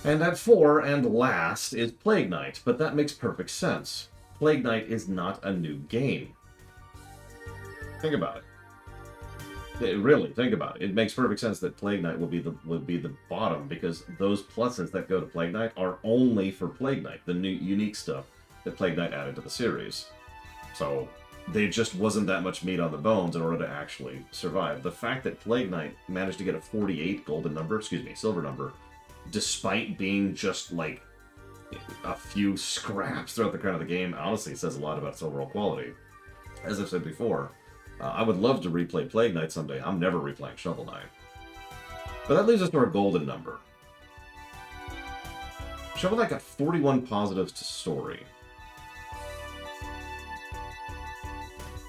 And at 4 and last is Plague Knight, but that makes perfect sense. Plague Knight is not a new game. Think about it. Really, think about it. It makes perfect sense that Plague Knight will be the bottom, because those pluses that go to Plague Knight are only for Plague Knight, the new unique stuff that Plague Knight added to the series. So there just wasn't that much meat on the bones in order to actually survive. The fact that Plague Knight managed to get a 48 silver number, despite being just like a few scraps throughout the crown of the game, honestly says a lot about its overall quality. As I've said before, I would love to replay Plague Knight someday. I'm never replaying Shovel Knight. But that leaves us to our golden number. Shovel Knight got 41 positives to story.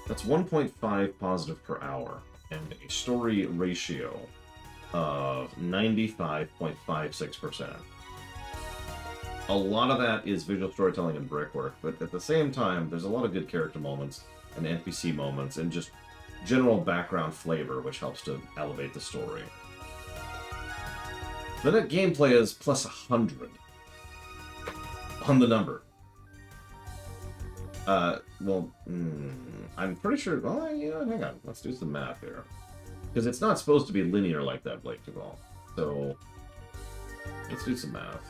That's 1.5 positive per hour, and a story ratio of 95.56%. A lot of that is visual storytelling and brickwork, but at the same time, there's a lot of good character moments and NPC moments and just general background flavor, which helps to elevate the story. The net gameplay is plus 100 on the number. I'm pretty sure... Well, hang on. Let's do some math here. Because it's not supposed to be linear like that, Blake Duvall. So, let's do some math.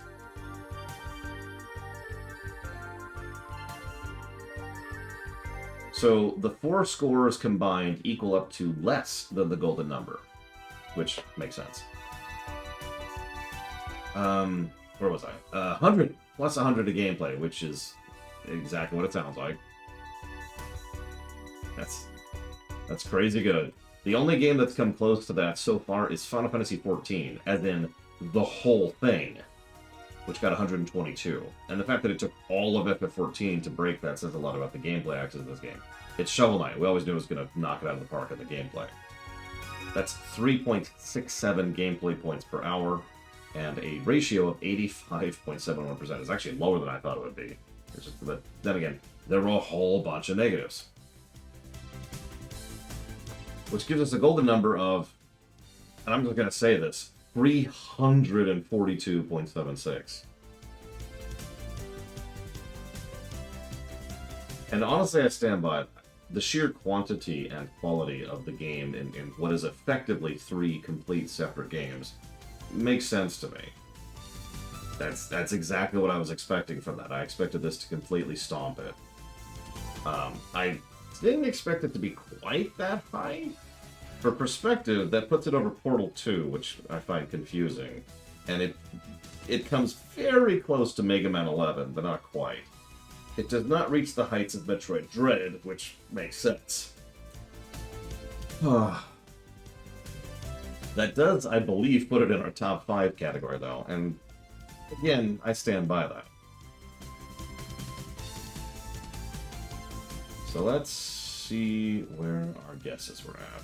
So, the 4 scores combined equal up to less than the golden number. Which makes sense. Where was I? 100 plus 100 of gameplay, which is exactly what it sounds like. That's crazy good. The only game that's come close to that so far is Final Fantasy XIV, as in the whole thing, which got 122. And the fact that it took all of FF14 to break that says a lot about the gameplay axis of this game. It's Shovel Knight. We always knew it was going to knock it out of the park in the gameplay. That's 3.67 gameplay points per hour, and a ratio of 85.71%. It's actually lower than I thought it would be. But then again, there were a whole bunch of negatives. Which gives us a golden number of, and I'm just going to say this, 342.76. And honestly, I stand by it. The sheer quantity and quality of the game in what is effectively 3 complete separate games makes sense to me. That's exactly what I was expecting from that. I expected this to completely stomp it. I didn't expect it to be quite that high. For perspective, that puts it over Portal 2, which I find confusing. And it comes very close to Mega Man 11, but not quite. It does not reach the heights of Metroid Dread, which makes sense. That does, I believe, put it in our top 5 category, though, and again, I stand by that. So let's see where our guesses were at.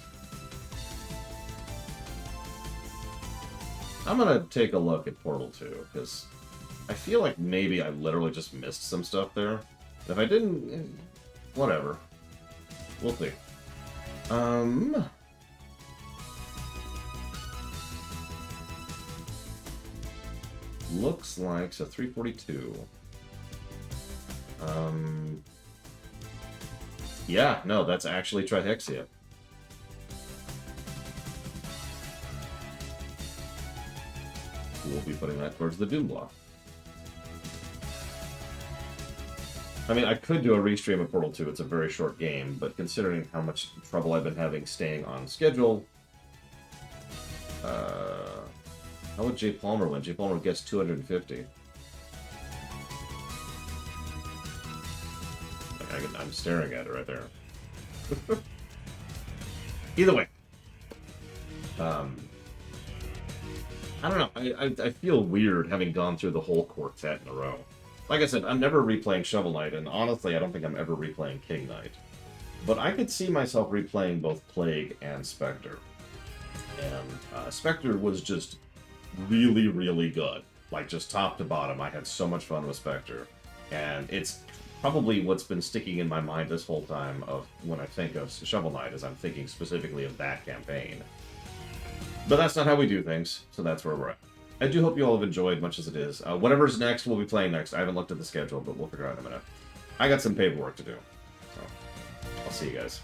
I'm gonna take a look at Portal 2, because I feel like maybe I literally just missed some stuff there. If I didn't, whatever. We'll see. Looks like, so 342. Yeah, no, that's actually Trihexia. We'll be putting that towards the Doom block. I mean, I could do a restream of Portal 2. It's a very short game, but considering how much trouble I've been having staying on schedule, how would Jay Palmer win? Jay Palmer gets 250. I'm staring at it right there. Either way. I don't know. I feel weird having gone through the whole quartet in a row. Like I said, I'm never replaying Shovel Knight, and honestly, I don't think I'm ever replaying King Knight. But I could see myself replaying both Plague and Spectre. And Spectre was just really, really good. Like, just top to bottom, I had so much fun with Spectre. And it's probably what's been sticking in my mind this whole time of when I think of Shovel Knight, is I'm thinking specifically of that campaign. But that's not how we do things, so that's where we're at. I do hope you all have enjoyed, much as it is. Whatever's next, we'll be playing next. I haven't looked at the schedule, but we'll figure out in a minute. I got some paperwork to do, so I'll see you guys.